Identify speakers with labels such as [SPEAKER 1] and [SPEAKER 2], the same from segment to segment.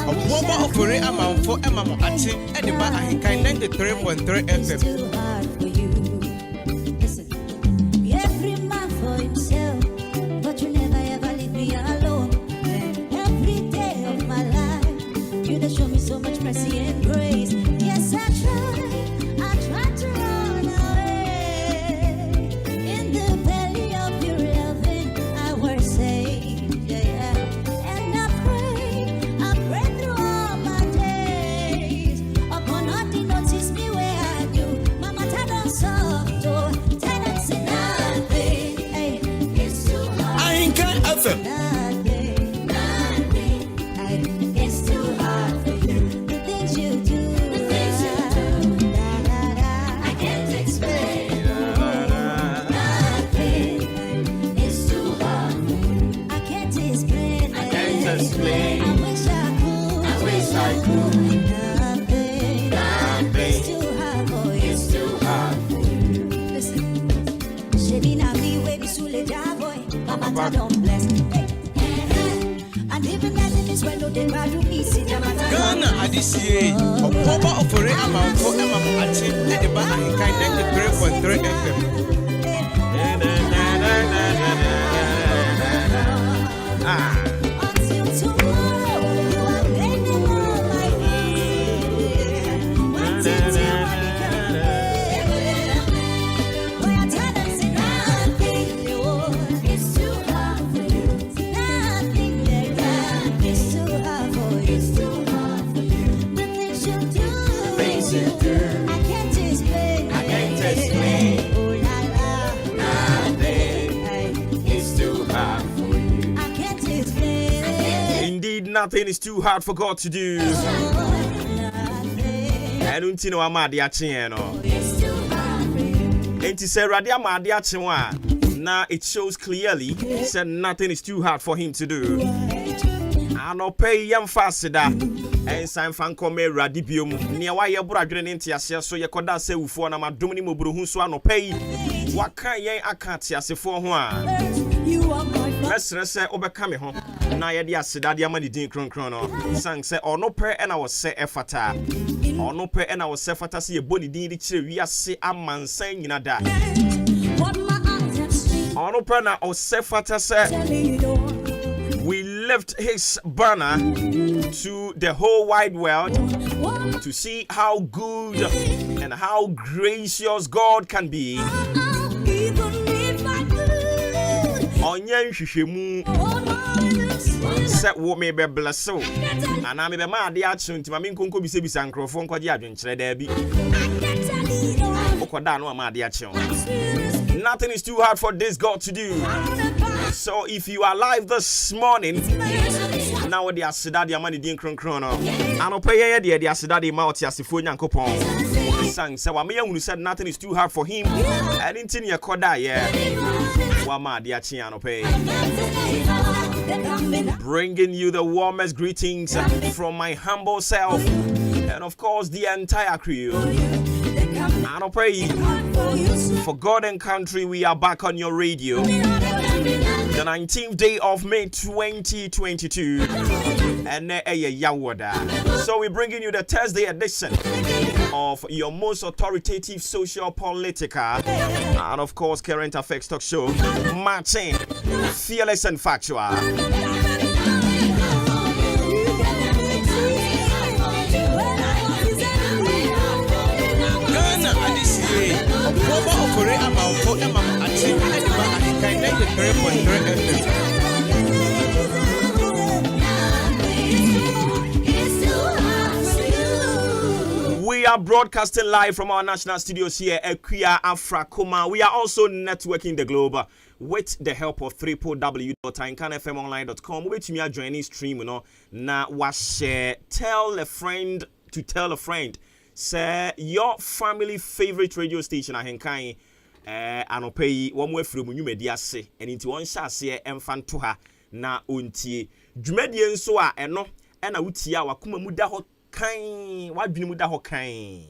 [SPEAKER 1] Oboba ofore amamfo emamo ache ediba Ahenkan 93.3 FM.
[SPEAKER 2] Every man for himself, but you never ever leave me alone. And every day of my life, you just show me so much mercy and grace. Yes, I tried to run away. In the belly of your loving, I was saved, yeah. And I pray through all my days. Upon nothing notice me where I do. Mama tied on soft, oh, tenants in nothing. Hey, it's too hard.
[SPEAKER 1] Ahenkan FM.
[SPEAKER 2] It's too hard for you. The things you do, I can't explain. Nothing. It's too hard for you. I can't explain.
[SPEAKER 1] I explain.
[SPEAKER 2] I wish I could. Nothing. It's too hard for you. It's too hard for you. Listen. Shady na me way be sule boy. Mama don't bless. And even that is when no they bad me see Jamata.
[SPEAKER 1] Ghana adisiye. Oboba ofore amamfo emamo ache ediba Ahenkan 93.3 FM.
[SPEAKER 2] Until tomorrow, you are making all my needs. Until tomorrow, boy, I tell us nothing. It's too hard for you. Nothing like that. It's too hard for you. It's too hard for you. The things you do, I can't explain.
[SPEAKER 1] I can't explain.
[SPEAKER 2] Oh la la,
[SPEAKER 1] Nothing.
[SPEAKER 2] it's too hard for you. I can't explain.
[SPEAKER 3] Indeed, nothing is too hard for God to do. I don't know what I'm doing.
[SPEAKER 2] It's too hard for you.
[SPEAKER 3] And to say, Radia Madia Chima, now it shows clearly that nothing is too hard for him to do. I no pay young faster. And some fan come radibium near why your brother into your so you could say for na madumini mobru so no pay. What can ye akantia se for one?
[SPEAKER 2] You are my
[SPEAKER 3] Let's say overcome home. Now ye dia sedadia money din chrono. Sang say or no prayer and I was say effata. Or no prayer and I was say fata see a body din the chiri we are say a man saying in da.
[SPEAKER 2] what my eyes have seen.
[SPEAKER 3] Or no prayer na or say fata say
[SPEAKER 2] Telling you don't.
[SPEAKER 3] we lift his banner to the whole wide world to see how good and how gracious God can be.
[SPEAKER 2] Even if I could,
[SPEAKER 3] Onyen hwehwemu
[SPEAKER 2] all my lips,
[SPEAKER 3] say wo me be bless you. And I me be ma de action ti ma me nkonko bi se bi sankrofo nkwaje adwenkyere da bi.
[SPEAKER 2] I can't tell you don't.
[SPEAKER 3] Okoda no ma de action. Nothing is too hard for this God to do. So if you are alive this morning, now the asida the money din kronkrono. Ano pay the asida the mouth asifo nyankopon. Sang say wa me yahunu said nothing is too hard for him. And in tin yakoda wa ma de achi ano pay. Bringing you the warmest greetings from my humble self and of course the entire crew. And I pray for God and country, we are back on your radio. The 19th day of May 2022. And so we're bringing you the Thursday edition of your most authoritative social, political, and of course current affairs talk show, Maakye, fearless and factual.
[SPEAKER 1] Oboba ofore amamfo emamo ache ediba Ahenkan 93.3 FM.
[SPEAKER 3] We are broadcasting live from our national studios here at Kuya Afrakoma. We are also networking the globe with the help of www.ahenkanfmonline.com, which we are joining stream, na share. Tell a friend to tell a friend. Say your family favorite radio station Ahenkan anopai one way from you media say and into one shall say emfanto ha na ontie dwumadie nso a eno na wutia wakoma muda ho kan wadwene muda ho kan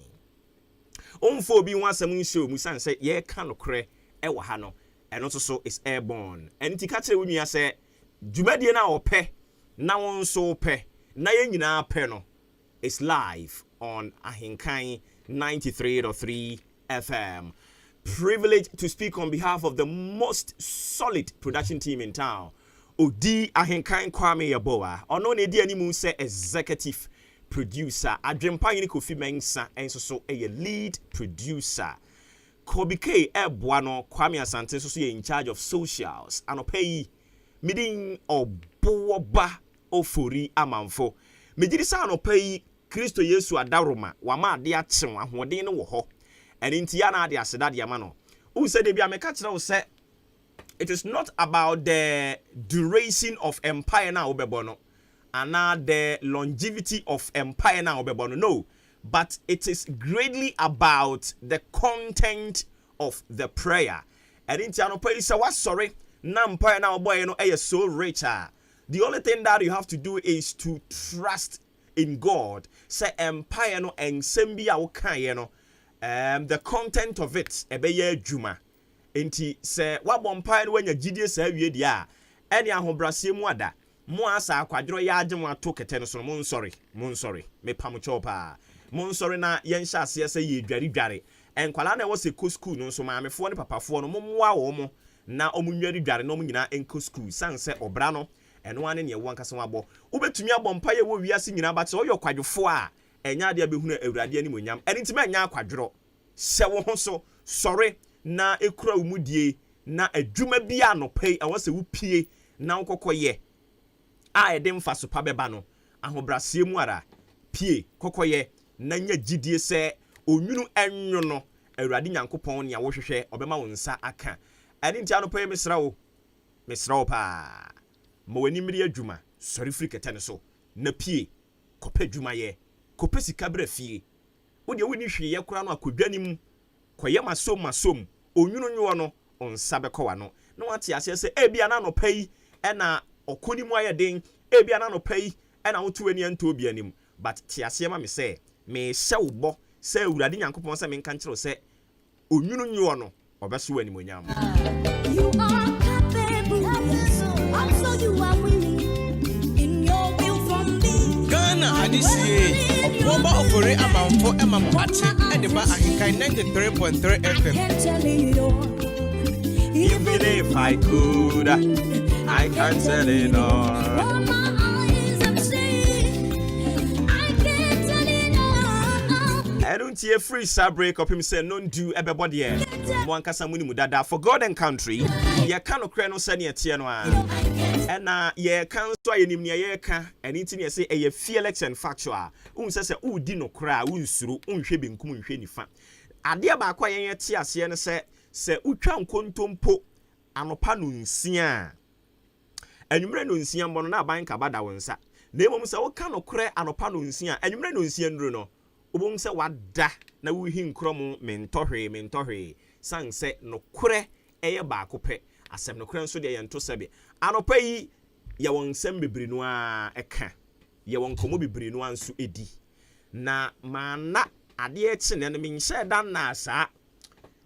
[SPEAKER 3] omfo bi wansam nso mu san say ye ka nokre wa ha no eno so is airborne and ti ka kire wunua say dwumadie na ope na won so ope na yen nyina pɛ no is live on Ahenkan 93.3 FM. Privileged to speak on behalf of the most solid production team in town. Odi Ahenkan Kwame Yaboa. Ono ne di animu se executive producer. Adwempa yini Kofi Mensa enso so a lead producer. Kobi K Ebwano Kwame Asante so in charge of socials. Anopeyi midin oboba ofori amanfo. Mejiri sa anopeyi Kristo Yesu adaroma wama ade achen ahoden no wo ho. Eni nti ya na ade aseda de ama no. Who said bia meka kire wo se it is not about the duration of empire na obebo no and the longevity of empire na obebo no, but it is greatly about the content of the prayer. And in tiano pay say what sorry na empire na oboy no is so rich. The only thing that you have to do is to trust in God. Say empire no ensem bia wo kan no the content of it ebeye adwuma. Enti se wabɔ mpae no wanya gidie saa wie dia ɛne ahobrasie mu ada mo asa akwadro ya agye mo ato kete no so mo nsɔre me pam chopa mo nsɔre na yɛnhyɛ ase sɛ yɛ dware enkwala na ɛwɔ se ko school no so maamefo ne papafoɔ no mommoa wɔ mo na ɔmo nwari dware no mo nyina enko school san sɛ ɔbra no ɛno ane ne ɛwɔ ankasa wabɔ wobɛtumi abɔ mpae wɔ wiase nyina ba sɛ ɔyɛ kwadwofo a ɛnya ade abɛhunu awurade ani monyam ɛne ntimi anya akwadro sɛ wo ho so sɔre na ekura umudie na adwuma bia no pay awase wupie na nkokoye a ede mfa so pa beba no ahobrasie mu ara pie kokoye na nya gidie se onwunu enwo no awurade nyankopɔn ne awohwehwe obema wo nsa aka ade ntia no pay mesra wo pa ma wani mmiri adwuma sɔre firi kete ne so na pie kopɛ adwuma ye kopɛ sika bra fie wo de woni hwe ye kora no akodwanim koye masom onwunu nwo no onsa bekɔwa no na wate ase se ebia na no pai ɛna okoni mu ayeden ebia na no pai ɛna wotu ani anto obi anim but te ase ma me se me hyɛ wo bɔ se awurade nyankopɔn se me nka nkyerɛ se onwunu nwo no obeso ani monyam.
[SPEAKER 2] You are capable, also you are willing in your will from me.
[SPEAKER 1] Ghana adisie October ofore amanfo emamo ache edeba Ahenkan 93.3 FM.
[SPEAKER 3] Even if I could, I can't tell it all. I don't hear free break up him say non do everybody here. Mwankasa muni mudada for God and country. Ye kano kre no sani etie no a. Ena ye kan so ayenim ne ye ka anything ye say ye fearless and factual. Unse se udi no kra unsuru unhwe benkum unhwe nifa. Ade ba kwa ye tie ase ne se utwa nkontompo anopa no nsia. Anwumre no nsia mbo no na aban ka bada wonsa. Na emom se wo ka no kre anopa no nsia. Anwumre no nsia nduru no. Obom se wada na wuhi nkromo mentohwe san se no kure eye ba kope asem no kure nso de yento sebe anopa yi ye won sem bebiri no a eka ye won komo bebiri no anso edi na mana ade echi ne me nhye dan na asa.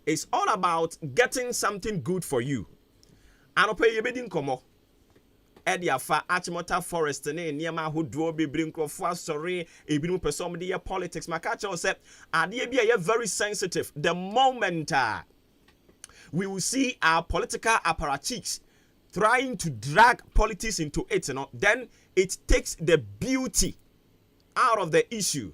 [SPEAKER 3] It's all about getting something good for you. Anopa yi bedi nkomo Ediafa Achimota Forest ne niema hodo bebiri nkrofo asori ebinim person de ye politics makacha say ade bia ye very sensitive the moment we will see our political apparatchiks trying to drag politics into it, you know, then it takes the beauty out of the issue.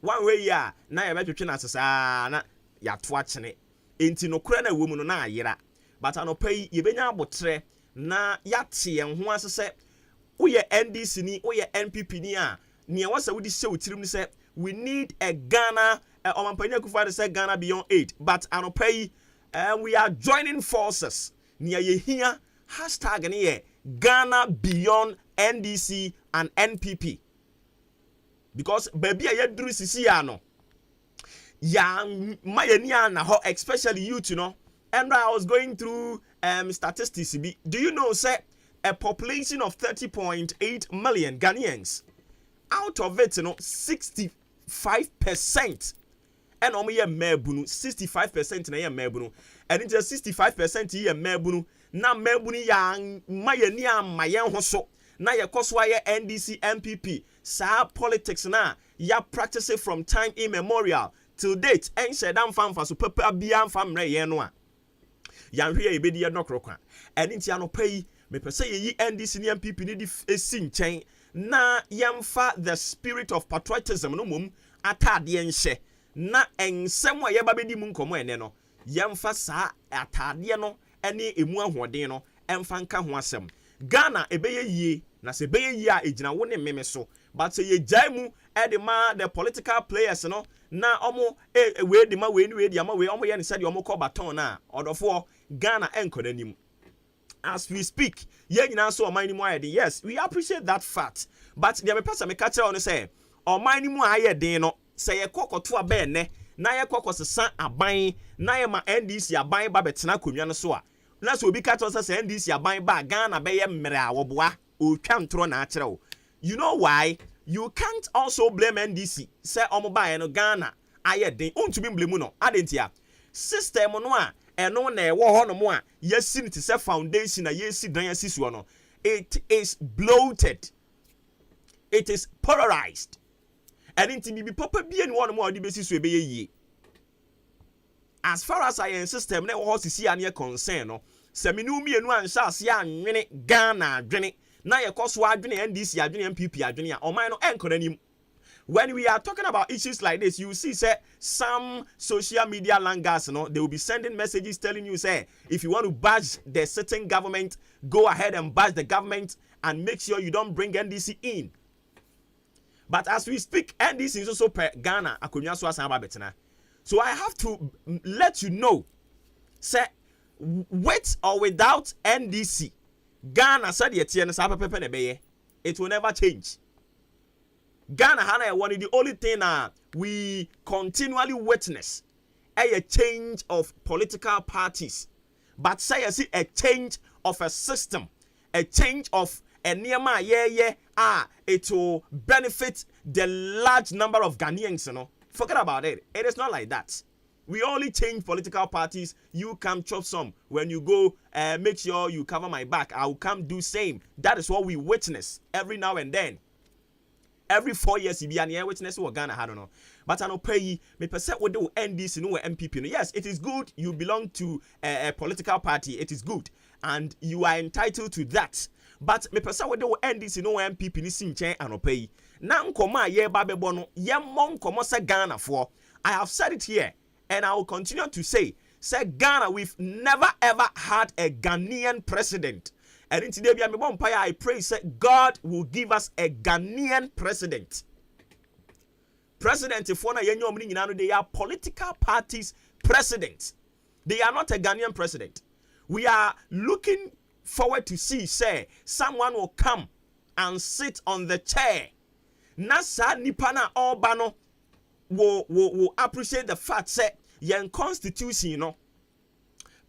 [SPEAKER 3] One way na ye betwetwe na sesa na ya to achene enti no kura na wemu no na ayera but anopai ye benya abotre na yate en ho asese woye NDC ni woye NPP ni a ne wasa wodi se wotirim ni se we need a Ghana omampanya kufa say Ghana beyond 8 but anopai we are joining forces ne ye hia hashtag ne ye Ghana beyond NDC and NPP because baby a yeduru sisi ya no ya mayani na ho especially youth, you know. And I was going through statistics. Do you know, say, a population of 30.8 million Ghanaians, out of it, you know, 65%, and only a mebunu, 65% na mebunu, and it's 65% here mebunu, na mebuni yang mayani mayan hoso, na ye koswa ye NDC MPP sa politics na ya practice it from time immemorial till date en shedam famfa so papa bia famre ye no a yan hwe ebedi ye nokrokwa eni ntia no pai me pese ye NDC ni MPP ni di esi nchen na yemfa the spirit of patriotism no mum atade enhye na ensem a ye ba bedi mu nkomo ene no yemfa sa atade no ene emu ahoden no emfa nka ho asem Ghana ebeye yie na se beye yie a ejina wo ne meme so but se ye jai mu edema the political players no na omo we de ma we ni we de ma we omo ye ne se de omo ko baton na odofo Ghana enkodanim. As we speak, ye nyina so oman ni mu ayede. Yes, we appreciate that fact. But the person me catch on say, oman ni mu ayede no, say ye kokoto abe ne, na ye kokosesa aban, na ye ma NDC aban ba betena konwa no so a. Na so obi catch on say NDC aban ba Ghana be ye mmere a woboa, o twa ntro na akere wo. You know why? You can't also blame NDC. Say omo ba ye no Ghana ayede. Untumi blame no. Adentia. System no a eno na ewo ho no mo a yesi nti se foundation na yesi dan asiso no, it is bloated, it is polarized, and inti bi papa bi eni wo no mo odi besiso ebe ye. As far as I system na wo sisi ane concern no, se menu mienu anhya ase anwene Ghana adwene na ye koso adwene NDC adwene MPP adwene a oman no enkoranim. When we are talking about issues like this, you see, say, some social media langars, they will be sending messages telling you, say, if you want to bash the sitting government, go ahead and bash the government and make sure you don't bring NDC in. But as we speak, NDC is also per Ghana. So I have to let you know, say, with or without NDC, Ghana said it will never change. Ghana Hana one of the only thing we continually witness a change of political parties, but say a change of a system, a change of a nearma it will benefit the large number of Ghanaians, you know. Forget about it. It is not like that. We only change political parties. You come chop some. When you go, make sure you cover my back. I will come do same. That is what we witness every now and then. Every 4 years, you be an witness or Ghana, I don't know. But I don't pay me percent what do NDC no MPP. Yes, it is good. You belong to a political party. It is good, and you are entitled to that. But me percent what do NDC no MPP ni sinche and pay. Na nkoma ye babe bono ye mon komo se Ghana for. I have said it here, and I will continue to say Ghana, we've never ever had a Ghanaian president. And in today, I pray that God will give us a Ghanaian president. President, they are political parties presidents. They are not a Ghanaian president. We are looking forward to see, say, someone will come and sit on the chair. Nasa Nipana Obano will appreciate the fact that your constitution, you know,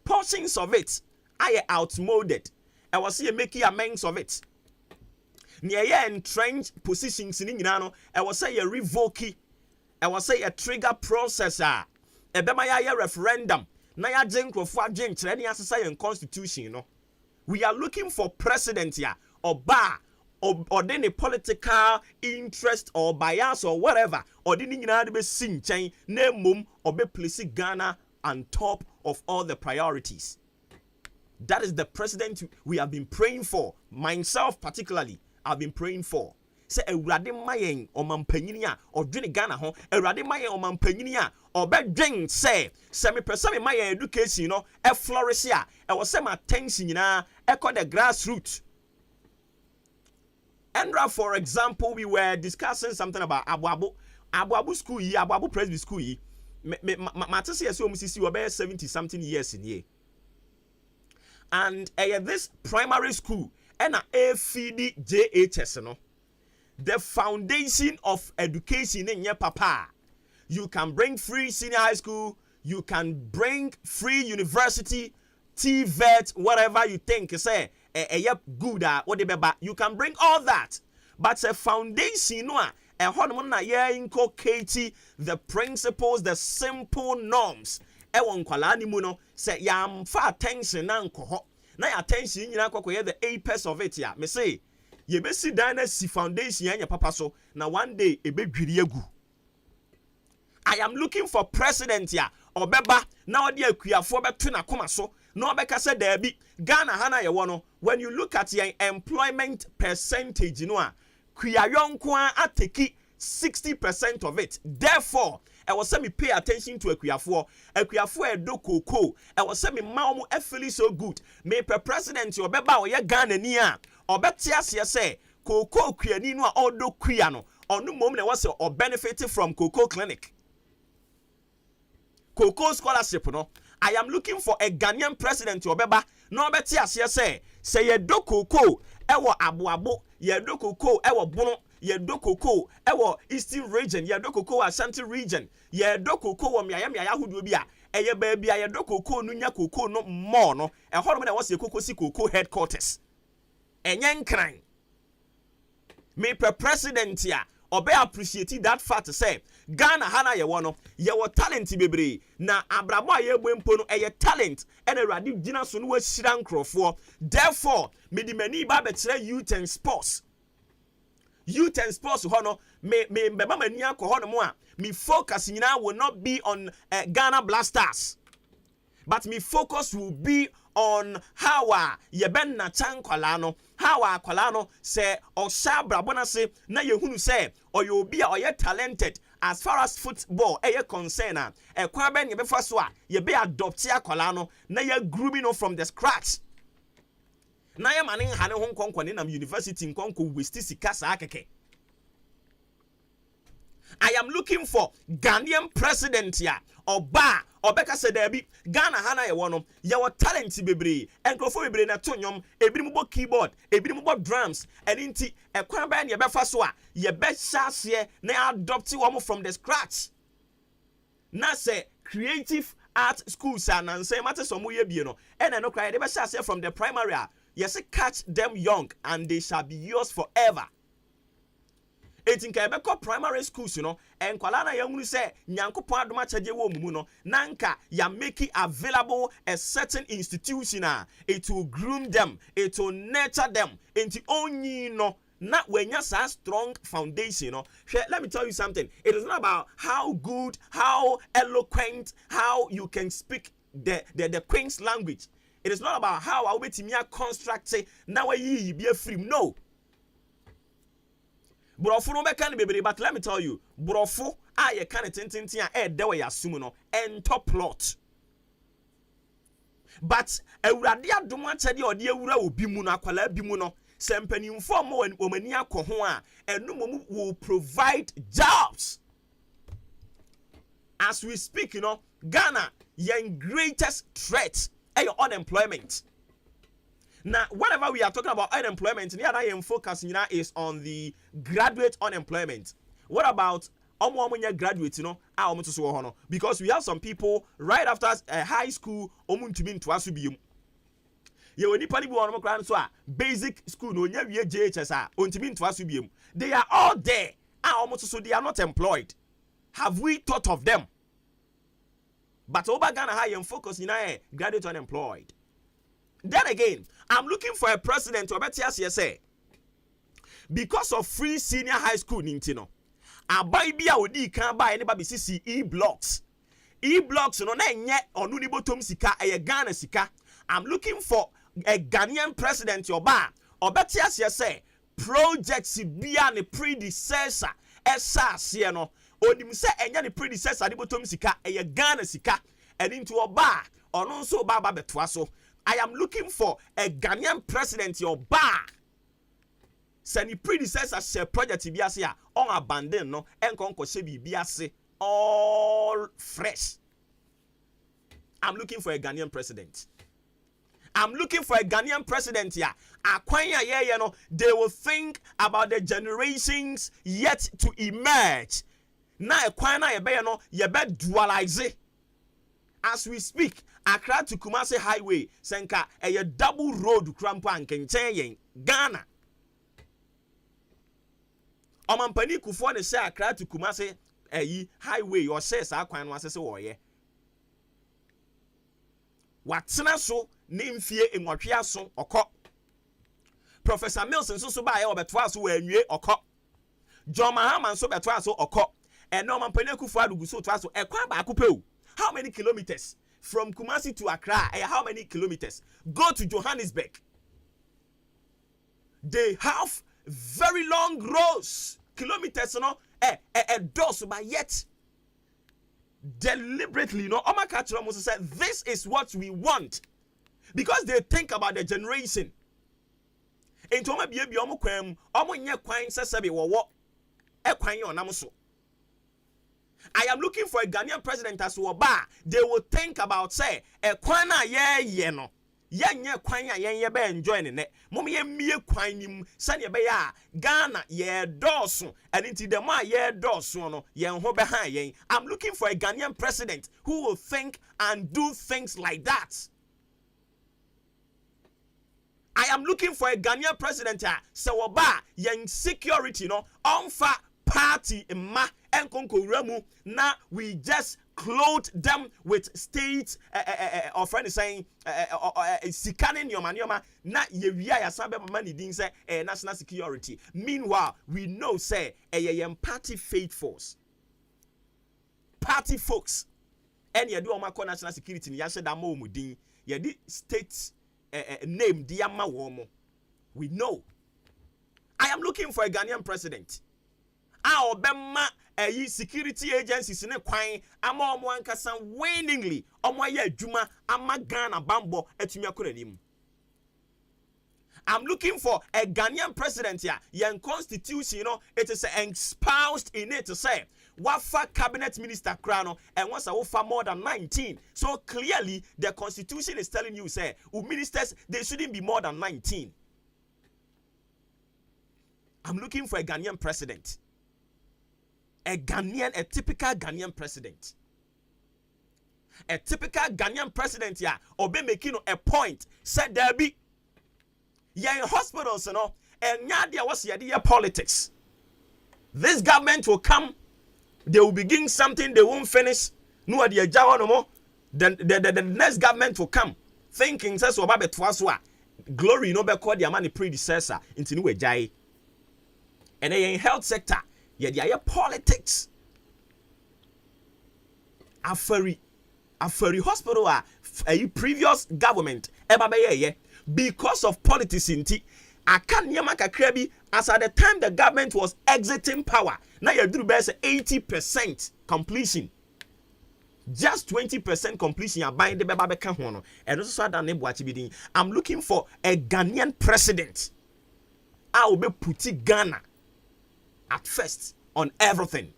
[SPEAKER 3] portions of it are outmoded. I was here making amends of it. Near entrenched positions in Inano, I was say a revoke, I was say a trigger processor, a Bemaya referendum. Naya drink of what drink, any society constitution, you know. We are looking for president here, or bar, or then a political interest or bias or whatever, or didn't you know be sing chain, name mum, or be placing Ghana on top of all the priorities. That is the president we have been praying for. Myself particularly, I've been praying for. Say Ewurade mayen o mampanyinia or dwene Ghana ho. Ewurade mayen o mampanyinia or be dwen say me person me mayen education no e flourish ya. E was say my attention nyina e call the grassroots. Andra, for example, we were discussing something about Abu school yi, Abu Presby school yi. Matese yeso musisi we be 70 something years in here. And this primary school and a feed JHS, no, the foundation of education in your papa. You can bring free senior high school, you can bring free university, TVET, whatever you think say good or you can bring all that. But a foundation no a honor inculcate the principles, the simple norms. Ewon kwala ni mu no say yam fa attention na nkoho na attention nyina kwakoye the apex of it ya me say yebesi dynasty foundation yanya papa so na one day ebedwiri egu. I am looking for president ya obeba na odi akuafo beto na koma so na obeka se da bi Ghana hana ye wo no. When you look at your employment percentage no a kuayonko a ateki 60% of it. Therefore, I was saying me pay attention to Akuafo edo koko. I was saying me ma feel so good. Me per president you obeba o ye Ghana ni a obeti ase say koko kuani no a odo kuya no onu mom na was o benefit from Cocoa Clinic. Cocoa scholarship no. I am looking for a Ghanaian president you obeba no obeti ase say ye do koko ewo aboabo ye do koko ewo bono ye do koko ewo Eastern region ye do koko Ashanti region ye do koko wo miaya hudu bi a eye ba bia ye do koko no nya koko no more no e hono na wo se koko si koko headquarters enye nkran me per president ya obe appreciate that fact say Ghana hana ye wo no ye wo talent bebre na abrabo a ye gbempo no eye talent and awrade gina so no washira nkrofo. Therefore me di mani ba betre youth and sports hono me beba mani akọ hono mo a me focus nyina will not be on Ghana Blasters, but me focus will be on how ye ben na chankwala no, how akwala no se o sha brabona se na ye hunu se o ye obi a o ye talented as far as football ye concern a kwa ben ye befa so a ye be adopt akwala no na ye grooming no from the scratch. Na ye mane hane ho nkonkɔ ne nam university nkonkɔ westi sika saa keke. I am looking for Ghanaian president ya oba obeka se da bi Ghana hana ye wono ye wo talent bebre enkrofo bebre na to nyom ebiri mo keyboard ebiri mo drums eninti ekwan ba na ye befa so a ye be hyase na adopt wo from the scratch. Na say creative art schools and say matter some ye bi no and no cry they be hyase from the primary. Yes, catch them young and they shall be yours forever. It's in Quebec primary schools, you know, and Kualana Yamu say, Nyankopon Adoma Chaje wo mumu no, nanka ya make it available a certain institution. It will groom them, it will nurture them into only no. Not when you have a strong foundation, you know. Let me tell you something. It is not about how good, how eloquent, how you can speak the Queen's language. It is not about how I will be construct say now ye be a free. No. Brofo no be kan be, but let me tell you, brofo ye kan tintin de we assume no and top plot. But awurade adom achede ode awura obi mu no akwala bi mu no sempanimfo mo omani akọ a enum will provide jobs. As we speak, you know, Ghana your greatest threat is unemployment. Now, whenever we are talking about unemployment, the other focus is on the graduate unemployment. What about graduates, you know, because we have some people right after high school, basic school, no JHS, they are all there, so they are not employed. Have we thought of them? But over Ghana, high and focus in graduate unemployed. Then again, I'm looking for a president to bet say because of free senior high school nintino. A buy bia odi can buy anybody CC e-blocks. E-blocks no na nye onu ni bottom sika e Ghana sika. I'm looking for a Ghanaian president your bar. Or bet say projects bia ne predecessor esa se no. Odim se enya ne predecessor di bottom sika e Ghana sika. And into a bar or no so baba betwaso. I am looking for a Ghanaian president your bar. Send predecessor share project biase on abandon no enkonko shebi biase all fresh. I'm looking for a Ghanaian president. I'm looking for a Ghanaian president here. Akwanya ye no, they will think about the generations yet to emerge. Na akwanya ye be no ye be dualize. As we speak, Accra to Kumasi Highway, Senka, a double road crampa and Kenchen, Ghana. Omampani Kufo ne say Accra to Kumasi a highway or says Aquan was a warrior. What's so name fear in what so or cop. Professor Mills nso so ba ye obetwa so wanwie okọ. John Mahama nso betwa so okọ. Eno mampane Akufo-Addo gu so twa so ekwa ba akupeu. How many kilometers from Kumasi to Accra? How many kilometers? Go to Johannesburg. They have very long roads, kilometers, doors, but yet deliberately, Omakachiro Moses said, this is what we want, because they think about the generation. I am looking for a Ghanaian president as well. They will think about say kwana ye no. Ye kwan ya ye be enjoying it. Mom ye mie kwan nim sane be ya Ghana ye doso and into the ma ye doso no ye ho be han yen. I'm looking for a Ghanaian president who will think and do things like that. I am looking for a Ghanaian president so ba yen security no onfa party ma enkonko ramu na we just clothe them with state or friend is saying sikanin yoma na yewia ya sabe mama din say national security. Meanwhile we know say party faith force party folks and you do omako national security ni ya sheda ma omudin ye di state name di ama womo. We know. I am looking for a Ghanaian president. Obema security agencies ne kwan ama omo ankasa willingly omo ya adwuma ama Ghana bambo atumi akoranim. I'm looking for a Ghanaian president here. Your constitution, it is espoused in it to say wafa cabinet minister krano and once a more than 19. So clearly the constitution is telling you say ministers they shouldn't be more than 19. I'm looking for a Ghanaian president. A typical Ghanaian president. A typical Ghanaian president here, obe making a point, said there be in hospitals, and there was your politics. This government will come, they will begin something, they won't finish. No idea, no more. Then the next government will come, thinking says Obabe Twaswa, glory no be called their money predecessor into new jai. And in health sector. Yeah, politics. Afari hospital a previous government because of politics I can't yamaka as at the time the government was exiting power. Now you do best 80% completion. Just 20% completion. You're buying the baby can and also I'm looking for a Ghanaian president. I will be putting Ghana at first on everything.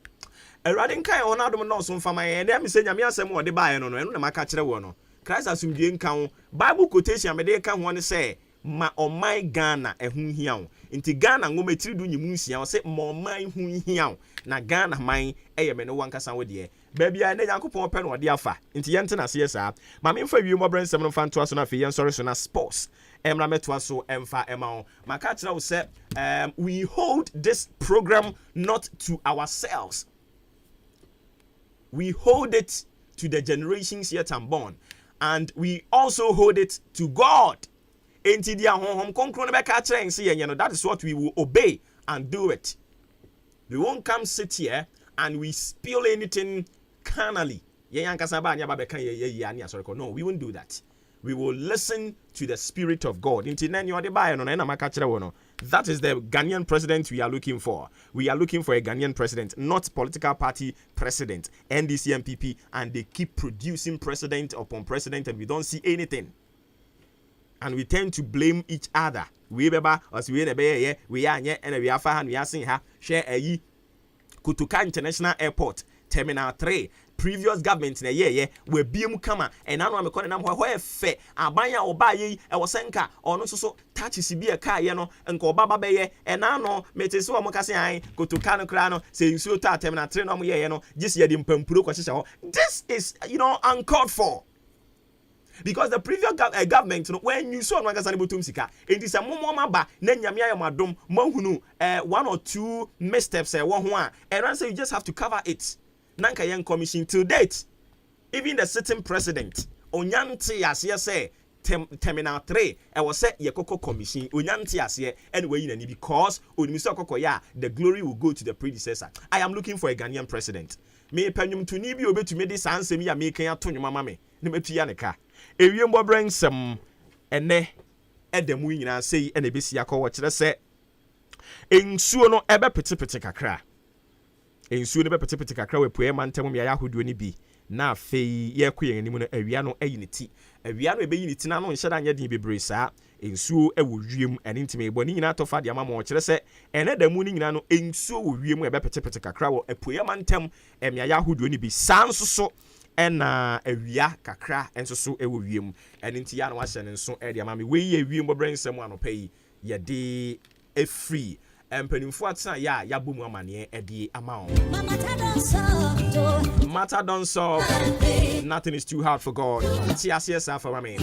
[SPEAKER 3] Ahenkan on adom no so mfama ye dem se nyame asem wo de bae no eno na maka kire wo no Christ asumdie nkan Bible quotation me de ka ho ne say ma oman Ghana ehun hia wo nti Ghana ngoma tiri du nyimu nsia wo se ma oman hu hia wo na Ghana man eye me no wankasa wo de ba bia na Yankopon pe no de afa nti yente na se sa ma me mfa wi mo brensem no fa nto so na fe yen sori so na sports emra metwa so emfa ema wo maka kire wo se we hold this program not to ourselves. We hold it to the generations yet unborn, and we also hold it to God. That is what we will obey and do it. We won't come sit here and we spill anything carnally. No, we won't do that. We will listen to the Spirit of God. That is the Ghanaian president we are looking for. We are looking for a Ghanaian president, not political party president, NDC MPP, and they keep producing president upon president and we don't see anything. And we tend to blame each other. We are and we are seeing her share a Kutuka International Airport, Terminal 3. Previous government in a year we biem kama and now I'm calling them where fe abanya obaye e wosenka ono so touch si bi e car ye no nko baba beye and now mete so mo kase an Kutuka no kra no se nsuo ta terminal 3 no mo ye no just ye di mpampuro kwahye ho. This is uncalled for. Because the previous government, when you saw Nagasan sika, it is a momaba, Nenyamia Madum, Mohunu, 1 or 2 missteps, and answer you just have to cover it. Nanka Young Commission to date, even the sitting president, Onyanti, as you say, terminal 3 I was say ye koko commission onyanti ase anyway yin ani because onimi se koko ya the glory will go to the predecessor. I am looking for a Ghanaian president. Me panyum to ni bi obetumi de sansem ya me kan ato nwoma me ne matua ne ka ewiem bobren sem ene edemu nyina sei ene besi akọ kire se ensuo no ebe petepete kakra ensuo no ebe petepete kakra we poe mantam me ya ahoduo ni bi na afei ye ko yen anim no awia no ayi ne ti awia no ebe yi ne ti na no nhye da nya din bebre saa ensuo ewo wiem ene ntime ebo ni nyina to fa de ama mo kire se ene da mu ni nyina no ensuo wo wiem ebe petepete kakra wo apoe mantam emia ya ahoduo ni bi sansoso ena awia kakra ensoso ewo wiem ene nti ya no ahye ne nso e de ama me we ye wiem bo brensem anopai ye de a free empanimfo atena ya bomu amane e de ama on matter don't solve nothing is too hard for God ti asiesa for me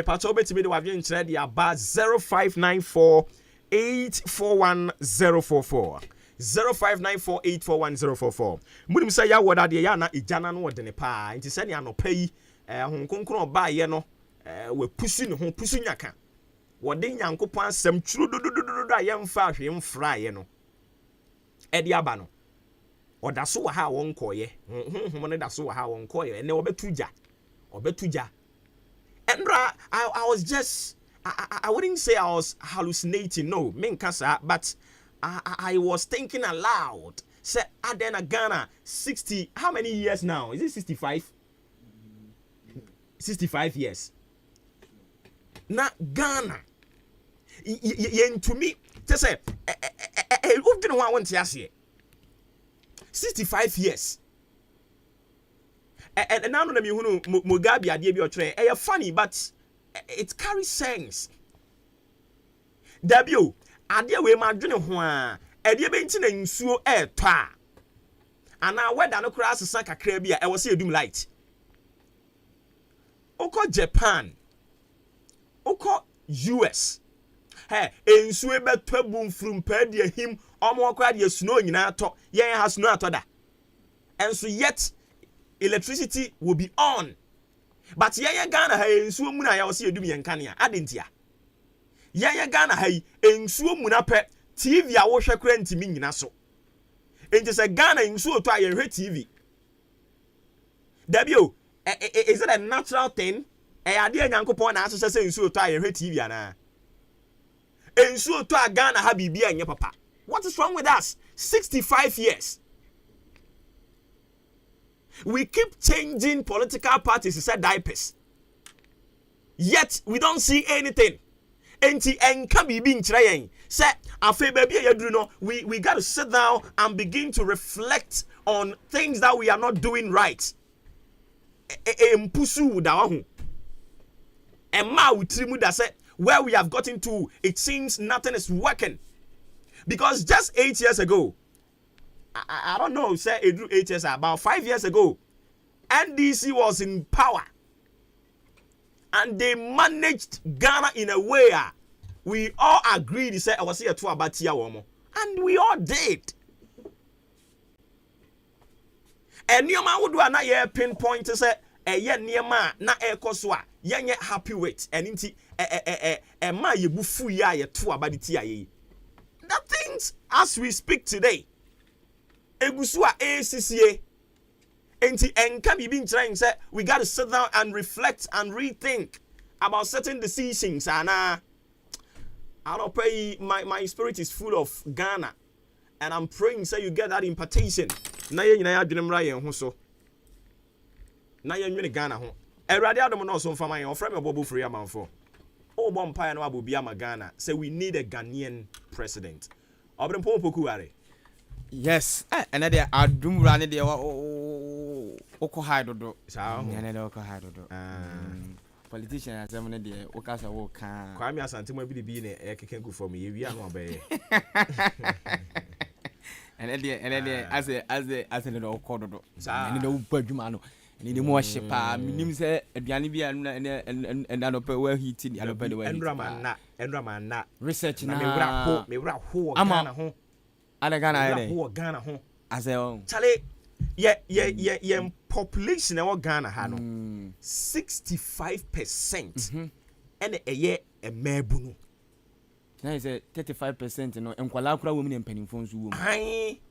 [SPEAKER 3] pato betimi de wadwe nkyere de aba 0594 841044 0594841044 munim say ya woda de ya na ejana no wode ne pa nti se ne anopai honkonkron ba ye no we pusu ne ho pusu nyaka wode nyankopon asem twuru dodododo ayemfa ahwe mfra ye no edi aba no oda so wa ha won koye honhom ne da so wa ha won koye ene obetuja and I was just I wouldn't say I was hallucinating, no menkasa, but I was thinking aloud. Say Adena Ghana 60 how many years now? Is it 65? 65 years. Na Ghana to me just say who didn't want to ask 65 years. And now no me hunu Mugabe ade bi otre e funny but it carries sense. Dabio ade we ma dwene ho a ade be nti na nsuo eto a ana weda no kura asesa kakra bi a e wo se edum light. Oko Japan, oko US. Hey, ensuo be twabum from padi ahim omo kura de snow nyina ato yen ha snow ato da. And so yet electricity will be on. But yaya Ghana ha ensuo mu na ya wo se edum yen kanea adentia. Yaya Ghana ha ensuo mu na pe TV a wo hwe kura ntimi nyina so. Enti se Ghana ensuo to aye hwe TV. Dabio is it a natural thing? Ade nyankopon na asese se ensuo to aye hwe TV ana. Ensuo to a Ghana ha bibia anye papa. What is wrong with us? 65 years. We keep changing political parties to set diapers. Yet we don't see anything. Enti enka bibi nkyere yen. Say afi baby yadru no we got to sit down and begin to reflect on things that we are not doing right. Mpusu da ho. Emma utrimu da say where we have gotten to, it seems nothing is working. Because just 8 years ago, I don't know, say it drew 8 years, about 5 years ago, NDC was in power. And they managed Ghana in a way we all agreed, they said, I was here to about Tia Womo. And we all did. And your man would do another pinpoint to say, yen near ma na ekoswa yen happy with and inti ma ye bufu ya ye to abadi tia ye. The things as we speak today egusua ACCA enti enka bibi nkyereng say we got to sit down and reflect and rethink about certain decisions and I don't pray my spirit is full of Ghana and I'm praying say you get that impartation na ye nyina ya dwenemra ye ho so na ye nwene Ghana ho Erade Adam no so mfama ye ofra me bobo free amanfo o bo mpa na abobi ama Ghana say we need a Ghanaian president obere poku are
[SPEAKER 4] yes and dey adumra ne dey oko haidodo sa ne dey oko haidodo politician asem ne dey okasa wo kan
[SPEAKER 3] Kwame Asante mo bi ne ekekengu from ye wi anu obaye
[SPEAKER 4] and then as a no okododo ne dey ubadwuma no ni mo hyepa minim se aduane bia and anope we hiti ni anope we
[SPEAKER 3] endrama na
[SPEAKER 4] research na
[SPEAKER 3] me wura ho Ghana ho
[SPEAKER 4] ana Ghana ere
[SPEAKER 3] ho Ghana ho
[SPEAKER 4] ase on
[SPEAKER 3] chale ye population e Ghana ha no 65% ene eye emabunu
[SPEAKER 4] na is 35% no enkwala kura wo mu ne mpanimfo nso wo mu
[SPEAKER 3] ai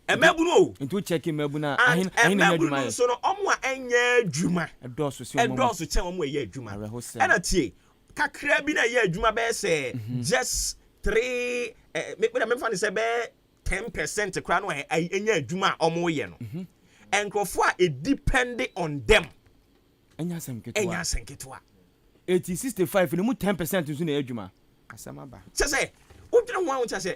[SPEAKER 3] emabunu o
[SPEAKER 4] ntu check emabuna
[SPEAKER 3] ahin na adwuma so no omo a enya adwuma
[SPEAKER 4] edoso si
[SPEAKER 3] edoso che omo eye adwuma ena tie kakra bi na eye adwuma be say just 3 me fa ne say be 10% kra no enya adwuma omo ye no enkrofo a depend on them
[SPEAKER 4] enya senketwa 65 ne mu 10% nso na adwuma asama ba
[SPEAKER 3] say udwene ho anwo say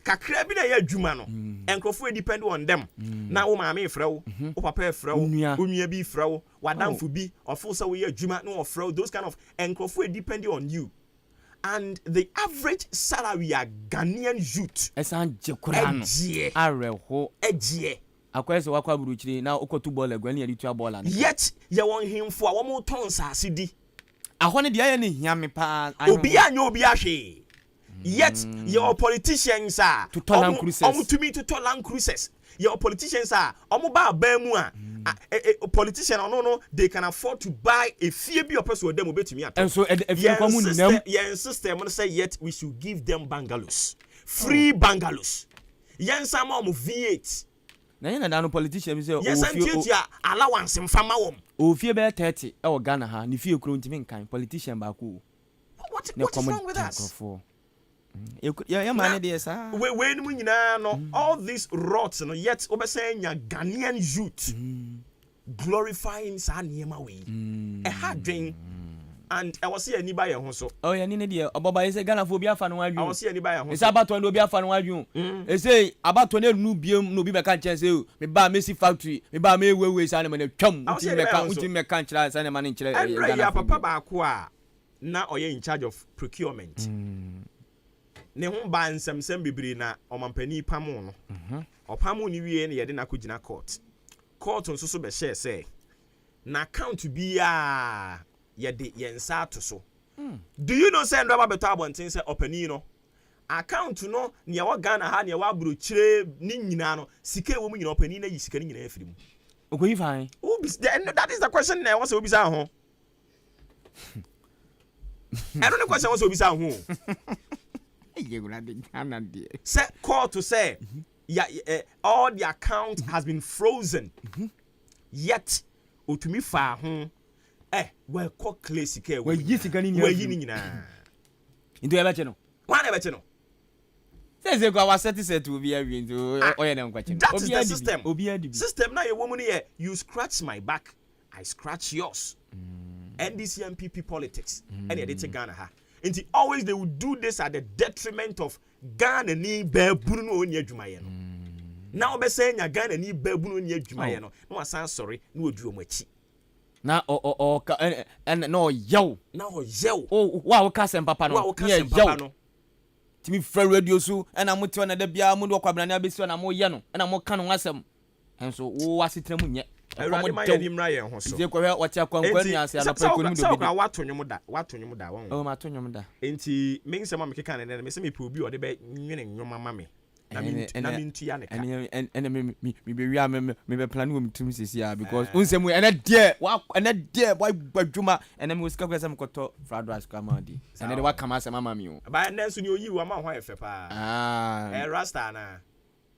[SPEAKER 3] kakra bi na ye adwuma no enkrofo depend on them na wo maame frɛwo wo papa frɛwo onua bi frɛwo wadamfo bi ofo say wo ye adwuma no frɛwo those kind of enkrofo depend on you and the average salary a Ghanaian youth
[SPEAKER 4] esan je kura no areho
[SPEAKER 3] egie
[SPEAKER 4] akwese wakwa buruchiri na okotu ball agwani yadi tua ball na
[SPEAKER 3] yet ye won himfo a wo mo ton saase di
[SPEAKER 4] ahone de aye ne hia me pa
[SPEAKER 3] obi anya obi ahwe yet your politicians are
[SPEAKER 4] to Tolan Cruises
[SPEAKER 3] to me to Tolan Cruises your politicians are omo ba mu a politician no they can afford to buy a fee bi person with them obetumi at
[SPEAKER 4] and so if you come in
[SPEAKER 3] yeah system say yet we should give them bungalows free bungalows yen some of V8
[SPEAKER 4] na yen na no politician bi say o
[SPEAKER 3] fie allowance mfama wom
[SPEAKER 4] o fie be 30 e o Ghana ha ni fie kro ntimi nkan politician ba ko
[SPEAKER 3] what is wrong with us
[SPEAKER 4] yeah man dey sir
[SPEAKER 3] we no nyina no all these rots no yet obese nya Ghanaian youth glorifying sa niema we e hadwen and I was here ni ba ye ho so
[SPEAKER 4] oh yeah ni dey oboba say Ghana fo bi afa no wadwen
[SPEAKER 3] I was here ni ba ye ho
[SPEAKER 4] so abato no bi afa no wadwen e say abato na nu biem no bi be kan chen say me ba Messi factory me ba me wewe sa na me twam uti me kan kira sa na man kira
[SPEAKER 3] Ghana papa ba ko a na oye in charge of procurement ne ho ba nsamsam bibiri na omampani pamo no opamo ni wie na yede na kugina court nso so be share say na account bia yede yensa to so do you know say ndo ba beto abonten say opani no account no ne wa Ghana ha ne wa aburo kire ni nyina no sika ewo mu nyina opani na yi sika ni nyina afiri mu
[SPEAKER 4] okoyi fine
[SPEAKER 3] that is the question na was obisa ho I don't know question was obisa ho say court to say all the account has been frozen yet otumi fa ho we call classic
[SPEAKER 4] we yisika ni
[SPEAKER 3] nyina
[SPEAKER 4] ndo ya bache no
[SPEAKER 3] wan e bache no
[SPEAKER 4] say go our set will be every into oye na nkwache
[SPEAKER 3] that is the system
[SPEAKER 4] system
[SPEAKER 3] na your woman here you scratch my back I scratch yours NDC MPP politics and they take Ghana ha. And always they would do this at the detriment of Ghana ni babunu no nya adwuma ye no. Now be say nya Ghana ni babunu nya adwuma ye no. No asan sorry no oduo machi.
[SPEAKER 4] Na and no yo.
[SPEAKER 3] Na o yo.
[SPEAKER 4] Oh wa wo kasem papa no.
[SPEAKER 3] Wa wo kasem papa no.
[SPEAKER 4] Timi fra radio so na mote na da bia mo do kwabra na abesi na mo ye no na mo ka no asem. Enso wo asetra mu nye.
[SPEAKER 3] Awurade ma yɛ nimra yɛ ho so
[SPEAKER 4] je ko hwe wɔte akwankwa ni ase ala pa ko ni do bi
[SPEAKER 3] wato nwom da won
[SPEAKER 4] o ma to nwom da
[SPEAKER 3] enti me nsɛm me keka ne me sɛ me probi ɔde bɛ nwene nwoma ma me na me ntua ne ka
[SPEAKER 4] ene me be wi me be plan wo mtum sisi a because unsɛm ene de boy badwuma ene me osika kwesa me kɔtɔ fradras kama di ene de wa kama asɛm ama me o
[SPEAKER 3] ba ene nso ni oyi wa ma ho ɛfɛ pa rasta na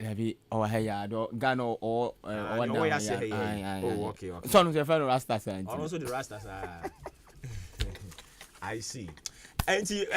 [SPEAKER 4] Maybe or hey do Ghana or
[SPEAKER 3] down. Oh, okay.
[SPEAKER 4] So no fellow Rasta science.
[SPEAKER 3] Also the Rastas are. I see.
[SPEAKER 4] Okay.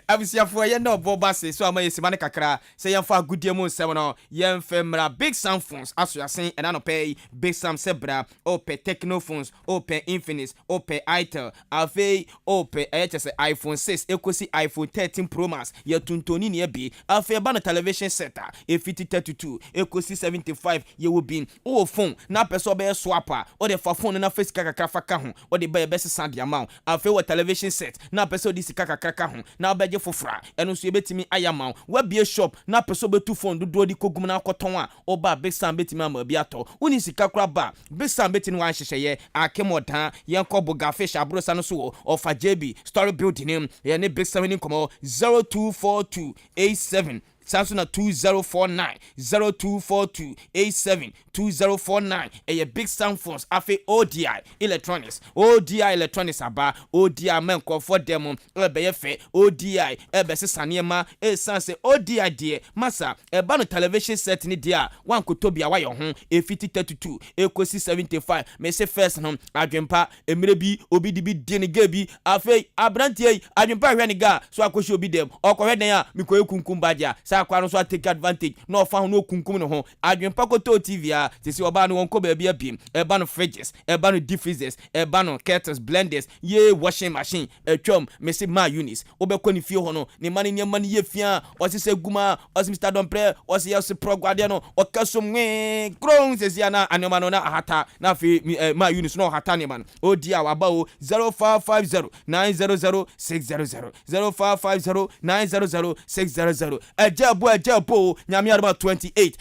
[SPEAKER 4] Abusiafo ye no boba se so amaye simane kakra se yemfa agudie mu nsem no yemfemra big sam phones aso yasen ena no pay big sam sebra ope techno phones ope infinix ope itel ave ope hs iphone 6 ekosi iphone 13 pro max ye tuntoni ne bi afi ba no television set e fiti 32 ekosi 75 ye wo bin o phone na person be swap o de fa phone na face kakra fa ka ho o de be the amount afi wa television set na person di sika kakra ho na obeje fofra eno so ebetimi ayama wa bie shop na person betu phone dodo di kogum na akoton a oba big sam betimi ama bi ato uni sika kra ba big sam betini wan hyehye akemodan yenko boga fish abrosa no so ofa JB story building him ye ne big sam ni komo 024287 sanso na 2049 0242 87 2049 big sound phones afi ODI electronics aba ODI men for them be fe ODI be sesane ma sanse ODI de masa ba no television set ni dia wan kotobia wa yo ho efiti 32 ekosi 75 me se first no adwempa emire bi obi di bi de ne ga bi afi abrantie adwempa hwe ne ga so akohye obi dem okohwe den a mikoye kunkum badia sa akwa no so take advantage no fa ho no kunkum ne ho adwempa koto TV a sisi oba no wonko ba bia biem eba no fridges eba no deep freezers eba no kettles blenders ye washing machine etwom me se ma unis obekọ ni fie ho no ne mane ne mane ye fia osise guma osi Mr. Dompre osi yes prograde no okaso mwe kron sisi ana anoma no na ahata na fi ma unis no hata ne man odi a waba o 0550 900 600 0550 900 600 ejabo nyame arba 28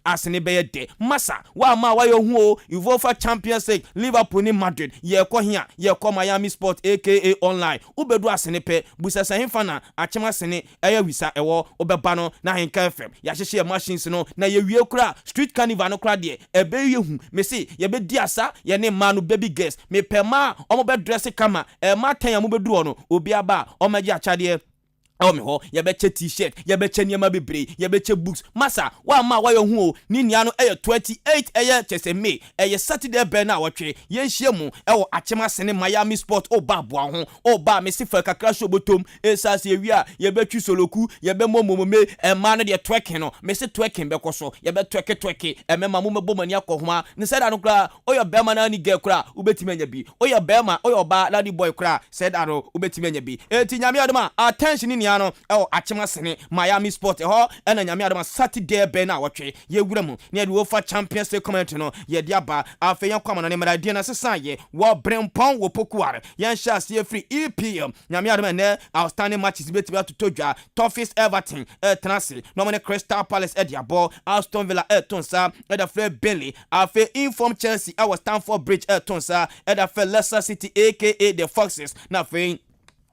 [SPEAKER 4] asene beye de masa wa ma wa yo hu o UEFA Champions League Liverpool ni Madrid ye ko hia ye ko Miami Sport aka online ubedu asene pe busasa hemfa na achema sene eya wisa ewo obeba no na Ahenkan FM ya hyehye machines no na ye wie kura street carnival no kura de ebe ye hu me se ye be di asa ye ne ma no baby girls me pema omo be dress kama ma tan ya mo bedu no obi aba omaji achade me ho ye be t-shirt ye be niema bebre ye be books masa wa ma wa yo hu o ni nia no 28 chese May Saturday be na wotwe ye nhie mu wo achema sene Miami Sport oba boa ho oba me sifa kakra sho botom esase ewi a ye be twi soloku ye be momomome ma no de twerking no me se twerking be koso ye be twerking me ma mo mebo mani akohoma ne se da no kra oyo be ma na ni girl kra ubetime nya bi oyo be ma oyo ba na ni boy kra se da no ubetime nya bi enti nyame adoma attention ni no achema sene Miami Sport ho ena nyame adama Saturday be na wotwe ye wura mu ne de UEFA Champions League comment no ye de aba afa yan kwama no ne mrade na sesa ye wo brempon wo pokuare yan sha se free EPL nyame adama ne outstanding matches beti ba totodwa Toughest Everton tenase no mo ne Crystal Palace de abo Aston Villa tonsa da Fred Burnley afa inform Chelsea our Stamford Bridge tonsa da Fred Leicester City aka the Foxes na fe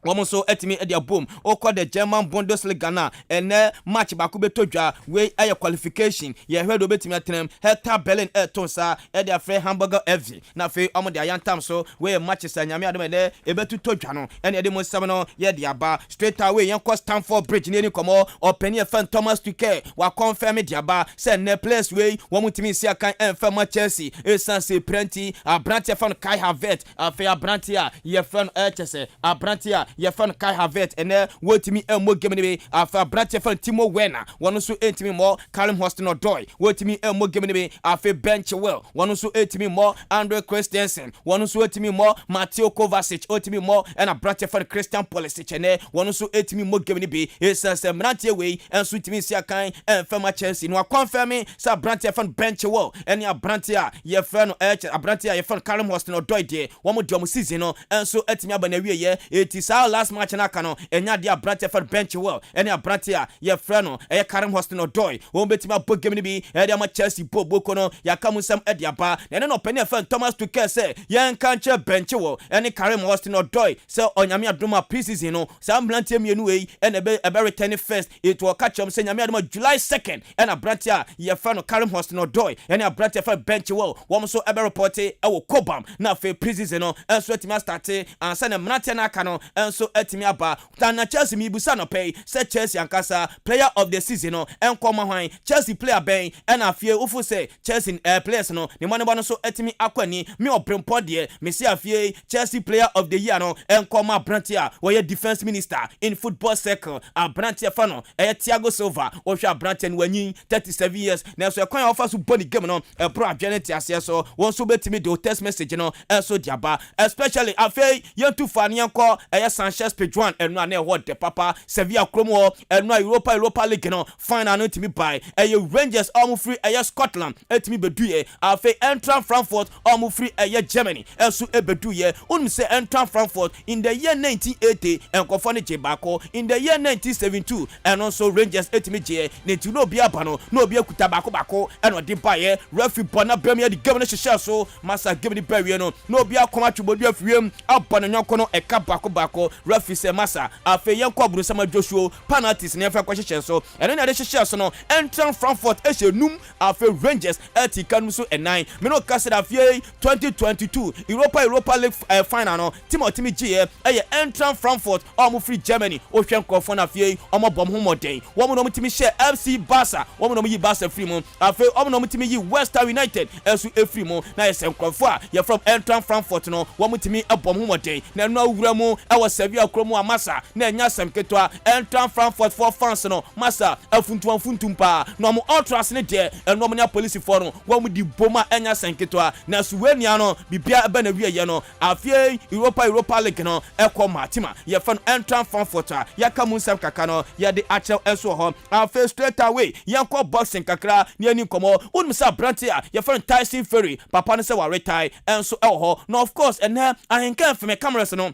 [SPEAKER 4] woman so etimi e dia boom o call the German Bundesliga na ene match ba ku betodwa we aye qualification ye hwe do betimi atenem Hertha Berlin tonsa e dia free Hamburger FC na fe omo dia yantam so we matches anyame adom ene e betutodwa no ene de mo sam no ye dia ba straight away yen ko Stamford Bridge ni komo openi fan Thomas Tuchel wa confirm dia ba say ne place we wo mutimi si akan enfam Chelsea esanse plenty abrantia fan Kai Havertz afa abrantia ye fan Chelsea abrantia ye fan Kai Havertz ene wotimi emo game ne be afa branche fan Timo Werner wono so entimi mo Callum Hudson-Odoi wotimi emo game ne be afa bench well wono so entimi mo Andre Christensen wono so entimi mo Mateo Kovacic otimi mo ena branche fan Christian Pulisic ene wono so entimi mo game ne be esase mrantie we enso entimi sia kan enfama Chelsea no confirm sa branche fan bench well ene abranche a ye fan abranche a ye fan Callum Hudson-Odoi de womo de season no enso etimi aba na wie ye etisa last match na kano enya dia brate for bench well enya brate a ye frɛ no eye Callum Hudson-Odoi wo betima bogem ni bi e dia ma Chelsea boko no ya kamusam e dia ba na no pene fan Thomas Tuchel say yen kanche bench well ene Callum Hudson-Odoi say onyame adoma preseason no sam blante mienu we ene be return first it will catch him say nyame adoma July 2nd ena brate a ye frɛ no Callum Hudson-Odoi ene brate for bench well wo so e be report e wo Cobham na fe preseason no enso etima start ansa na mnate na kano enso etimi aba tana Chelsea mi busa no pay say Chelsea ankasa player of the season no enkoma hwan Chelsea player ben and afie ufu say Chelsea players no ne money no so etimi akwani me obrempo de me see afie Chelsea player of the year no enkoma Brantia we defense minister in football circle Brantia fa no Thiago Silva o hwa Brantia wanyin 37 years na so ekwan offer so body game no bro adweneti ase so won so betimi do text message no so diaba especially afie yentu fa ne yanko Sanchez Pedjuan enu ane what the papa Sevilla Kromo enu Europa League no final no timi buy Rangers all free Scotland etimi beduye afa Eintracht Frankfurt all free Germany esu ebeduye unum say Eintracht Frankfurt in the year 1980 enkofo ne jebako in the year 1972 and also Rangers etimi je ne ti no bia ba no obi akuta bako eno de buy referee bona bemia the game no hye so masa game the buy no obi akoma twobodi afiem abana nyonko no eka bako so referee say massa afe yenko aburu sama Joshua penalties ne fa kwahyehyɛ so ɛno na de hyehyɛ so no Eintracht Frankfurt ehye num afe Rangers etika num so enan me no kase da afe 2022 Europa League final no Timothy G Eintracht Frankfurt omo free Germany ohwe nkofo na afe omo bom ho moden wo mo no mtimi share FC Barca wo mo no yi Barca free mo afe omo no mtimi yi West Ham United esu efree mo na yesem nkofo a ye from Eintracht Frankfurt no wo mtimi bom ho moden na no awura mu e Sevilla kromo amasa na enya sem ketwa Eintracht Frankfurt for fans no masa afuntum pa no mo ultras ne de eno mo nya police for no wo mo di boma enya sem ketwa na suwania no bibia ebe na wiye no afie Europa League no ekọ matima ye fan Eintracht Frankfurt ya kamu sem kaka no ye de achel eso ho afie straight away yanko boxing kakra ne ani komo unum sa brante a ye fan Tyson Fury papa no se wa retire enso ho no of course and Ahenkan for me cameras no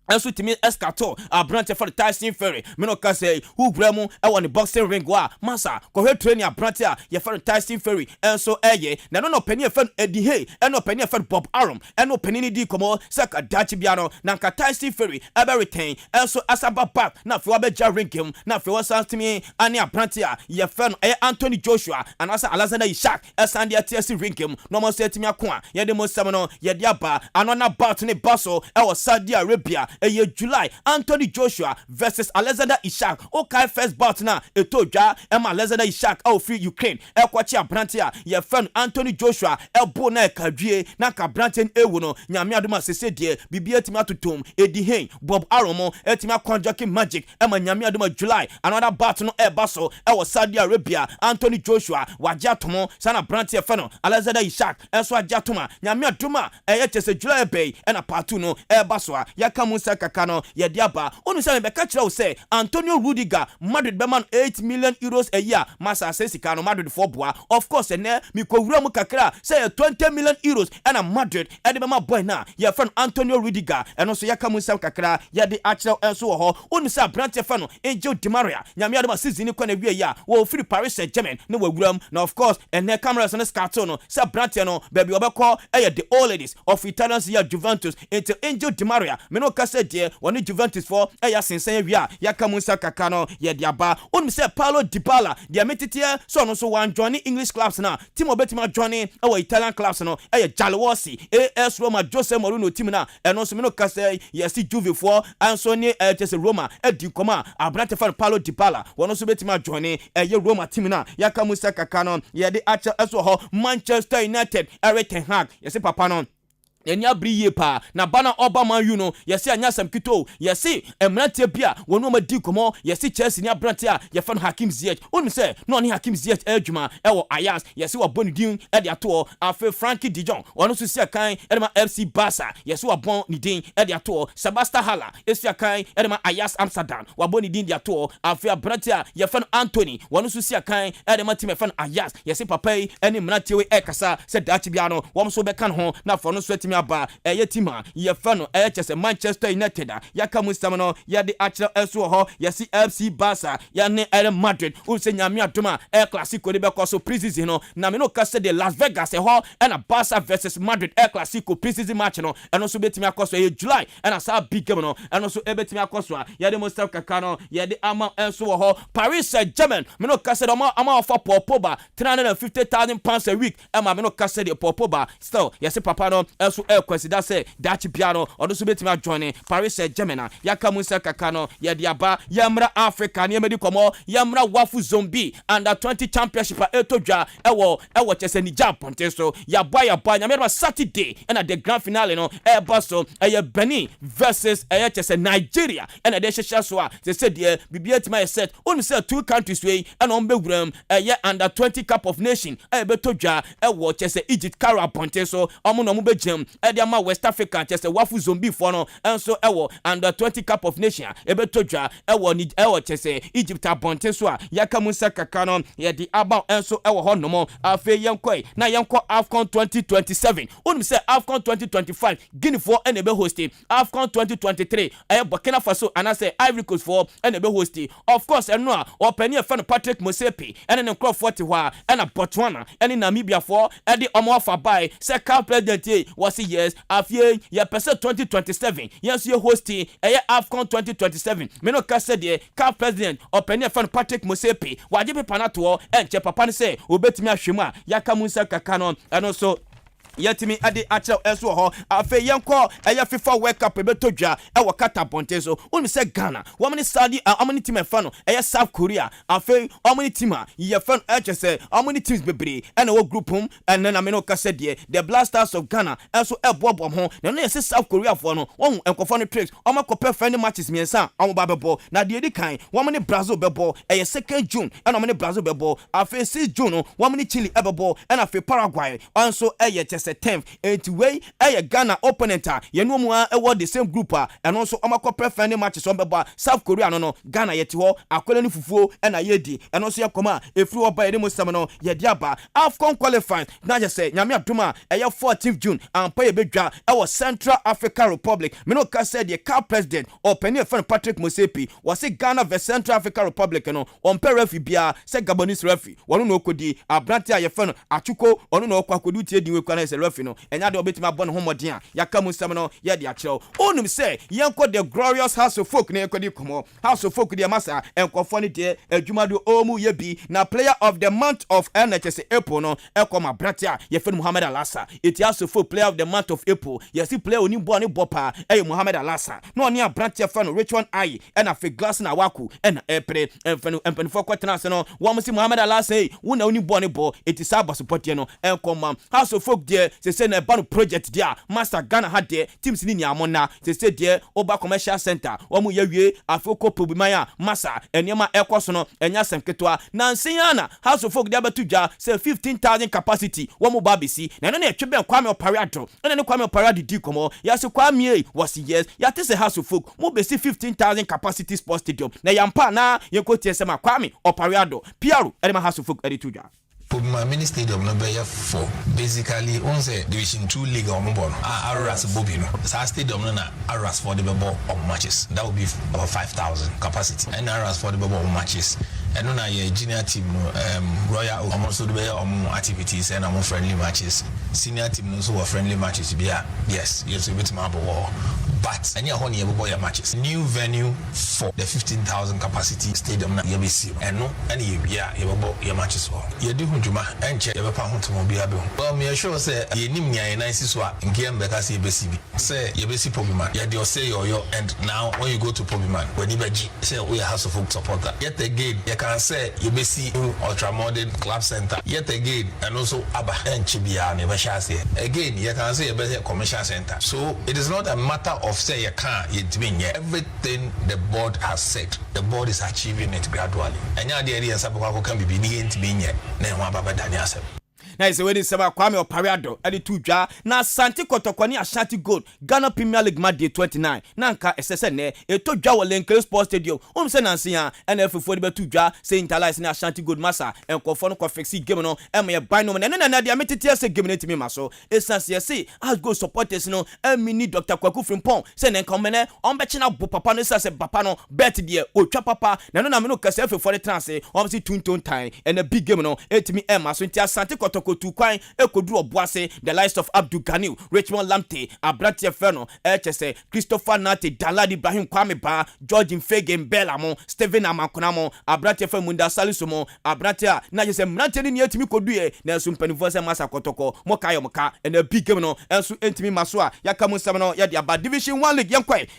[SPEAKER 4] enso timi escato abrante for Tyson Fury me no ka say who bremu e won the boxing ring wa masa ko he training abrante a ye for Tyson Fury enso na no penny fan Eddie Hay no penny fan Bob Arum no penny ni di komo saka dachi bia no na nka Tyson Fury ebe retain enso asaba back na fe wa be ja ring him na fe wa san timi ani abrante a ye fan Anthony Joshua and asa Alexander Isak esande atiasi ring him no mo say timi akon a ye de mo sam no ye de aba anona bout ne baso e was Saudi Arabia July Anthony Joshua versus Alexander Isak okay first bout na etodwa Alexander Isak free Ukraine kwachi abrante a ye fan Anthony Joshua bo na kadwie na ka brante ewu no nyame adoma sese de bibia timi atotom Eddie Hay Bob Arum etimi akonjoki magic nyame adoma July another bout no baso Saudi Arabia Anthony Joshua wajatomo sana brante fan Alexander Isak enso ajatoma nyame adoma chese July bay na part 2 no baso a yakamu kaka no ye diaba onu se be ka kira wo se Antonio Rudiger Madrid be man 8 million euros a year masa sesika no Madrid for boa of course ne mi ko wura mu kakra say 20 million euros and a Madrid e de be ma boy na ye fan Antonio Rudiger eno so yaka mu sam kakra ye de akira enso ho onu se brand fa no Angel Di Maria nyame ade ma season ko na wie ya wo free Paris Saint-Germain ne wawuram na of course ene cameras no scatter no se brand no baby obekọ the old ladies of Italians ya Juventus into Angel Di Maria me no ka de woni Juventus for ya sensen wi a yaka mu nsa kaka no ye de aba onum se Paulo Dybala de metitie so no so wan join English clubs na team obetima join Italian clubs no Jalwasi AS Roma Jose Mourinho team na eno so me no ka say yes Juve for anso ni Chelsea Roma di koma abrante for Paulo Dybala wono so betima join Roma team na yaka mu nsa kaka no ye de acha eso ho Manchester United Erik ten Hag yes papa no eni abriye pa na bana Obama you know yesi anya sam kito yesi emrante bia wonu ma di komo yesi Chelsea ni abrante a ye fan Hakim Ziyech onu se no ni Hakim Ziyech adwuma wo Ajax yesi wa boni din e de ato afa Frankie de Jong onu so sia kan e ma FC Barca yesi wa bon ni din e de ato Sebastian Haller sia kan e ma Ajax Amsterdam wa boni din de ato afa abrante a ye fan Anthony wonu so sia kan e ma team fan Ajax yesi papa yi eni mrante we kasa se dachi bia no wo so be kan ho na for no so aba tima ye fa no chese Manchester United yaka musam no ye de achira eso ho yesi FC Barca ya ne Madrid u se nyame adoma Clasico de be koso preseason no na me no ka se de Las Vegas ho na Barca versus Madrid Clasico preseason match no eno so betimi akoso ye July na sa big game no eno so betimi akoso ye de musam kaka no ye de ama eso ho Paris Saint-Germain me no ka se de ama for Pogba 350,000 pounds a week me no ka se de Pogba still yesi papa no eso consider say dachi piano odo so betimi join Paris Saint-Germain yaka musa kaka no ye de aba yamra Africa ne medi komo yamra wafu zombie under 20 championship etodwa ewo chese ni Japan so ya boy nyame Saturday and the grand finale no baso Benin versus chese Nigeria and the shesha so they said the bibia tima set only say two countries way and on bewuram under 20 cup of nation betodwa ewo chese Egypt Kara Ponte so omo no mo begem ma West Africa chese wafu zombie for no enso under 20 cup of nation ebetodwa chese Egypt abonte so yaka musa kaka no ye di aba enso ho nomo afe yenkoi na yenko AFCON 2027 onum se AFCON 2025 Guinea for enebe host AFCON 2023 Burkina Faso anase Ivory Coast for enebe host of course eno a openi e fan Patrick Mosepe ene ne Crawford ho a na Botswana ene Namibia for e di omo afa bai se CAF president was say yes afie ye pese 2027 yes ye hosting AFCON 2027 me no ka say the CAF president openi fan Patrick Mosepe waje pepa na to enche papa ne say obetimi ahwemu a yaka munsa kaka no eno so yetimi ade achel eso ho afe yenko FIFA World Cup betodwa wakata bonte so unu se Ghana wamani Saudi amani team e fa no South Korea afe amani team a ye fa no se amani teams bebre na wo group hom na me no ka se de the Blasters of Ghana eso ebobom ho na no ye South Korea fo no won enkofo no tricks omakopɛ friendly matches miensa amu ba bebo na de kan wamani Brazil bebo 2nd June na wamani Brazil bebo afe 6 June no wamani Chile ebebo na afe Paraguay also se 10th and way Ghana opponent ye no mu a the same group and also omakopɛ friendly matches on beba South Korea no Ghana yeti ho akwele ni fufuo na yedi and also yakoma efri oba ye mo sam no ye di aba AFCON qualifying na je say nyame adoma 14th June and pay bedwa e Central African Republic me no ka said the CAF president openi friend Patrick Mosepe was say Ghana vs Central African Republic no on pay referee bia say Gabonese referee wono no kodi abrante a ye friend achuko ono no kwa kodu tie dinwe kwa na se referee no enya de obetima bɔ ne homoden a yaka musam no ye de akyerɛw onum sɛ yenko the glorious House of Folk ne ekodi komo House of Folk de masa enkofo ne de adwuma do omu ye bi na player of the month of NHS April no ekoma brate a ye fen Muhammad Alassa it House of Folk player of the month of April ye si player oni bɔ ne bopa Muhammad Alassa no oni abrate fa no Richmond Aye na fe glass na waku na epre empanifo kwatena se no wo si Muhammad Alassa wo na oni bɔ ne bɔ it is aba support ye no enkoma House of Folk de se na eba no project dia Master Ghana had de teams ni amona se de oba commercial center omu ye wie afoko pobimaya masa enema ekoso no enya semketoa na nsiana House of Folk de abatudwa say 15,000 capacity omu babisi na no na etwebe Kwame Opariado na ne Kwame Opariado di komo ya se Kwame was yes ya te se House of Folk mo besi 15,000 capacity sports stadium na yampa na yekotie se ma Kwame Opariado Piaro edema House of Folk editudwa
[SPEAKER 5] my mini stadium no be for basically on say division 2 league on bono Aras Bobino sa stadium no na Aras for the ball on matches that would be about 5,000 capacity and Aras for the ball on matches and on a junior team Royal almost do be on activities and on friendly matches senior team no so friendly matches be yes a bit more but any honey every matches new venue for the 15,000 capacity stadium na YBC and no any your matches for you do juma enche e be pa ho to mo bia be ho well me sure say ye nim nya ye nice so a nkem be ka say BCB say ye be si Pobiman ye dey say yo and now when you go to Pobiman when you be say we House of Folk supporter yet again you can say ye be si ultramodern club center yet again and also aba enche bia ne be sha say again you can say ye be commercial center so it is not a matter of say you can it mean everything the board has said the board is achieving it gradually and ya dey area sabako can be ni ent be nye na baba Daniel asem
[SPEAKER 4] na ise we sema Kwame Opariado ade tudwa na Asante Kotokoni Ashanti Gold Ghana Premier League match day 29 na nka esese ne etodwa wo Lenkele Sports Stadium se nansia NF4 de betudwa se Interlice na Ashanti Gold masa enkofo no fixi game no eme binom na de ametete se game no timi maso esanse se as go supporters no emini Dr. Kwaku Frimpong se ne nkomene onbeche na bo papa no se papa no bet de otwa papa na me no kase F4 de trance si tunton time and a big game no etimi maso nti Asante Kotoko to kwan ekodru oboase the likes of Abdul Ganil Richmond Lamte Abratie Feno HSE Christopher Nate Daladi Ibrahim Kwame Ba George Mfege Mbelamo Steven Amankonamo Abratie Femunda Salisomo Abratie na je se mrante ni etimi kodue na enso mpanifo se Masa Kotoko moka yomoka and a big game no enso entimi maso a yakamu sam no ye de aba division 1 league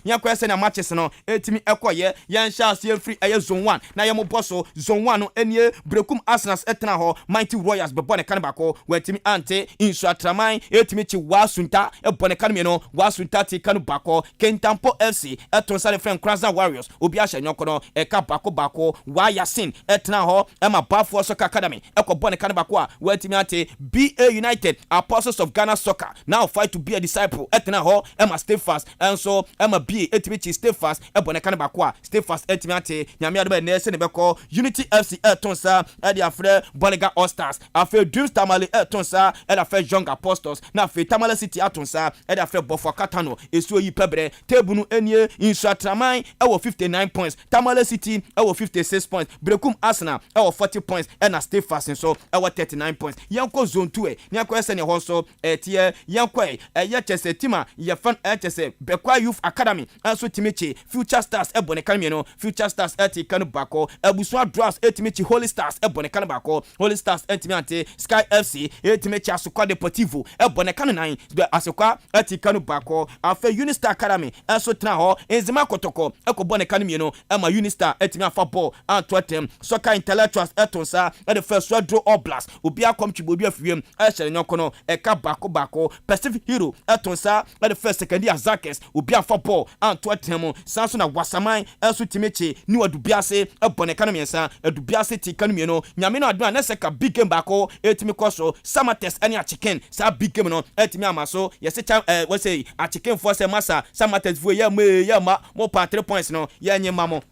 [SPEAKER 4] yankwa se na matches no etimi ekoye yan sha se free eye zone 1 na ye mo boso zone 1 no enie Brekum Arsenal etena ho Mighty Royals bebo ne kanba wetimi ante insu atraman etimi chi wasunta ebone kanme no wasunta ti kanu bako Kentampo FC etonsa le friend Kranza Warriors obi ahye nyoko no eka bako wa Yasin etena ho ema Bafo Soccer Academy ekobone kanu bako a wetimi ante BA United Apostles of Ghana Soccer now fight to be a disciple etena ho ema stay fast enso ema BA etimi chi stay fast ebone kanu bako a stay fast etimi ante nyame ado be nese ne beko Unity FC etonsa e dia frɛ Boniga All Stars afa Dream Star Tamale Tonsa and a first young apostles na fe Tamale City atonsa and a first Bofo Katano esuo yi pebre tebunu enye Insuatraman ewo 59 points Tamale City ewo 56 points Brekum Arsenal ewo 40 points and a stay fast so ewo 39 points yanko zone 2 ni akwa ese ne ho so tie yanko ye chese tima ye fan chese Bekwa Youth Academy also Timichi Future Stars ebone kanme no Future Stars eti kanu bako Ebusua Draws Timichi Holy Stars ebone kanu bako Holy Stars eti ante Sky FC Timichi Asukwa Deportivo ebone kanu nan Asukwa eti kanu bako afa Unistar Academy also tena ho Enzima Kotoko ekobone kanme no ema Unistar eti afa ball Antwerpen Soccer Intellectuals etonsa the first draw all blast obi akom chibobi afiem ehye nyokono eka bako Pacific Hero etonsa the first second year Zakes obi afa ball Antwerpen sanso na Wasaman also Timichi ni wadubiase ebone kanu miensa edubiase ti kanu mieno nyame no aduna na seka big game bako etimi koso Samates ene a chicken sa big game no etimi amaso yese we say a chicken for se masa Samates vo ya ma mo pa 3 points no ya nyema mo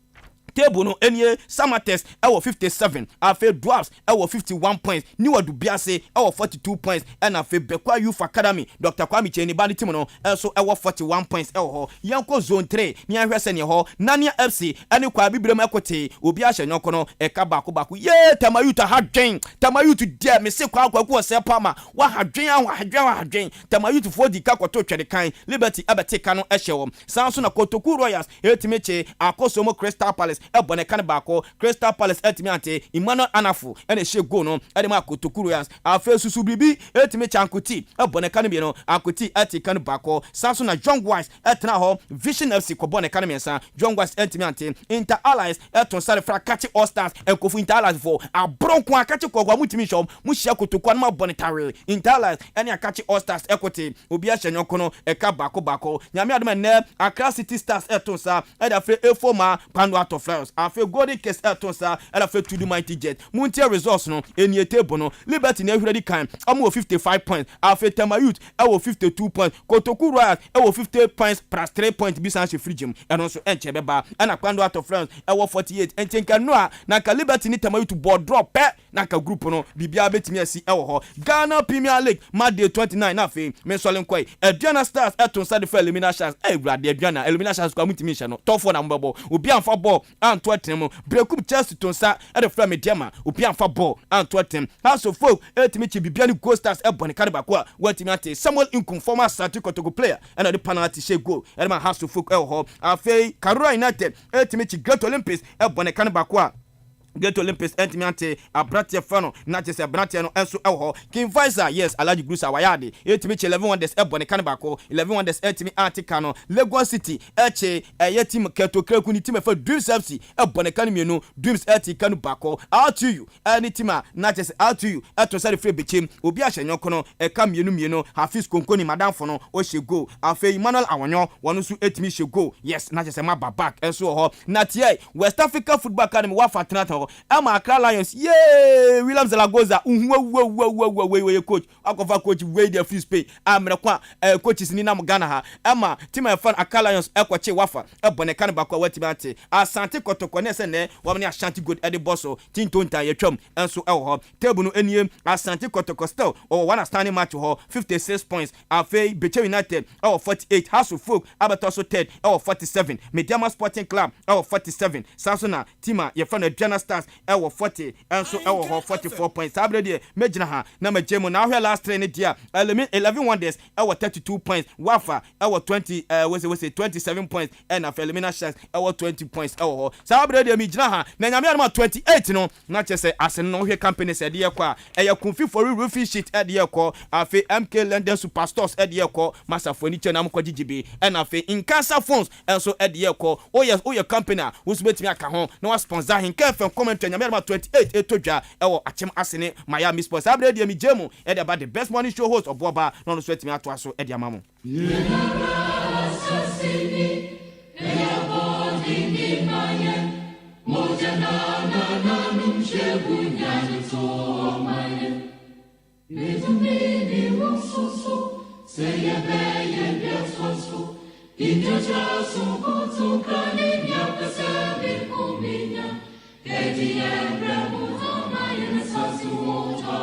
[SPEAKER 4] table no enye Samates ewo 57 afa Dwarfs ewo 51 points ni wadubiase ewo 42 points and afa Bekwa Youth Academy Dr. Kwame Cheni band team no also ewo 41 points ewo ho yanko zone 3 ni ahwese ne ho Nania FC ene kwa bibrem ekote obi ahye nyoko no eka bako ye Tamayuta hadwen Tamayutu dia me se kwa akwaku se pama wa hadwen Tamayutu fodi ka kwato twede kan Liberty abeteka no ehye wo sanso na Kotoku Royals etimeche akosomo Crystal Palace ebone kan bako Crystal Palace etimi ante Emmanuel Anafu ene she go no ede ma Kotoku Royals afa susu bibi etimi chankuti ebone kan bi no akuti ati kan bako sanso na Young Wise etna ho Vision FC ko bone kan mensa Young Wise etimi ante Inter Allies eton sare frakachi All Stars enkofu Inter Allies for abronko akachi ko gwa mutimi shom mu hia Kotoku na bone tare Inter Allies ene akachi All Stars ekote obi a hye nyoko no eka bako nyame adom ne Accra City Stars eton sa ede afre efoma pando ato afa Golden Case etonsa ela fe to the Mighty Jet muntia results no enie table no Liberty na ehuredi kan omo 55 points afa Tamayut ewo 52 points Kotoku Royals ewo 50 points plus 3 points bisanse frigim eno so enche beba ana kwando out of France ewo 48 entenka no na ka Liberty ni Tamayut board drop na ka group no bibia betimi asi ewo ho Ghana Premier League Monday 29 na fe me solen kwai Aduana Stars etonsa de fe eliminations grade Aduana eliminations kwa mutimi hye no tofo na mbabo obi amfa ball Antwerpen Brekum Chelsea tonsa e de fra mediama obi amfa ball Antwerpen House of Folk etimichi bibia ni Ghost Stars ebone kan ba kwa watimi ante Samuel Inkum former Santi Kotoku player and the penalty she goal e ma House of Folk e ho afei Karura United etimichi Great Olympics ebone kan ba kwa Great Olympics entimente abratia fano na chese abratia no enso eho King Faisal yes Alaji Grusa wayade etimichi 11 wonders ebone kan ba ko 11 wonders etimi article no Lagos City eche team Keto Kreku ni team fa Dreams FC ebone kan mienu Dreams eti kan ba ko out to you any team na chese out to you eto sare free bechem obi ahye nyoko no eka mienu Hafiz Konkoni madamfo no o shego afei Emmanuel Awonyo wono su etimi shego yes na chese ma back enso ho na tie West Africa Football Academy wa fatina Ama Accra Lions William Zalagoza we coach akofa coach we the free space amre kwa coaches ni na Ghana ha ama team fan Accra Lions ekwache wafa ebone kan bakwa watimi ante Asante Kotoko ne se ne wamne Ashanti Good Ede Bosso tintonta yetwam enso ewo table no eniem Asante Kotoko still one standing match ho 56 points afei Beche United 48 House of Folk abatoso third 47 Mediama Sporting Club 47 Samsona team ye fan Aduana Stars ewo 40 enso ewo 44 points abrede mejina ha na majemu na ahwe last train dia 11 wonders ewo 32 points wafa ewo 20 we say 27 points and af eliminations ewo 20 points ewo abrede mejina ha na nyame adama 28 no na chese asen no hwe company se de kwa eya kunfi for roofing sheet e de kwa afi MK London Superstores e de kwa masafo ni che na mko gigibi and afi Inkasa Phones enso e de kwa oye company usubetimi aka ho na wa sponsor Ahenkan comment nyame 28 etodwa ewo achem asene Miami Sports abrede mi jemu e de ba the best morning show host oboba no so etimi ato aso e de amamo
[SPEAKER 6] Eti embra muta mai na sasu ota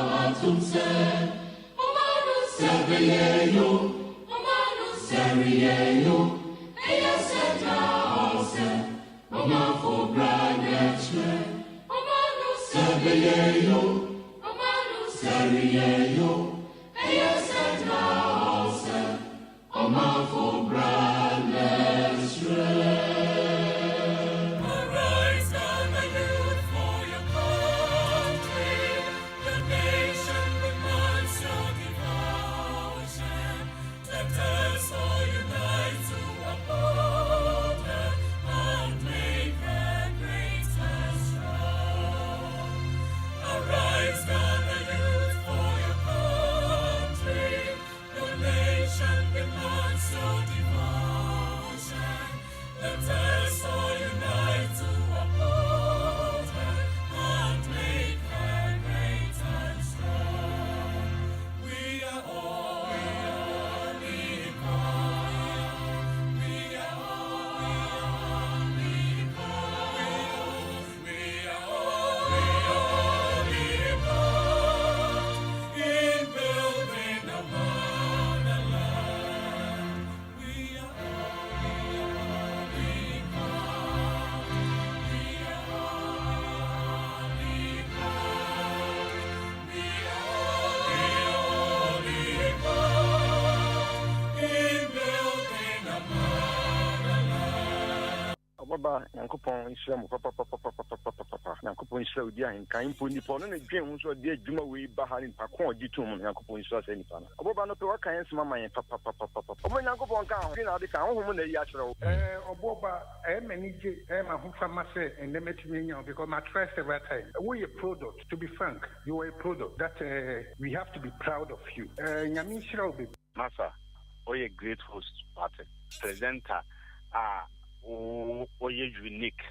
[SPEAKER 6] Baba, Yankopon Islam, Papa, Yankopon Islam, Ahenkan Puni Pon, and again, so dear Juma, we Bahan, Pacon, Gitum, Yankopon Islam, any pan. Oba no to can Mamma and Papa. When Yankopon can, you know, the count woman, the Yashro.
[SPEAKER 7] Oboba, many Mahufamase, and the Metiminion, because my trust every time. We a product, to be frank, you are a product that we have to be proud of you. Yamishra,
[SPEAKER 6] Massa, or a great host, party, presenter, or you're unique.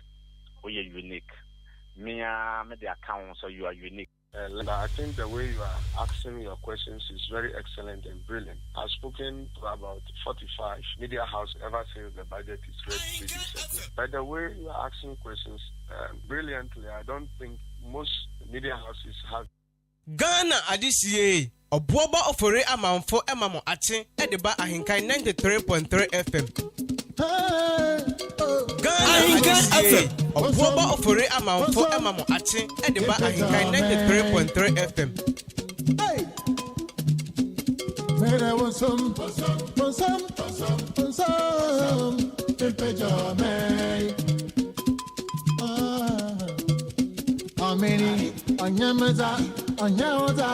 [SPEAKER 6] Me, the account, so you are unique.
[SPEAKER 8] I think the way you are asking your questions is very excellent and brilliant. I've spoken to about 45 media houses ever since the budget is ready to be settled. By the way you are asking questions brilliantly, I don't think most media houses have.
[SPEAKER 1] Ghana adisiye obuoba ofore amanfo emamo ache edeba Ahenkan 93.3 FM. Ahenkan FM obuoba ofore amanfo emamo ache edeba Ahenkan 93.3 FM.
[SPEAKER 9] Mera wonsum pejame ameni anyamaza anyaoza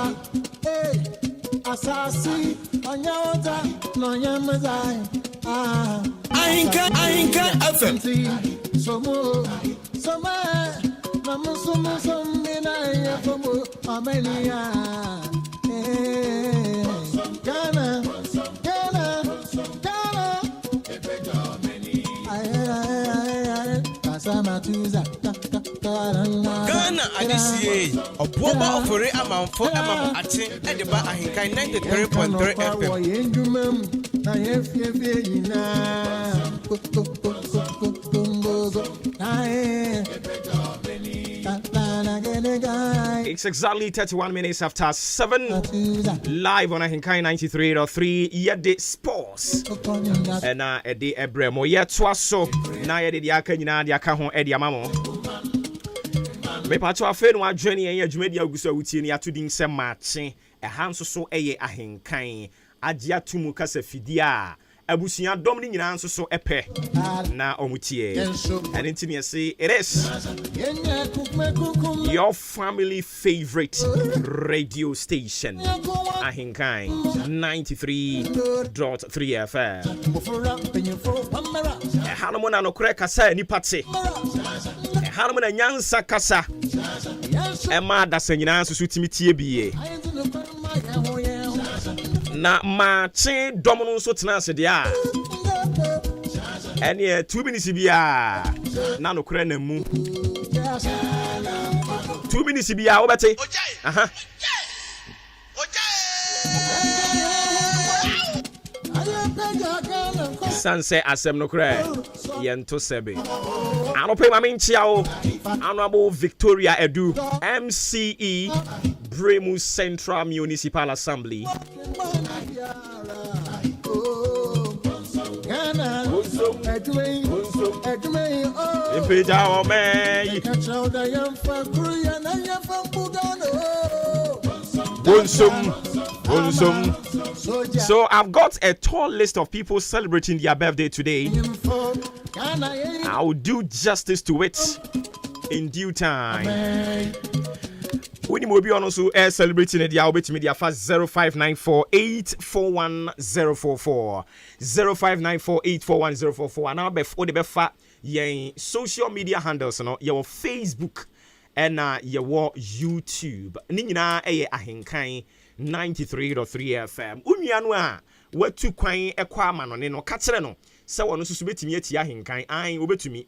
[SPEAKER 9] asasi anyaoza no nyamaza
[SPEAKER 1] Ahenkan FM
[SPEAKER 9] somo namusumu mina yafomo amenia Ghana
[SPEAKER 1] Ghana adisiye obuoba ofore amanfo emamo ache edeba Ahenkan 93.3
[SPEAKER 3] It's exactly 31 minutes after 7. Live on Ahenkan 93.3. Yede Sports. And Edi Ebremo. Yet so. Na yede diaka nyina diaka ho edi amamo. Me pato afe no adwene yen adwumadi aguso awutie ni atodin se maakye. Ehanso so eye Ahenkan. Agye atumu kasa fidia. Abusia dom ni nyina nso so epe na omutie and intimi say it is your family favorite radio station Ahenkan 93.3 FM hanumona no kure kasa ni pate hanumona nyansa kasa ema dasa nyina nso so timitie biye na maakye dom no so tena ase dia ene 2 minutes bia na no kure na mu 2 minutes bia wo bete aha sanse asem no kure yento sebe ano pe ma menchia o ano abo Victoria Edu MCE Bremu Central Municipal Assembly. So I've got a tall list of people celebrating their birthday today. I'll do justice to it in due time. When you be on also celebrating the albeit media fast 0594841044 0594841044 and now before the befa yen social media handles no your Facebook and your YouTube ni nyina Ahenkan 93.3 FM unuanu a watu kwan ekwa ama no ka kire no se wono susu betimi ati Ahenkan an obetumi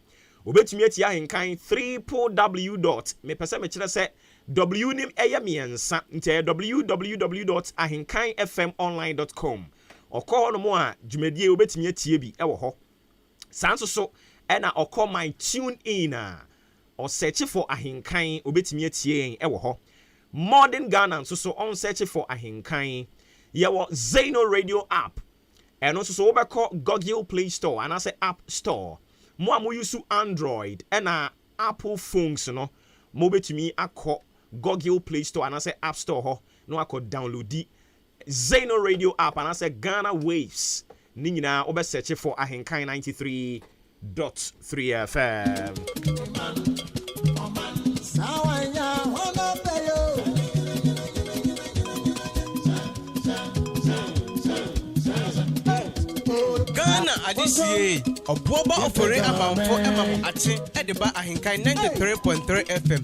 [SPEAKER 3] ati Ahenkan 3w. Me pese me kire se W nim miensa nte www.ahenkanfmonline.com okọ no mo a dwumadie obetimi atie bi ewo ho sanso so na okọ my tune in or search for Ahenkan obetimi atie ewo ho modern Ghana so on search for Ahenkan yewo Zeno radio app and also so obekọ Google Play Store and I say App Store mo a mo use Android and Apple phones no mo betimi akọ Google Play Store and I say App Store ho no I could download the Zeno radio app and I say Ghana Waves ni nyina obe search for Ahenkan 93.3 FM.
[SPEAKER 1] Ghana adisiye obuoba ofore amanfo emamo ache edeba Ahenkan 93.3 FM.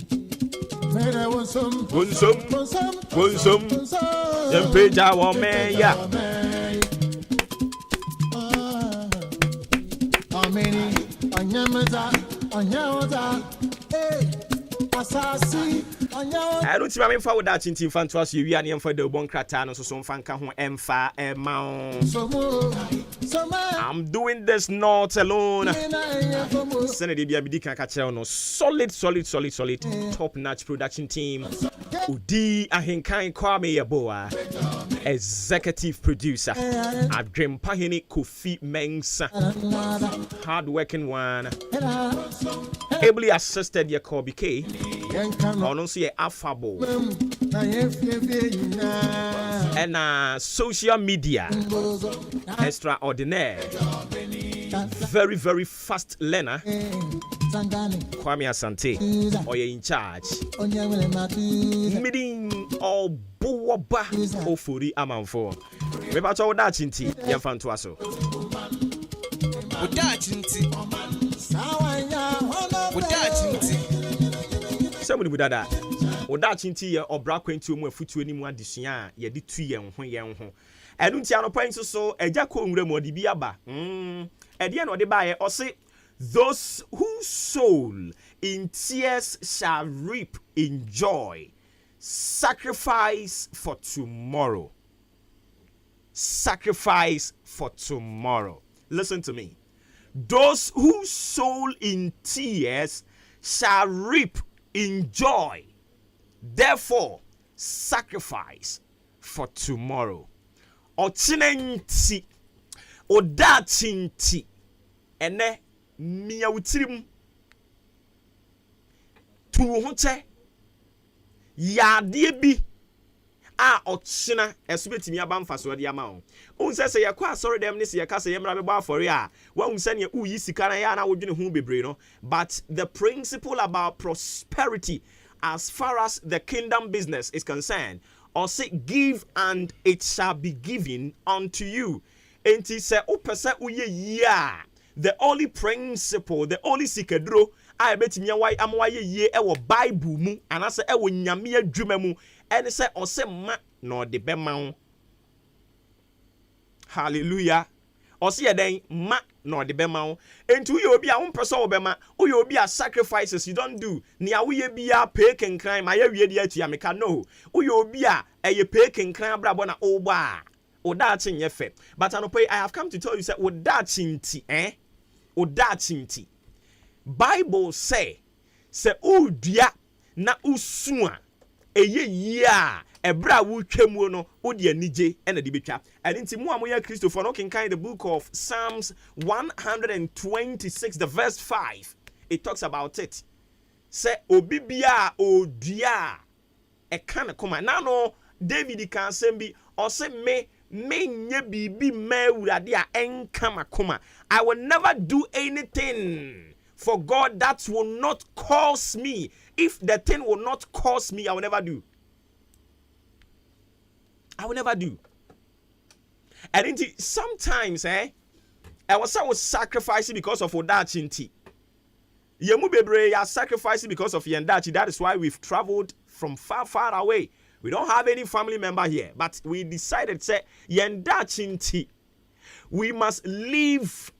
[SPEAKER 3] Gunsum, Yempeja wa meya.
[SPEAKER 9] Ameni, Anyamata, Asasi,
[SPEAKER 3] I don't see my info with that in Fantas, you and for the bon cratano, so some fan can emfa mount. I'm doing this not alone. Senator Biabidika Kachano, solid, top notch production team. Udi Ahenkan Kwame Yaboa, executive producer. Adrem Pahini Kofi Mensa, hard-working one. Ably assisted Yakobi K. Also affable. And social media extraordinaire. Very, very fast learner. Kwame Asante, or you're in charge. Meeting all Boba Ofuri Amanfo. Maybe I told that chinti, Yanfantuaso. Somebody would that. Oda chinti or black into more foot to any more this year, ye did 2 years. I don't see no point so a jacko more the biaba. At the end of the buyer or say, those whose soul in tears shall reap in joy. Sacrifice for tomorrow. Sacrifice for tomorrow. Listen to me. Those whose soul in tears shall reap in joy. Therefore, sacrifice for tomorrow. Ochinenti, odachinti, ene miawutirim tuhunche yadie bi a ochina esubetimi abamfa so de ama o unse se yakwa sorry dem ne se yakase yemra be ba for ya wa unse ne uyi sika na ya na wodwene hu bebre no. But the principle about prosperity as far as the kingdom business is concerned, or say give and it shall be given unto you. Enti se opese uye ya, the only principle, the only sikedro I bet me why am why ye ewo Bible mu anase ewo nyame adwuma mu ene se ose ma no de bema. Hallelujah. Ose ye den ma no de bema. Enti uye obi a umpese obema, uye obi a sacrifices you don't do. Ni a uye bia pay kenkran ma ye wie de atua meka no. Uye obi a eye pay kenkran brabo na oba. Odachi nyefe. But I have come to tell you say odachi nti odachi nti. Bible say udua na usua eye yia ebra wo twemu no wo de anije na de betwa and nti mu amoya Christopher no can kind the book of Psalms 126 the verse 5 it talks about it say obibia odua e kan koma na no David kan sembi or say me nye bibi ma urade a enka makoma. I will never do anything for God that will not cause me. If the thing will not cause me, I will never do. I will never do. And indeed, sometimes I was sacrificing because of Odachinti. Yemu bebre ya sacrificing because of Yendachi. That is why we've traveled from far away. We don't have any family member here, but we decided say Yendachinti. We must live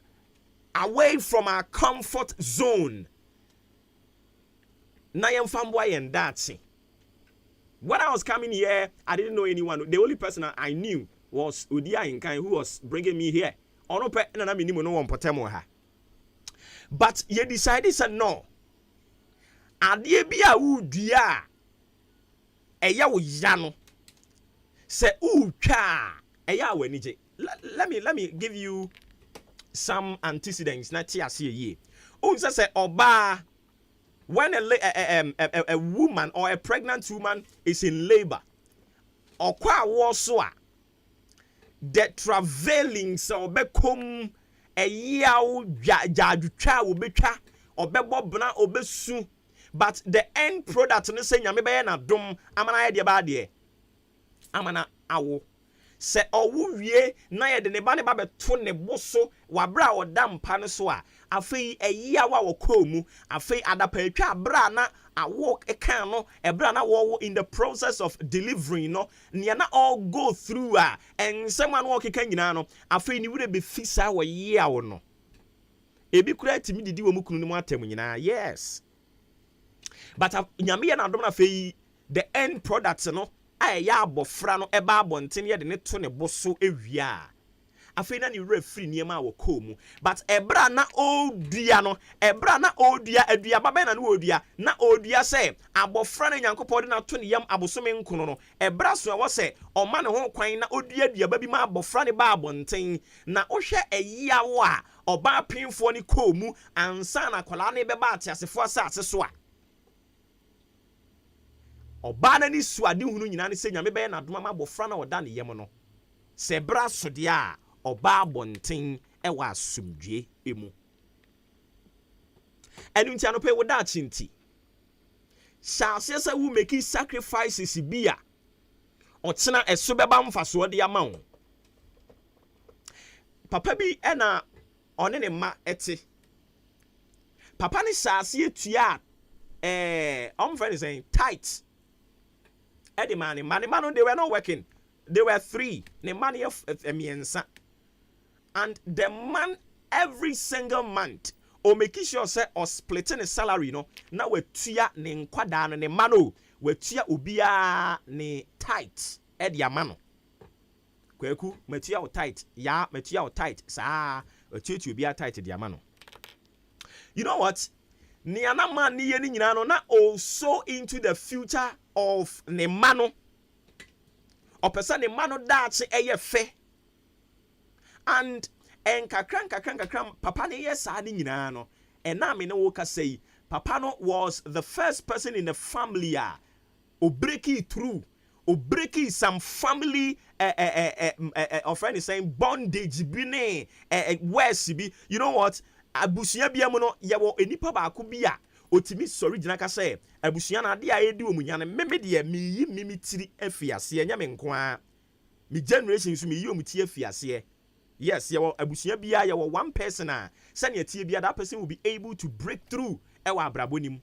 [SPEAKER 3] away from our comfort zone. Na yemfambwa Yendachi. When I was coming here, I didn't know anyone. The only person I knew was Ahenkan, who was bringing me here. But ye decided say no. Adie bia udua eya wo yano se utwa eya wanije. Let me give you some antecedents na ti ase ye. Unse say oba when a woman or a pregnant woman is in labor or kwa wo so a the traveling so obekom eya wo jadutwa obetwa obebobna obesu. But the end product no say nyame be na dom amana ye de ba de amana awo se owu wie na ye de ne ba beto ne boso wabra odam pa no so a afei eya wa wokɔ mu afei adapa atwa bra na awo ekan no ebra na wo in the process of delivery no ne na all go through a ensem anu okeka nyina no afei ni wure be fisa wo ye awo no ebi kura timi didi wo mu kunu mu atam nyina yes. But nyame na dom na fei the end product no ya abofra no eba abonten ye de ne to ne boso ewia afei na ne wura free niema wo mu but ebra na odua no ebra na odua adua baba na odua na odua se abofra na nyankopɔ de na to ne yam abosome nkono no ebra so wo se ɔma ne ho kwan na odua dua ba bi ma abofra ne ba abonten na ohwɛ ayia wo a ɔba pinfo ne mu ansa na kwala ne beba atiasefo asase so a oba na ni suade hunu nyina ne se nyame be na doma ma bofra na oda ne yem no se bra sode a oba bonten e wa asumdwe emu enu ntia no pe wo da chinti shaase se wo make sacrifices bia otena eso beba mfaso de ama wo papa bi e na one ne ma ete papa ne shaase etua friend is saying tight. Eddie man, they were not working. They were 3. The money of miensa. And the man every single month or making sure say or splitting a salary no. Now we tia ne nkwada no ne mano. We tia ubia ne tight. Eddie mano. Kweku metia o tight. Ya metia o tight. Sa tia ubia tight di mano. You know what? Ni anama ni ye ni nyina no na also into the future of ne mano or person ne mano dache eye fe and kakran papa ne yes adi nyina no na me ne wo ka say papa no was the first person in the family o breaking through o breaking some family or friend is saying bondage bi ne worse bi you know what abusuya bia mu no ye wo enipa ba ko bia otimi sorry gina ka say abusuya na de a edi omunya ne meme de mi yi mimi tiri afiase enya me nko a mi generation so mi yi omuti afiase yes ye wo abusuya bia ye wo one person a sane atie bia that person will be able to break through e wa abrabonim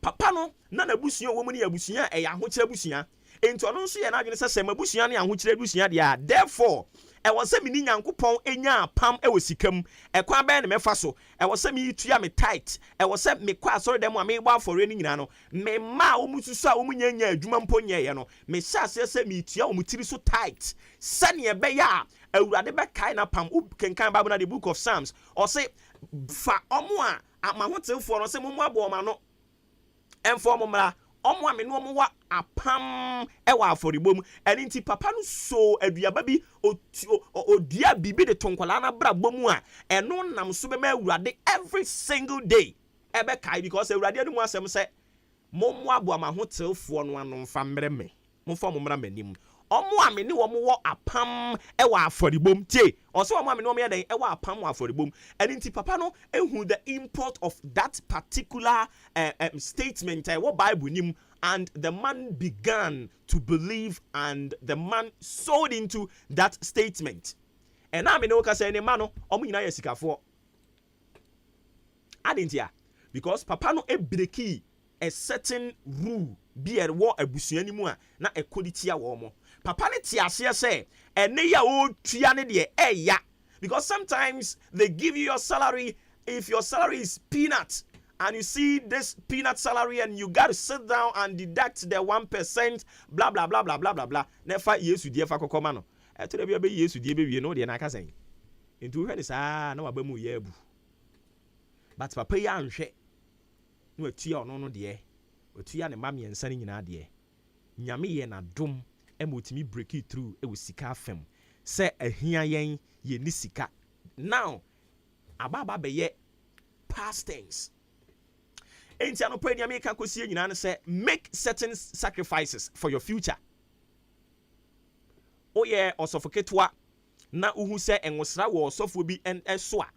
[SPEAKER 3] papa no na abusuya wo mu ne abusuya e ya hokyere abusuya ento no nso ye na adwene se abusuya ne ahokyere abusuya de a therefore e was say mini nyankopon enya pam e wosikam e kwa be ne mefa so e was say me tua me tight e was say me kwa sorry dem a me gba afore ni nyina no me ma o mususu a o munyanya adwuma mponye ye no me sha se me tua o mutiri so tight sane e be ya awurade be kai na pam u kenkan Bible na the book of Psalms or say fa omo a amahotemfo no say mo abo ma no emfo mo mra omo ame no omo wa apam e wa aforibom eni nti papa no so aduaba bi odia bibi de tonkwala na bra bomu a eno nam so be ma awurade every single day ebe kai because awurade anu asem se mommo abo ama hotelfo no anomfa mreme momfa momra manim omo ame ne wo wo apam e wa aforibom tie oso omo ame no me den e wa apam wa aforibom eni nti papa no ehu the import of that particular statement what Bible nim. And the man began to believe, and the man sold into that statement. And I mean, no, because any man, omina yesikafo. I didn't hear because Papa no e breaki a certain rule be a war a busu anymore. Na a koditia womo. Papa ne tiasia say, and ne ya o triane de ya. Because sometimes they give you your salary if your salary is peanuts. And you see this peanut salary and you got to sit down and deduct the 1%, blah, blah, blah, blah, blah, blah, blah. Never yes, you dear Fako Comano. I told you, yes, you dear baby, you know, the Anaka saying. Into her is, no, Abamu yebu. But Papa Yan she. No, tia no, dear. O tia and mammy and sunning in our dear. Nyami and a drum, and would me break it through, it was sika fem. Say a here ye nisika. Now, Ababa be past tense. Enti ano pray dia make akosie nyina ne say make certain sacrifices for your future. Oye osofoketwa na uhu say enwosra wo osofo bi en eso a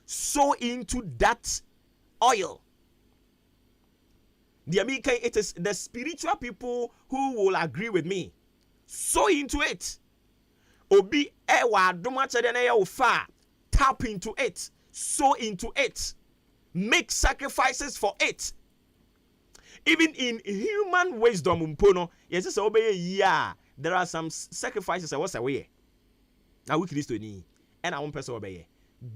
[SPEAKER 3] sow into that oil. The American, it is the spiritual people who will agree with me. Sow into it. Obi ewa adoma chede na ye ofa, tap into it, sow into it. Make sacrifices for it. Even in human wisdom, umpono, yes, so obey yeah. There are some sacrifices I was away. Now we Christo ni, and I won't person obey.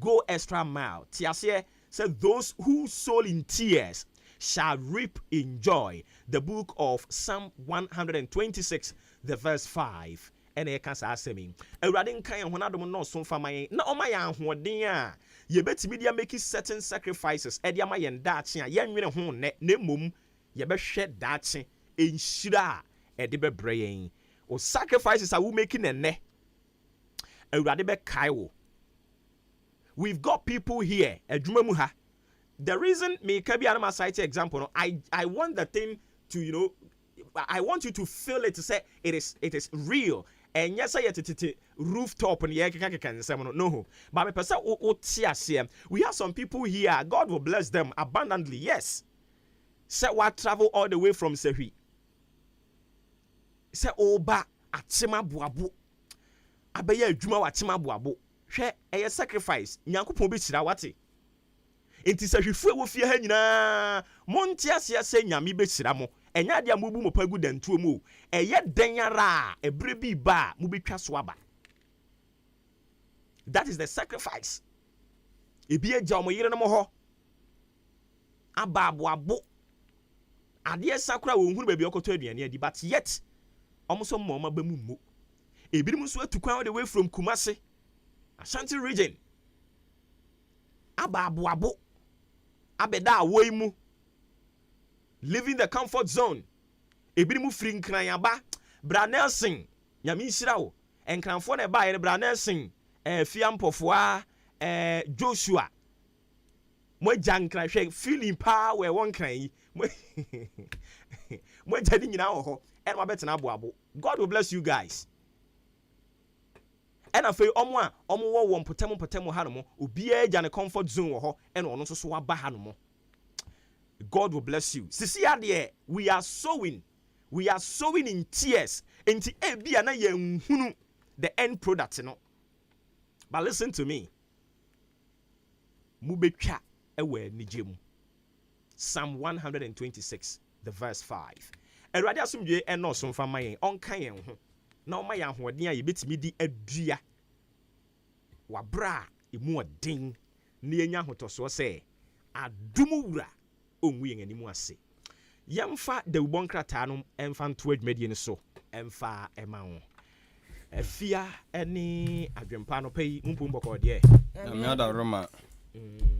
[SPEAKER 3] Go extra mile. Tiasie said those who sow in tears shall reap in joy. The book of Psalm 126, the verse 5. And I can say me. A radin kind when I don't know some for my no my dear. Ye bet media making certain sacrifices. Edia my and that yan win a home ne mum. Ye bet shed that in shira edibe brain. Or sacrifices are we making a ne. A radibe kaiwo. We've got people here. A jumamuha. The reason me can be an site example. I want the thing to I want you to feel it to say it is real. And yes, I had rooftop and no. But me person we have some people here. God will bless them abundantly. Yes. Say what travel all the way from Sehi. Say oba atima buabu. Abeye juma watima buabu. She a sacrifice. Nyankopon bi chira wate. Enti se hwefue wo fie ha nyina. Montia se nyame be chira mo. Enya dia mubu mo pagu dantuo mu eye danyara ebre bi ba mu betwa so aba. That is the sacrifice. Ebi eja omo yire no mo ho aba abo ade sakura wo hunu ba bi okoto aduane adi, but yet omo so mo ma ba mu mu ebi mu so atukwan all the way from Kumasi Ashanti region aba abo abeda awoi mu living the comfort zone. Ebi mu free nkran aba Bra Nelson nyame nhira wo enkranfo na ba ye Bra Nelson fiampofo Joshua mo jankran hwe feeling pa we won kran yi mo jadi nyina ho and ma betena abo. God will bless you guys. And afei omo wo won potem ha no mo obi agya ne comfort zone wo ho and ono so so aba ha no mo. God will bless you. Sisia there, we are sowing in tears. Enti ebia na yenhunu the end product But listen to me. Mubetwa ewe nijemu. Psalm 126, the verse 5. Erade asumdwe eno so mfa mayen onka yen ho. Na o mayen ahoden a yebetimi di adua. Wabra emu odin na yenya hotoso se adumwura onwu yen animu ase. Yemfa de ubonkrata no emfa nto adwumadi ni so emfa ema wo. Afia ene adwempa no pay mpumboko de.
[SPEAKER 4] Na me ada roma.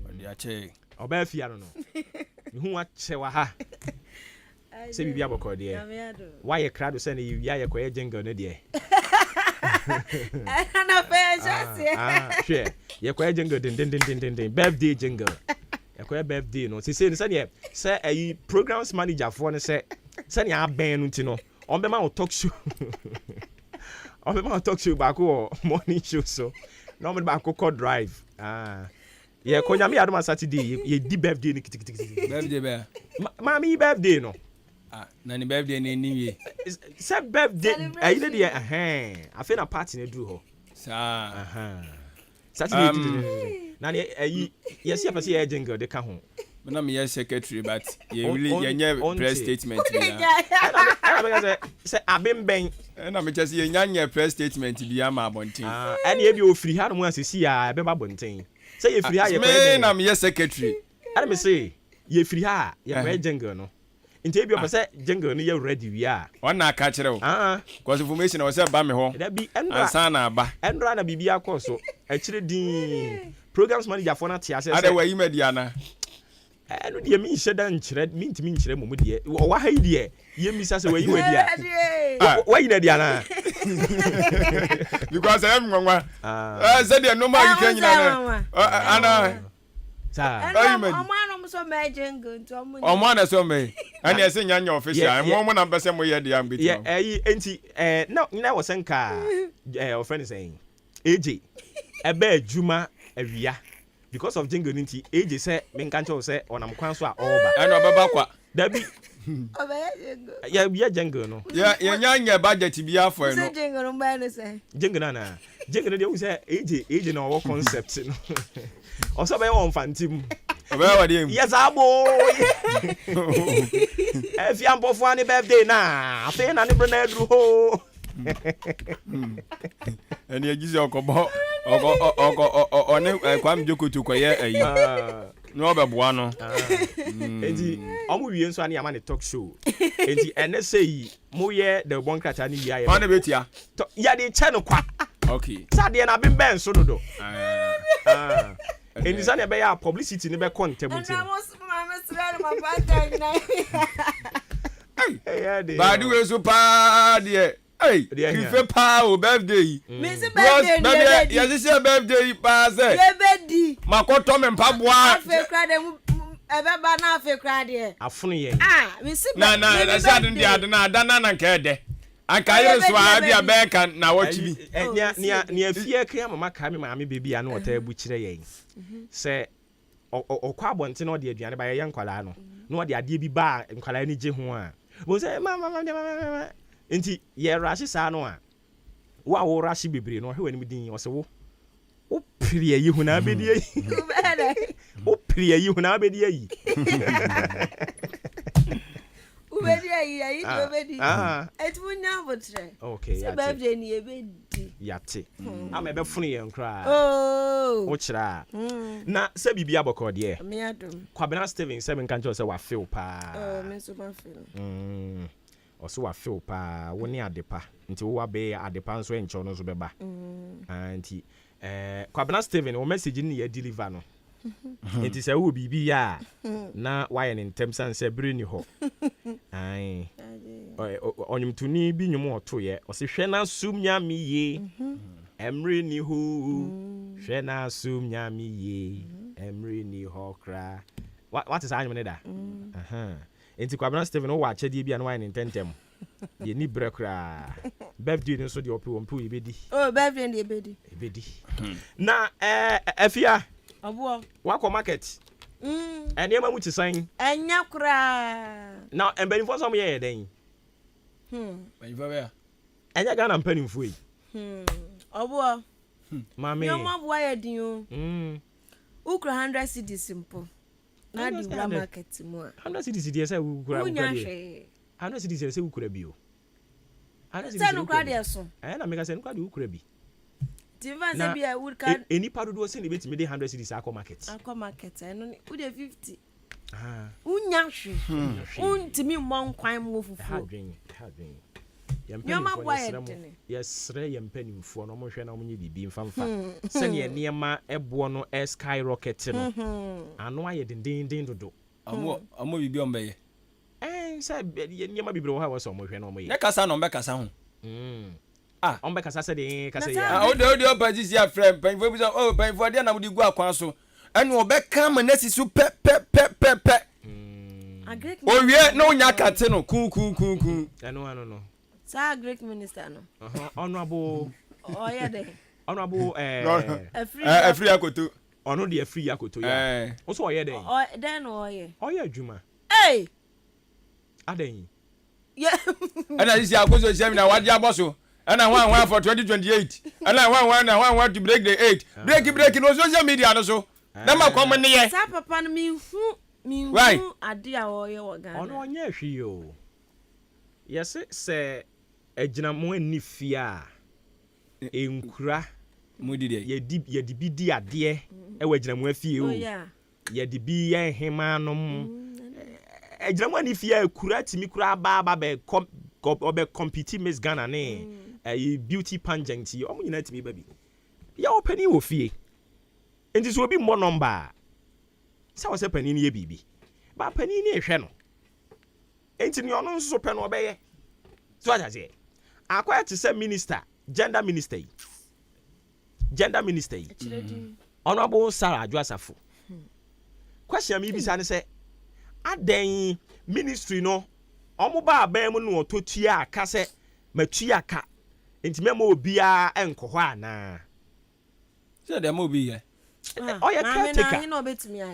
[SPEAKER 4] Odi ache.
[SPEAKER 3] Oba afia no. Hu ache wa ha. Say bibi aboko de. Why you crowd say you ya ko jingle no de.
[SPEAKER 10] Na pe just.
[SPEAKER 3] Sure. You ko jingle din birthday jingle. You ko birthday no. Say say a programs manager for no say ya ben no ti no. On be ma talk show. On be ma talk show back or morning show so. No me back ko drive. Yeah, ko nyame adoma Saturday ye di birthday ni kitikiti.
[SPEAKER 4] Birthday be.
[SPEAKER 3] Mami birthday no.
[SPEAKER 4] Na ni birthday ni niwe.
[SPEAKER 3] Say birthday ayi na dey afi na party na duru ho.
[SPEAKER 4] Sa.
[SPEAKER 3] Saturday. Na ayi yes ya pese ye jingle de ka ho.
[SPEAKER 4] Na me yes secretary but ye really yenye press statement bi.
[SPEAKER 3] I because say abem ben.
[SPEAKER 4] Na me just ye nyanya press statement bi ama abonten.
[SPEAKER 3] Ene e bi ofiri ha no mu asisi a be ba bonten. Say ye free ha ye kwa
[SPEAKER 4] me na me secretary.
[SPEAKER 3] Let me say ye free ha ye kwa jingle no. Nti e bi o say jingle no ye ready wi a.
[SPEAKER 4] Won na ka kire o. Cause information o say ba me ho.
[SPEAKER 3] Da bi enra.
[SPEAKER 4] Ansa na ba.
[SPEAKER 3] Enra na bibia koso. A kire din. Programs manager for na tia say.
[SPEAKER 4] Ade wa yi media na.
[SPEAKER 3] No de mi nhye da nkyere mi ntimi nkyere mo de o wa ha yi de ye mi sa se wa yi wa dia wa yi na dia na
[SPEAKER 4] because I am ngwa say the normal you can na ana
[SPEAKER 3] sa
[SPEAKER 10] Omo so me jingle nto
[SPEAKER 4] omo na so me ana say nyanya official mo na pese mo ye dia mbiti
[SPEAKER 3] enti na wo senka o friend saying AJ ebe adwuma awia because of jingle nti AJ say me nka nche say onam kwan so a oba
[SPEAKER 4] ana obaba kwa
[SPEAKER 3] dabi ya biya jingle no
[SPEAKER 4] ya nyanya budget bia for no
[SPEAKER 10] jingle no ba no say
[SPEAKER 3] jingle na jingle dey say AJ na wo concept no o so be won fantim
[SPEAKER 4] oba wa dem
[SPEAKER 3] yes abo if you am for any birthday na afi na ni bro na dru ho
[SPEAKER 4] eni egizi okobo one kwam jokoto koye ayi no obeboa no
[SPEAKER 3] enti omo wie nso ani ama ne talk show enti ene say mo ye the bon krata ni wiya ye
[SPEAKER 4] ma na betia
[SPEAKER 3] ya de che no kwa
[SPEAKER 4] okay
[SPEAKER 3] sade na bim ben so dodo enti sane be ya publicity ni be content enti
[SPEAKER 10] na mo mama sira ma bata na
[SPEAKER 3] hey
[SPEAKER 4] ba du we so pa de hey, you pa o birthday.
[SPEAKER 10] Me say birthday.
[SPEAKER 4] Yes, say birthday pa say.
[SPEAKER 10] Birthday.
[SPEAKER 4] Makoto me mpaboa.
[SPEAKER 10] Afe kra de ebe ba na afe kra de.
[SPEAKER 3] Afunu ye.
[SPEAKER 10] Me say
[SPEAKER 4] na say ade de ade na ada na nke de. Anka yeso a bia be ka na wachi bi.
[SPEAKER 3] Nia afie kria mama ka me maame bebi a na ota abu kire yen. Say okwa abonte na ode aduane ba ye nkwala no. Na ode ade bi ba nkwala ni je ho a. Bo say mama enti ye rashi sa no a wo rashi bebre no hwe wani din o se wo prie yi hu na abedi yi wo prie yi hu na abedi yi
[SPEAKER 10] ubedi yi ubedi etmunya botre
[SPEAKER 3] okay
[SPEAKER 10] ya birthday ni ebedi
[SPEAKER 3] yate am ebe funu ye nkra
[SPEAKER 10] oh
[SPEAKER 3] wo kira na se bibia aboko de
[SPEAKER 10] me adom
[SPEAKER 3] Kwabena Steven se me kancho se wa feel pa
[SPEAKER 10] me so ma feel
[SPEAKER 3] also wa feel pa woni adepa nti wo be adepa nso encho no so beba anti Kwabena Steven o message ni ya deliver no nti se wo bibi ya na why in terms and se bri ni ho ai onyumtuni bi nyum oto ye o se hwe na sum nyame ye emre ni ho hwe na sum nyame ye emre ni ho kra what is anyum ne da enti Kwabena Steven wo wa chede bia no wine intentem ye ni brekra birthday no so de opi won pu ebedi
[SPEAKER 10] birthday ni ebedi
[SPEAKER 3] na afia
[SPEAKER 10] obo
[SPEAKER 3] wa market ene ma mu ti san
[SPEAKER 10] enya kra
[SPEAKER 3] na embeni for some ye den
[SPEAKER 4] bani fa be
[SPEAKER 3] enya Ghana mpani fu yi
[SPEAKER 10] obo
[SPEAKER 3] mama
[SPEAKER 10] yo mo bo ya din o ukra 100 cedi simple na di bla market mu a
[SPEAKER 3] 100 cedis dey say ukura
[SPEAKER 10] ukura dey
[SPEAKER 3] 100 cedis dey say ukura bi o 100 cedis
[SPEAKER 10] say ukura dey so
[SPEAKER 3] na mega say ukura dey ukura bi
[SPEAKER 10] divan say bi a wood card
[SPEAKER 3] eni padu do say ni betimi dey 100 cedis akọ market
[SPEAKER 10] eno ni wo dey 50 unya hwe untimi mo nkwan mo fufu
[SPEAKER 3] hadwen yesre yempanimfo no mo hwe na mo nye bibi mfamfa se ne niema ebo no skyrocket no ano aye dindindin dodo
[SPEAKER 4] amo bibi ombe
[SPEAKER 3] say nyama bibiro ha was omo hwe no mo ye
[SPEAKER 4] ne kasa no mbekasa ho
[SPEAKER 3] on bekasa say de kasa
[SPEAKER 10] Na
[SPEAKER 3] ya
[SPEAKER 4] o de opagisi a friend penfo bi so oh penfo de na mo di gu akwan so ene obeka manasi so pe owie no nya kate no ku
[SPEAKER 3] eno no
[SPEAKER 10] Sir Great Minister no.
[SPEAKER 3] Honorable
[SPEAKER 10] Yeah there.
[SPEAKER 3] Honorable
[SPEAKER 4] free akoto
[SPEAKER 3] ono de free akoto ya so oye den
[SPEAKER 10] Then oye
[SPEAKER 3] adwuma
[SPEAKER 10] hey
[SPEAKER 3] aden
[SPEAKER 10] yeah
[SPEAKER 4] ana isi akoso seminar wadi aboso ana one for 2028 ana one to break the 8 break no social media no so na makom ne ye
[SPEAKER 10] sa papa no mi hu
[SPEAKER 4] Why?
[SPEAKER 10] ade a oye wo Ghana
[SPEAKER 3] ono onye hwe yo yes se agina mo ani fia enkura
[SPEAKER 4] mudi de
[SPEAKER 3] ye di bi di ade e wa agina mo afie o ye di bi ye hema no agina mo ani fia ekura timi kura ba be compete Miss Ghana ne beauty pageant yi o mo nyina timi ba bi ya opani wo fie enti so obi mo number sa wo se pani ni ye bibi ba pani ni ehwe no enti ni ono nso pe no obeye so ajaje akwa to say minister gender minister honorable Sarah Adwasafo question me bisa ne say aden ministry no omo ba aban mu no ototua aka say matua aka enti memo obia enko ho ana
[SPEAKER 4] say dem obi ye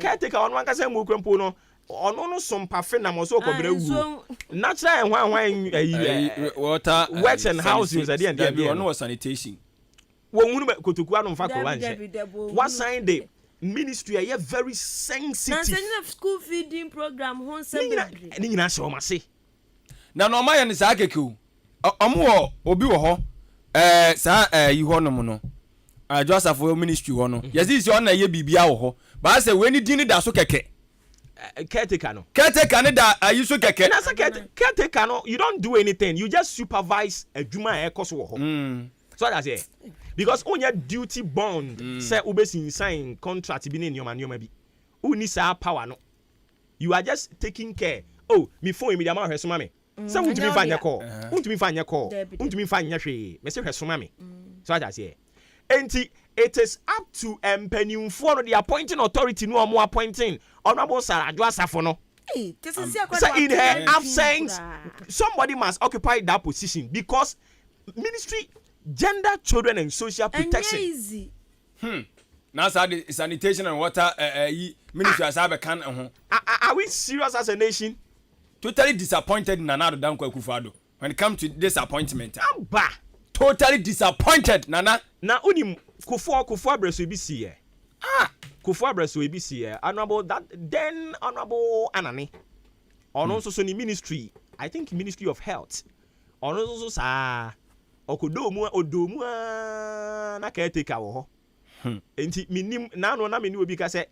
[SPEAKER 3] caretaker on one ka say mu kwempo no ono no sompafe na mo so kobere wu natural
[SPEAKER 4] water
[SPEAKER 3] works and houses at the end there
[SPEAKER 4] ono sanitation
[SPEAKER 3] won hunu kotoku anu fa ko wanche what sign the ministry are very sensitive
[SPEAKER 10] na school feeding program hon se bebre
[SPEAKER 3] ni nyina se o mase
[SPEAKER 4] na no ma ye ne sa keke omo obi wo ho sa yi ho no mo no Joseph ministry ho no yes is on na ye bibia wo ho ba say we ni din da so keke
[SPEAKER 3] caretaker no
[SPEAKER 4] da you so keke
[SPEAKER 3] na say caretaker no you don't do anything you just supervise adwuma e koso wo ho so that's it because on your duty bond say obesin sign contract bi ne nyoma bi uni sa power no you are just taking care oh me phone me dia ma hweso ma me say untumi fa nya call untumi fa nya hwe me say hweso ma me so that's it enti it is up to empanimfo no the appointing authority no omo appointing honorable Sarah Adwasafo no so in her absence somebody must occupy that position because ministry gender children and social protection
[SPEAKER 10] easy
[SPEAKER 4] now sanitation and water ministry as I can
[SPEAKER 3] are we serious as a nation
[SPEAKER 4] totally disappointed in Nana Dankwa Akufo-Addo when it comes to disappointment
[SPEAKER 3] amba
[SPEAKER 4] totally disappointed Nana
[SPEAKER 3] na unim Kufo Abreso ebisi ye Kufo Abreso ebisi ye honorable that then honorable Anani ono so ni ministry I think Ministry of Health ono so sa okodomu odomu na caretaker wo ho enti minim na no na meni obi ka se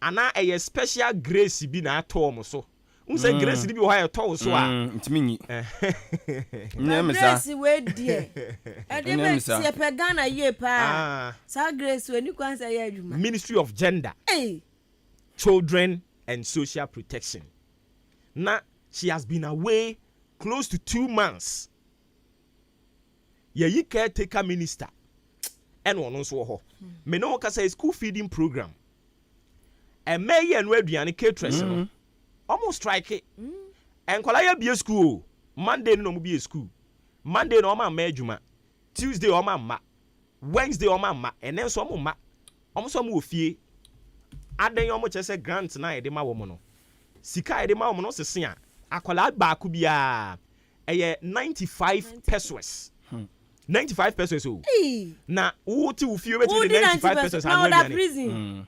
[SPEAKER 3] ana eye special grace bi na atom so unse grace bi wo ha to so a
[SPEAKER 4] ntimi
[SPEAKER 10] grace we die ade be se pe Ghana ye pa sa grace we ni kwansa ye adwuma
[SPEAKER 3] Ministry of Gender Children and Social Protection na she has been away close to 2 months ye caretaker minister and ono so ho me no ka say school feeding program e may and aduane caterers no almost strike it and kwala ya be school Monday no mo be school Monday no ma adwuma Tuesday o ma Wednesday o ma and then so mo ofie adan o mo che say grant na e de ma wo mo no sika e de ma wo mo no sese a akwala ba ku bia eye 95 pesos 95 pesos o na wo ti wo fie we ti 95 pesos
[SPEAKER 10] na that prison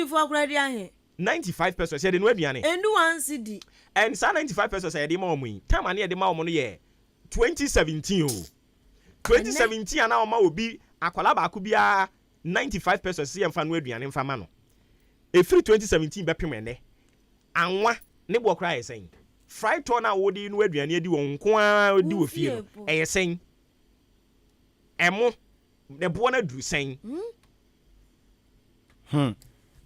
[SPEAKER 10] for akwadi ahe
[SPEAKER 3] 95 pesos ye de no aduane
[SPEAKER 10] endu 1 cedi
[SPEAKER 3] and sa 95 pesos ye de ma omo yi time ani ye de ma omo no ye 2017 o 2017 ana o ma obi akwala ba ku bia 95 pesos ye mfa no aduane mfa ma no e free 2017 be pemene anwa ne bo kra ye sen fried turn na wo di no aduane adi won ko a di wo fie no e ye sen emo ne bo na duru sen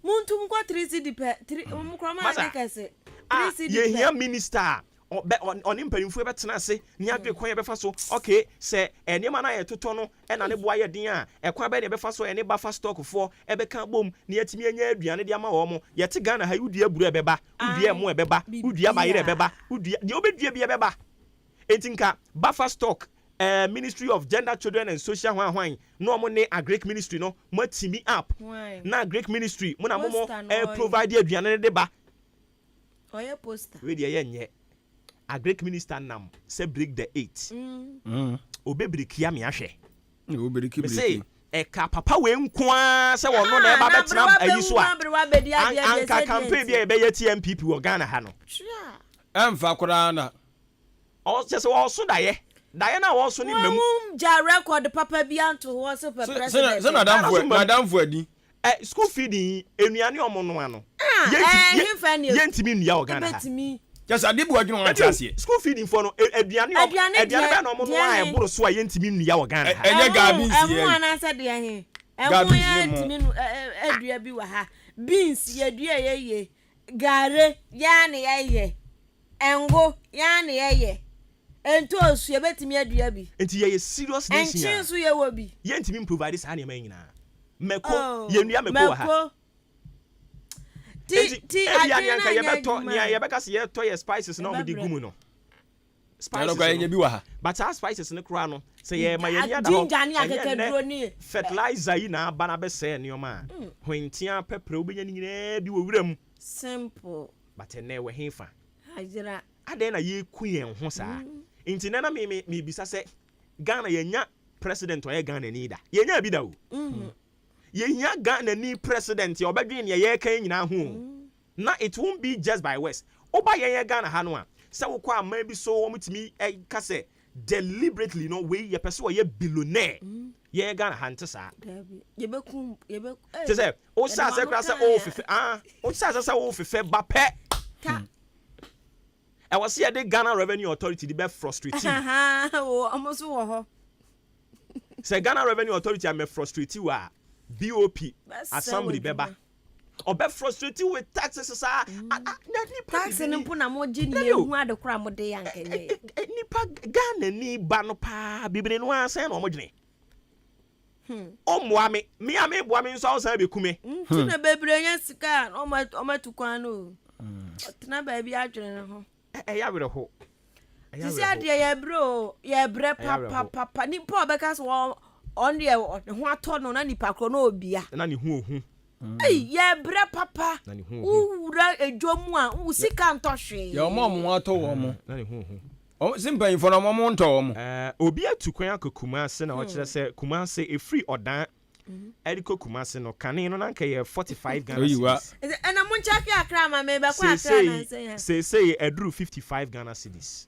[SPEAKER 10] Muntu mko 3 cedi pe 3 mkroma na kase 3 cedi
[SPEAKER 3] ye here minister ɔne mpanimfoɔ bɛtena ase ne adwe kwan yɛbɛfa so okay sɛ nneɛma no a yɛtotɔ no ɛna ne boa yɛ den a ɛkwan bɛ ne yɛbɛfa so ɛne bafa stockfoɔ ɛbɛka bom ne yɛtumi anya aduane de ama wɔn mo yɛte Ghana ha wodua aburo ɛbɛba wodua ɛmo ɛbɛba wodua bayerɛ ɛbɛba wodua deɛ wobɛdua bi ɛbɛba enti nka bafa stock Ministry of Gender, Children and Social Hwan no mo ne agric ministry no mo timi up na agric ministry mo na mo provide aduane de ba
[SPEAKER 10] oye poster
[SPEAKER 3] we dey yenye agric minister nam say break the 8 obebrikia me ahwe obebriki say ka papa we nkoa say wono na eba betra ayi so a anka campaign bi e be yɛ TMPP wo Ghana ha no
[SPEAKER 4] emfa kora na
[SPEAKER 3] o se so so daye Diana also ni memu
[SPEAKER 10] ja record papa bi anto ho so per president
[SPEAKER 4] so madam adi
[SPEAKER 3] school feeding enuane omo no ano yentimi nua o Ghana ha
[SPEAKER 4] just adibu adwunu wan tiase
[SPEAKER 3] school feeding for no aduane be na omo no a eboro so a yentimi nua o Ghana ha
[SPEAKER 4] enye gabi sie
[SPEAKER 10] emu ana se de he emu yentimi adua bi wa ha beans ye dua ye gare ya ne ye engo ya ne ye ento osu ye betimi adua bi
[SPEAKER 3] enti ye serious nation
[SPEAKER 10] ya enchi so ye wo bi
[SPEAKER 3] ye ntimi provide sa ne man nyina meko ye nua meko ha ti adua nka ye beto nia ye beka se ye to ye spices na o de gumu no
[SPEAKER 4] spices no ye bi wa ha
[SPEAKER 3] but our spices ne kura no se ye ma ye nia da ho fertilizer yi na aba na be se ne o ma hwentia pepre obenya ni nyina bi wo wuram
[SPEAKER 10] simple
[SPEAKER 3] but ene we hefa
[SPEAKER 10] ajira
[SPEAKER 3] ade na ye ku yen ho saa nti na me bisa se Ghana yenya president o ye Ghana ni da yenya bi da o yenya Ghana ni president ye obedwen ne ye kan nyina ho na it won't be just by west oba ye Ghana ha no a se wo kwa man bi so wo mutimi ka se deliberately no we ye pese wo ye billionaire ye Ghana ha nte saa
[SPEAKER 10] ye bekum
[SPEAKER 3] te se o sa se kra se o fefe o sa se o fefe ba pe I was here the Ghana Revenue Authority the be frustrating.
[SPEAKER 10] Almost wo ho.
[SPEAKER 3] Say Ghana Revenue Authority am frustrating wa BOP assembly beba. Obe frustrating with taxes sa
[SPEAKER 10] tax ni mpo na mo gi ni ehu adekora mo de yankenye.
[SPEAKER 3] Nipa Ghana ni ba no pa bibire no ansan na mo gine. O moa me ame boa me nso awsan be kume.
[SPEAKER 10] Tina bebire nya sika o matukwan no. Tina ba bi adwene ho.
[SPEAKER 3] Ya were ho.
[SPEAKER 10] Sisi ade ya bro ya bre papa ni po obeka so on de ho ato no na nipa kro na obia
[SPEAKER 3] na ni hu ohu
[SPEAKER 10] ya bre papa ura edwomu a usika ntɔhwe
[SPEAKER 4] ya omo ato wo mo na ni hu ohu o simpan info na mo ntɔ wo mo
[SPEAKER 3] obi atukwan akokuma ase na o kire se kuma ase e free odan Eriko Kumasi no kane no nanka ye 45 Ghana cedis.
[SPEAKER 10] Ena muncha ki akra ma me be kwa akra na
[SPEAKER 3] say edru 55 Ghana cedis.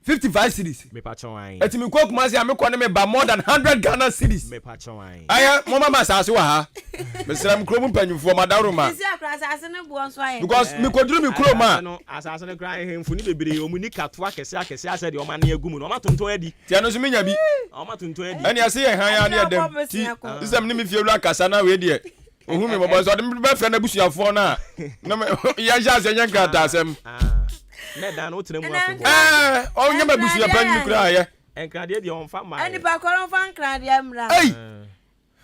[SPEAKER 4] 55 cedis.
[SPEAKER 3] Me pa chon
[SPEAKER 4] eti me kwa Kumasi am ko ne me ba more than 100 Ghana cedis.
[SPEAKER 3] Me pa chon
[SPEAKER 4] aya mo mama sa wa ha. Me sram kro mu panyufo madaro ma.
[SPEAKER 10] Isi akra sa ne bu onso aye.
[SPEAKER 4] Because me koduru me kro ma.
[SPEAKER 3] No asase ne kra hemfu ni bebre o mu ni kato akese ase de o ma na agum no o ma tonton adi.
[SPEAKER 4] Ti ano so me nya bi.
[SPEAKER 3] O ma tonton adi.
[SPEAKER 4] Ani ase ye han ya ne dem. Ti isam ni me fie wura kasa na we de. Ohun me bobo so de me be fra na busuafo na. Na ya ja se nya krata asem.
[SPEAKER 3] Na dan o tremu afo.
[SPEAKER 4] O nya ma busua pa ni kura ye.
[SPEAKER 3] Enkrade de on fa ma.
[SPEAKER 10] Ani pa koron fa enkrade amra.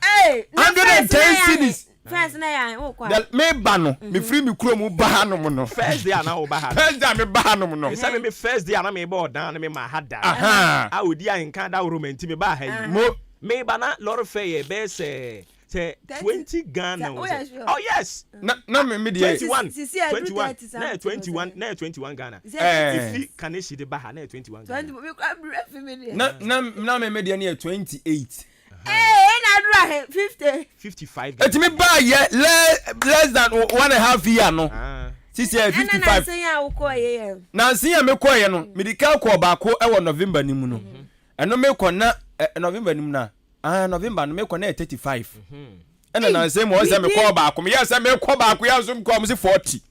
[SPEAKER 4] Hey, 110 cedis.
[SPEAKER 10] First na ya o kwa.
[SPEAKER 4] Me ba no, me free me kuro mu ba hanom no.
[SPEAKER 3] First day na o ba ha.
[SPEAKER 4] First day me ba hanom no.
[SPEAKER 3] Say me first day na me ba odan me ma hada. Ah odi Ahenkan da romanti me ba ha.
[SPEAKER 4] Mo
[SPEAKER 3] me ba na lord fair be say 20 Ghana. Oh yes.
[SPEAKER 4] Na me dey
[SPEAKER 3] 21 Ghana. If you can see the baha na 21 Ghana.
[SPEAKER 4] Na me dey na 28.
[SPEAKER 10] Na dura
[SPEAKER 3] 55.
[SPEAKER 4] Eti me ba ye less than 1.5 year no. Sisi 55.
[SPEAKER 10] Na say ya wo ko ye.
[SPEAKER 4] Na say ya me ko ye no. Me di ka ko ba ko e wo November ni mu no. Eno me ko na November ni mu na. November no me ko na 35. Ena na say mo say me ko ba ko me ya say me ko ba ko ya so me ko me say 40.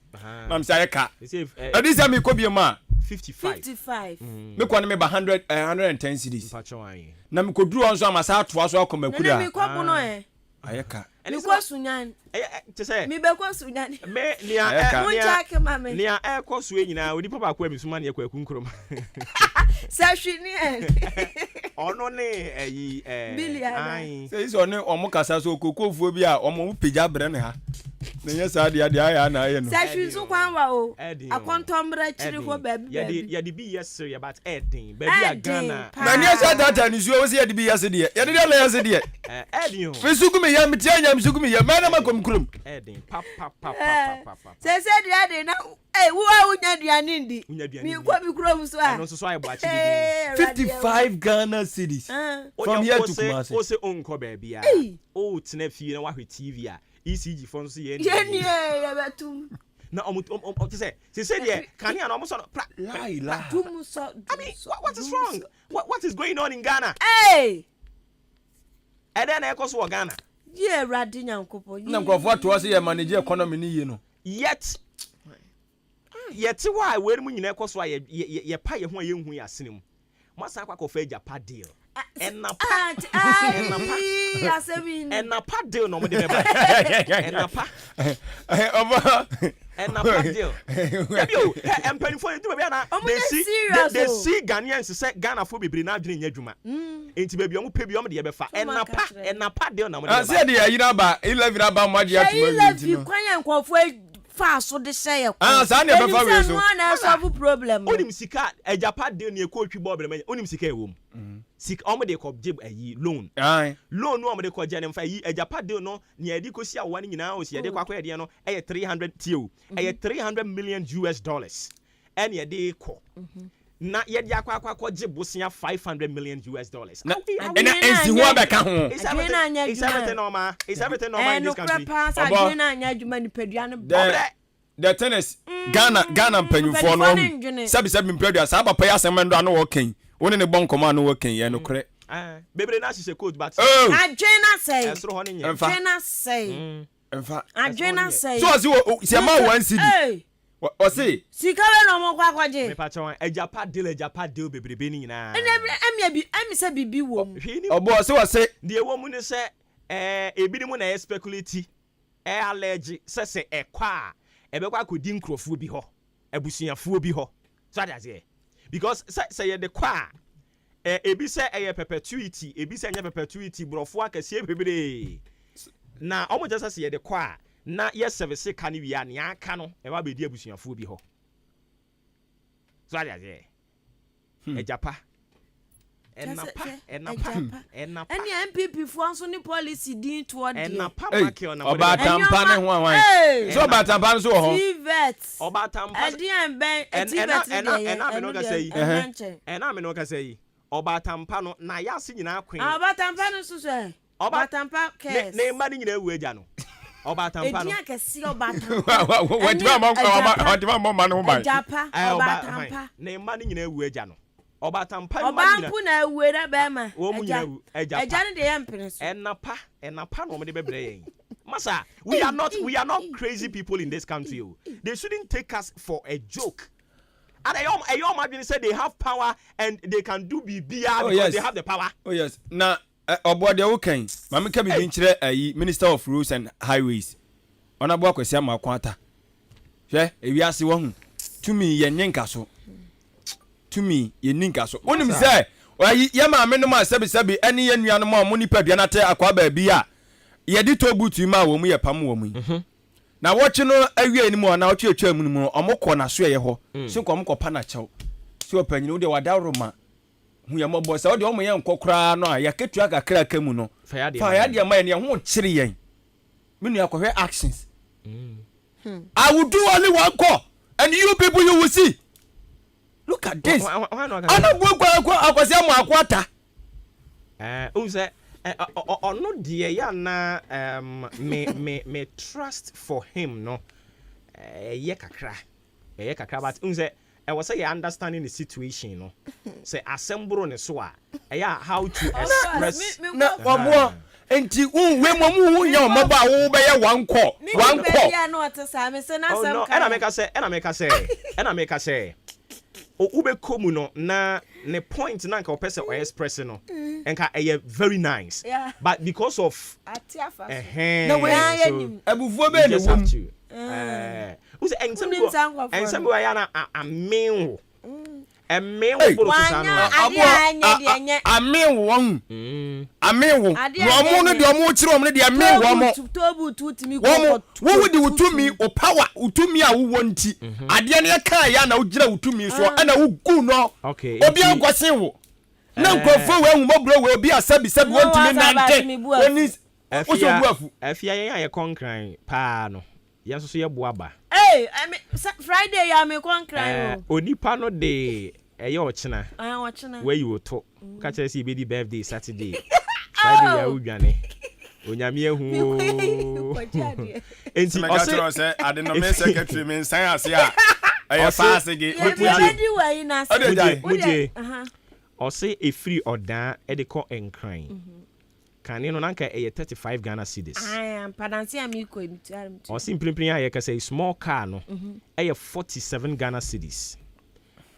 [SPEAKER 4] Na me say ka. Edi say me ko bi ma
[SPEAKER 10] 55.
[SPEAKER 4] Me ko na me ba 110 cedis. Na me ko duru on so amasa to aso akoma kura.
[SPEAKER 10] Na me ko bu no
[SPEAKER 4] ayeka
[SPEAKER 10] Because sunyan.
[SPEAKER 3] To say
[SPEAKER 10] Me be kwa sunyan.
[SPEAKER 3] me nia e ko so nyina odi papa kwa misuma ne kwa kunkrom
[SPEAKER 10] Sashini
[SPEAKER 3] ono ne ayi
[SPEAKER 10] Billy
[SPEAKER 4] say so ne omo kasa so kokofuo bi a omo pija bre ne ha na nya sa de aya na aye no
[SPEAKER 10] Sashini so kwanwa o akontombra chiri ho baby
[SPEAKER 3] ya de bi yes ya but edin baby a Ghana
[SPEAKER 4] na nya sa data ni so wo se ya de bi yes de ya de la yes de
[SPEAKER 3] edin
[SPEAKER 4] fi suku me ya metia nya suku me ya mana makom krum
[SPEAKER 3] edin pap
[SPEAKER 10] say de na wo a unya duane ndi mi kwa mi krom so a
[SPEAKER 3] no so ayi bo achi
[SPEAKER 4] 55 Ghana cedis from here to Kumasi
[SPEAKER 3] o se onko baby a o tena fie na wahwe TV a ECG phone so ye
[SPEAKER 10] ni ya betum
[SPEAKER 3] na to say de kani na omo so
[SPEAKER 4] la
[SPEAKER 10] tum so
[SPEAKER 3] I mean what is wrong what is going on in Ghana
[SPEAKER 10] hey
[SPEAKER 3] and then e ko so Ghana
[SPEAKER 10] ye radi nyankopo
[SPEAKER 4] na nkofo to se ye manage economy ni ye no
[SPEAKER 3] yet why we mu nyina ekoso ye pa ye ho ye hu ya senem masa kwa kofa Japan deal enapa deal no mo de beba enapa deal yo empanifo nti beba na they see Ghanaians say Ghana fo bebre na adwene nya adwuma enti ba bi omo pe bi omo de ye befa enapa deal na mo de beba
[SPEAKER 4] say de yira ba 11 aba mo de atuma
[SPEAKER 10] enti no kwan yankofo faso de say e
[SPEAKER 4] sa na be fa we so
[SPEAKER 10] na solve problem
[SPEAKER 3] onim sika Japan deal na e ko twi bobere me onim sika e wom sik omo de ko jib ayi loan loan no omo de ko je ne mfa yi Japan deal no ne edi ko sia wa ne nyina o sia de kwa kwa de no e 300 tio e 300 million US dollars and ye de ko na ye de akwa ko jib bosia 500 million US dollars
[SPEAKER 4] na ensi ho abeka ho
[SPEAKER 3] is everything normal in this country
[SPEAKER 10] agena anya adwuma ni padua no
[SPEAKER 4] the tennis Ghana mpanyufo no sabi mpredua sa papa ya semendo ano wo kan woni ne bon koma ano wo kan ye no kre
[SPEAKER 3] bebre na hye coat but
[SPEAKER 10] agena say
[SPEAKER 3] esro ho ne nye
[SPEAKER 10] agena say
[SPEAKER 4] emfa
[SPEAKER 10] agena say
[SPEAKER 4] so si ma 1 cedi o say
[SPEAKER 10] sika we no mo kwa kwaje
[SPEAKER 3] me pa chon Japan deal bebrebe ni nyina
[SPEAKER 10] emi se bibi wo mu
[SPEAKER 4] obo se wo se
[SPEAKER 3] de wo mu ne se ebi ni mu na speculate allege se ekwa ebekwa kodi nkrofo bi ho abusuafo bi ho so that is because say the kwa ebi say perpetuity ebi say nya perpetuity brofo akase bebre na omo just say the kwa na yes service ka ni wi an aka no e ba bedi abusuafo bi ho so that is Japan enapa
[SPEAKER 10] any MPP fo anso ni policy din to de
[SPEAKER 3] enapa Maakye na
[SPEAKER 4] oba tampa ne ho awan so oba tampa so ho
[SPEAKER 3] oba tampa
[SPEAKER 10] edian ben
[SPEAKER 3] ena me no ka say oba tampa no na ya se nyina kwen
[SPEAKER 10] oba tampa no so oba tampa case
[SPEAKER 3] ne ma ni nyina ewu agya no oba tampa no
[SPEAKER 10] edian ka si oba tampa
[SPEAKER 4] wadima mo ma no ba
[SPEAKER 10] Japan oba tampa
[SPEAKER 3] ne ma ni nyina ewu agya no oba tampa
[SPEAKER 10] oba na ewera be ma
[SPEAKER 3] wo mu nyina ewu agya
[SPEAKER 10] agya ne de yempene so
[SPEAKER 3] enapa no mo de bebre yen masa we are not crazy people in this country. They shouldn't take us for a joke. And I imagine said they have power and they can do BBR because they have the power.
[SPEAKER 4] Oh yes. Now obode wokan mama ka bi nkyere ayi Minister of Roads and Highways. Ona bo akwasi amakwata. Hwe ewiase wo hu. Tumi ye nyenka so. Tumi ye ninka so. Onim say ayi ye ma me no ma sabi ene ye nua no ma mo nipa dua na te akwa ba bi a ye di to butu ma wo mu ye pam wo mu. Na wochi no awie ni mu na wochi atwa mu no omokọ na so ye ho. So ko omokọ pa na chew. So opanyini wo de wadaroma hu ye mobo sa wo de omo ye nkokora no a ya ketua kakra ka mu no. Fa ya de ma ye ho kire yen. Me nua ko hwe actions. I will do only one call and you people you will see. Look at this. Ana gwa akwase am akwata.
[SPEAKER 3] Unse no de ya na me trust for him no ye kakra but unse I was say understanding the situation no say asembro ne so a how to express
[SPEAKER 4] na obo enti unwe mo nya o moba wo be ye one call
[SPEAKER 10] ya no atesa me se na asem
[SPEAKER 3] ka ena make say ube komu no na ne point na nka opese o express no nka very nice but because of
[SPEAKER 10] atiafa
[SPEAKER 4] na we abufuo be ne wom
[SPEAKER 3] who say ensem we ya na amen Amen wo
[SPEAKER 4] no de omo kire omo de amen wo mo wo de utumi o power utumi a wo nti ade ne ka ya na wo gira utumi so ana wo gu no obi ankwase wo na nkrofo we ahumobro we obi asabi wo ntimi nante oni wo so buafu
[SPEAKER 3] afia ye konkran pa no ya so ye boaba
[SPEAKER 10] Friday ya me konkran
[SPEAKER 3] onipa no de eye ochina where you to ka chere si be di birthday Saturday Friday ya udwane onyame ehu enti
[SPEAKER 4] o se ade no me secretary me nsan ase a eye pass ge
[SPEAKER 3] muje o se e free odan e de ko enkran kane no nanka eye 35 Ghana cedis
[SPEAKER 10] padanse am iko emitiarem
[SPEAKER 3] o se imprimprint ya ka say small car no eye 47 Ghana cedis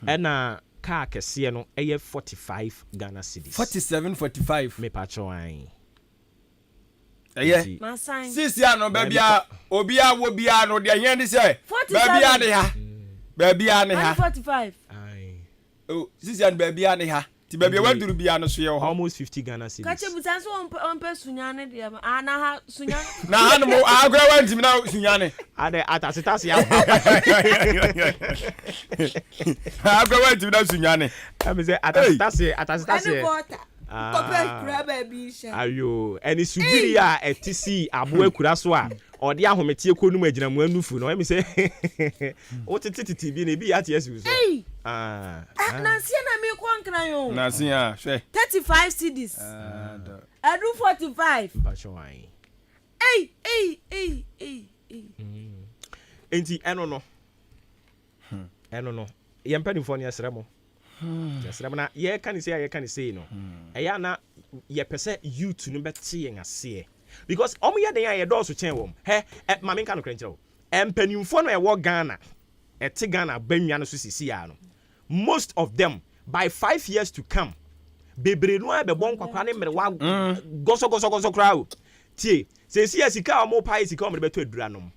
[SPEAKER 3] ena car kese no eye 45 Ghana cedis
[SPEAKER 4] 47-45
[SPEAKER 3] me pacho an
[SPEAKER 4] eye sisi ano babia obi a wo bia no de yen ni say babia ne ha babia ne ha
[SPEAKER 10] 45
[SPEAKER 4] oh sisi ano babia ne ha ti babia waduru bia no so ye
[SPEAKER 3] almost 50 Ghana cedis
[SPEAKER 10] ka che busan so on pe sunyane de na ha sunyane
[SPEAKER 4] na ha no agwa wantimi na sunyane
[SPEAKER 3] ade atasitasi ya
[SPEAKER 4] agwa wantimi na sunyane
[SPEAKER 3] am say atasitasi ayo eni subiri a etisi abo akura so a ode ahometie konum agina mu anufu no am say o tititi bi na bi ati asu so
[SPEAKER 10] na sia na me kwankran yo
[SPEAKER 4] na sia hwe
[SPEAKER 10] 35 cedis adu 45
[SPEAKER 3] pacho ai enti eno no yempani fo ne asremo yasremo na ye kan say no eya na ye pese youth no bete yen ase because omo ye den ye do so chen wom ma me kan no krenchero empanimfo no e wo Ghana ete Ghana banwa no so sisi ya no most of them by 5 years to come bebre no e be bon kwakwa ne mere wa goso crowd tie sesi asika omo pai sika omo beto adura nom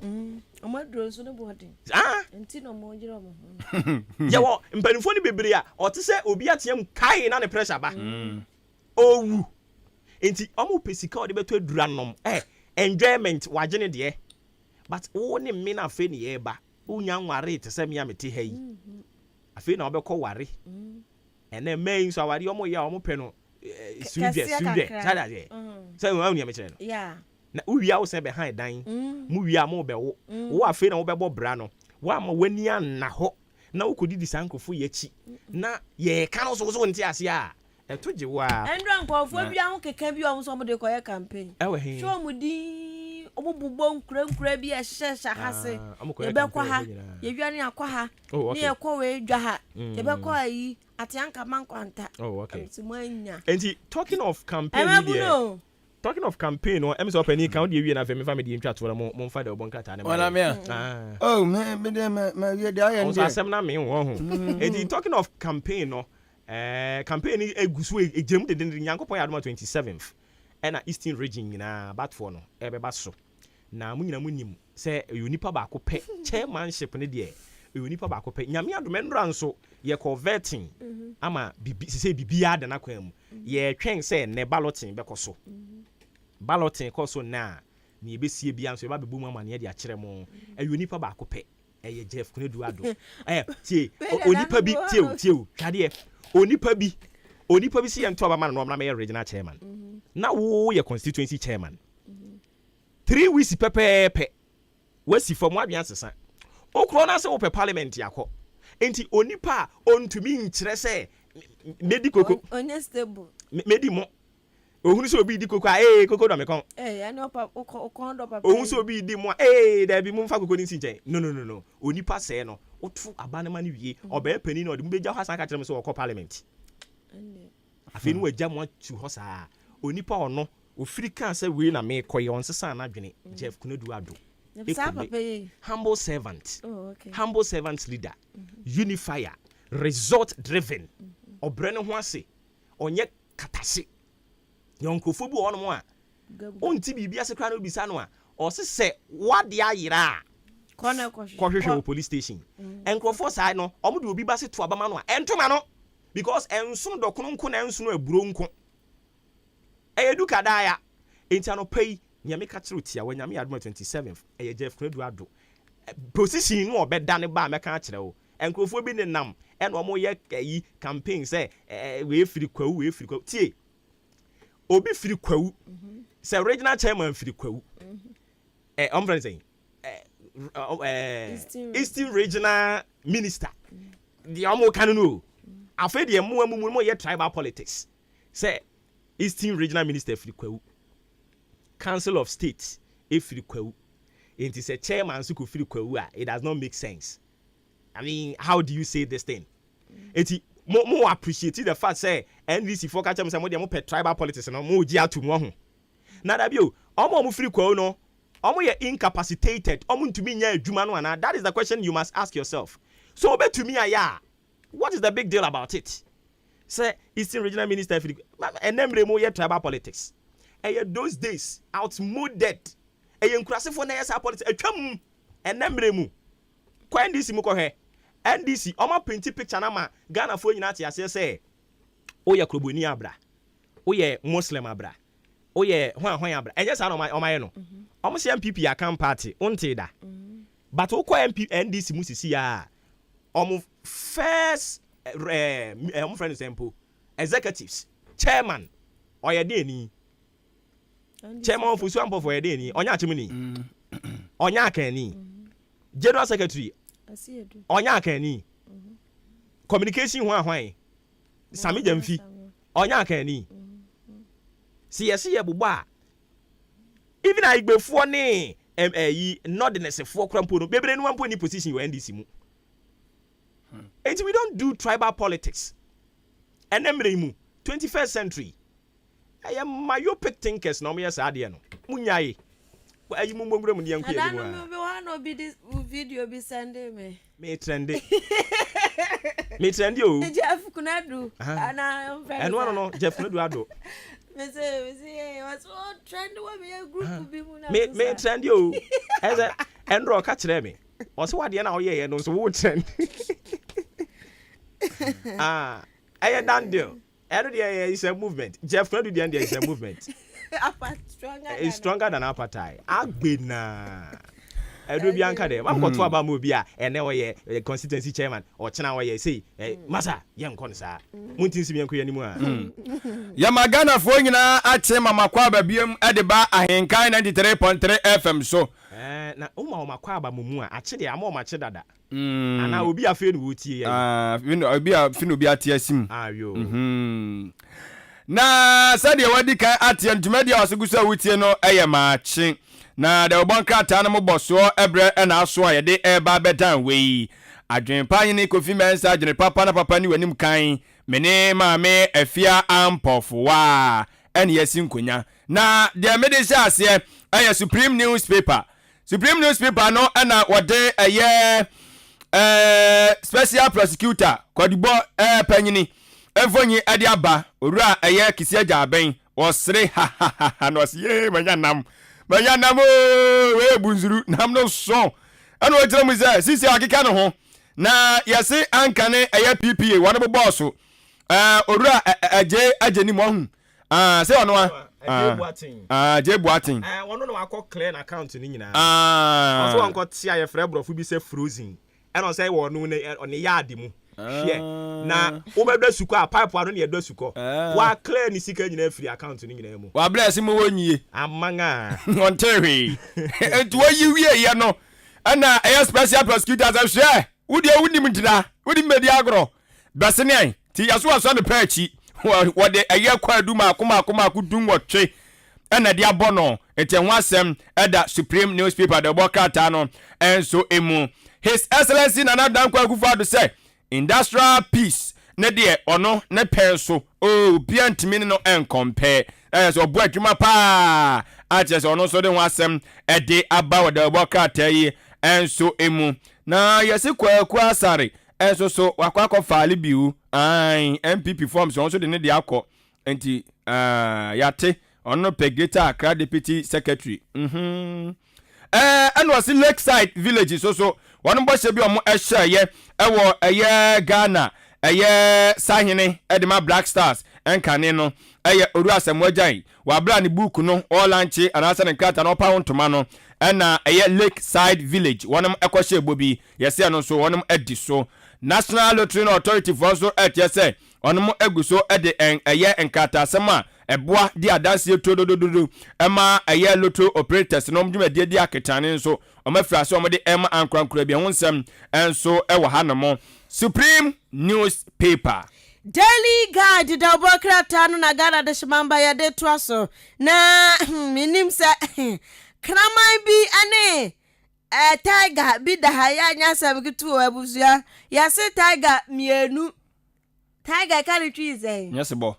[SPEAKER 10] omo aduro so no body enti no mo jira mo
[SPEAKER 3] ye wo mpanimfo ni bebre a otise obi atiam kai na ne pressure ba owu enti omo pesika o de beto adura nom enjoyment wagene de but wo ne me na fe ne ye ba unya nware te se me amete ha yi afi na obekọ ware ene main so aware omo ya omo pe no suje sada je say we anu ya me kire no na uwia wo se behind dan mu wia mo be wo afi na wo bebo bra no wa ma wani anna ho na wo kodidi sankofo ye chi na ye ka no so nti ase a eto je wa
[SPEAKER 10] endra nkofo bia ho keka bi o so mo de koye campaign
[SPEAKER 3] ewe he
[SPEAKER 10] show mu di obububo nkura bi ehyehyɛ hase yebekwa ha yewiane akwa ha ne ekwa we dwa ha yebekwa ayi atianka mankwanta simanya
[SPEAKER 3] enti talking of campaign no em so opani kan de wie na fe me fa me de ntwa to mo mfa de obonkata ne
[SPEAKER 4] wala me oh me de ma wie de ayen
[SPEAKER 3] de asem na me wo ho enti talking of campaign no campaign egusu ejemu de nyankopon ya 27th na Eastern region nyina bat for no ebeba so na mu nyina munim se unipa ba ko pe chairmanship ne de unipa ba ko pe nyame adomendra nso ye converting ama bibi se bibia de na kwam ye twen se ne balloting be koso balloting koso na ni ebesie bia nso ba bebu mu ama ne de a kire mo unipa ba ko pe ye Jeff Kunedu ado tie onipa bi tie twade onipa bi si ento aba man no na me regional chairman na wo ye constituency chairman 3 weeks pepepe wasi from wadwan sesa okro na se wo pe parliament yakọ enti onipa ontumi nkyere se medi koko
[SPEAKER 10] onye stable
[SPEAKER 3] medi mo ohunu se obi di koko koko do me kon
[SPEAKER 10] ani opa okon do papa
[SPEAKER 3] ohunu se obi di mo da bi mu mfa koko ni sinchen no onipa se no otu abanema ni wie oba pani na odi mu beja hasan ka kire me se wo parliament afeni wagya mo tu ho saa onipa ono ofiri kan se we na me koye onsesa na dwene Jeff Kunedu ado humble servant humble servant leader unifier result driven obre ne ho ase onye katase yonkrofo bi wono mo a onti bibia se kra no bisa no a o se wade ayira
[SPEAKER 10] kona
[SPEAKER 3] kohwehwe police station enkrofo sai no omo de obi ba se to abama no a entoma no because enso dokono nko na enso no aburo nko eyedu kadaya enti anopai nyame ka kire otia wa nyame adom 27th eye Jeff Kredu ado position no obeda ne ba meka kire wo enkrofo bi ne nam ena omo ye yi campaign say we firi kwawu tie obi firi kwawu say regional chairman firi kwawu I'm friend saying Eastern regional minister the omo kan no afa de mo ye tribal politics say Eastern regional minister firi kwawu council of state firi kwawu it is a chairman so ko firi kwawu it does not make sense. I mean, how do you say this thing? Eti mo appreciate the fact say NDC for catch am say mo dey mo pe tribal politics no mo gi atu mo ho. Na da bi o, omo free kwawu no, omo ye incapacitated, omo ntumi nya adwuma no ana. That is the question you must ask yourself. So obetumi aya. What is the big deal about it? Say Eastern Regional Minister free enemre mo ye tribal politics. Those days outmoded. Nkurasefo na yesa politics atwam enemre mu. Kwa NDC mu ko he NDC oma print picture na ma Ghana fo nyina tia say oye kroboni abra oye muslim abra oye hwan abra enye sa na oma ye no omo se MPP account party until da but ukọ MP NDC mu sisi ya omo first omo friend example executives chairman oye de ni chairman of Usuampo for ye de ni onya achimuni onya akani general secretary onya akani communication hwan Sami Jamfi onya akani see buba even aigbefuo ne yi nordinessefo krampo no bebre no ampo ni position you NDC mu and we don't do tribal politics enemre mu 21st century I am myopic thinkers no me say ade no munyaye ayi mu mogure mu ne yanku ye mu
[SPEAKER 10] no be this video be send me
[SPEAKER 3] trendy me trendy o
[SPEAKER 10] Jeff Kunadu ana
[SPEAKER 3] no Jeff Kunadu ado
[SPEAKER 10] me say what's all trend we me group bi mu na
[SPEAKER 3] me trendy o eze enro ka kire me o se wade na oyeye no so wo trend aye dan deal is a movement. Jeff Kunadu there is a movement. It's stronger than appetite. Agbena. Edo bi anka dem. Am go to aba mo bi a ene we constituency chairman or chena we say masa ye nko no sa. Muntin sim yanko yanimu a.
[SPEAKER 4] Ya magana fo nyina ache mama kwa ba biem ade ba Ahenkan 93.3 FM so.
[SPEAKER 3] Na uma kwa aba mumu a ache de ama o mache dada. Ana obi afi no wotie ya.
[SPEAKER 4] Obi afi no bi atia sim.
[SPEAKER 3] Ayo.
[SPEAKER 4] Na sade wadi kan atia ntumadi asogusa wotie no eye maache. Na de obonka ta na moboso ebre na aso a yede eba bedan we. Adwenpa yin Kofi Mensa adwen papa na papa ni wanim kan. Mene maame afia ampofowa. Ene yasin konya. Na de mede sha ase eye Supreme Newspaper. Supreme Newspaper no na wode eye special prosecutor Kwadibo panyini enfonyi ade aba owura eye kisia jaben osre ha no sie manyanam we bunzuru nam no so ana o tire mu se sisi akeka no ho na yesi ankane eye PPA wona bo boss owura aje ni mo hu se ono je buatin
[SPEAKER 3] wono no akọ clear account ni nyina so anko tia ye frɛ brofo bi se frozen eno say wo no ne yard mu hwe na wo be suko a pipe ado ne ye do suko wa clear ni sika nyina free account ni nyina mu
[SPEAKER 4] wa bless mo wonyie
[SPEAKER 3] amanga
[SPEAKER 4] on terry entu wayi wie ye no ana a special prosecutors am hwe wudi awunim ntira wudi medi agro basene ti yaso aso ne pachi wode aye kwadu makoma kudun wotwe ana dia bono etenho asem eda Supreme Newspaper de bokata no enso emu His Excellency Nana Dankwa Akufo-Addo say industrial peace ne de ono ne penso bia ntimi no encompare so obo adwuma pa a che so ono so de ho asem ede aba wode bokata yi enso emu na yesi kwaku asare enso so wakwa faale biu MPP forms onso de ne de akọ enti yate ono Pegeta Accra deputy secretary and was Lakeside village so one boy bi omo ehye ewo Ghana Sahene edema Black Stars enkane no oru asemwajan wa bra ne book no olanche anasa ne krata no pa hontoma no na Lakeside village wonem ekwohye bobi yese no so wonem edi so National Lottery Authority for so say wonem eguso ede enkata asema eboa di adanse todododo ema lotto operators no mdwumade di aketane so omafira so omde ema ankrankura bi honsem enso ewo hanamo Supreme Newspaper
[SPEAKER 10] Daily Guide da obokrata no na Ghana de shimamba ya de twaso na minim se kramai bi ane tiger bi da haya nya sabikitu abusua ya se tiger mienu tiger carry trees
[SPEAKER 4] yes bo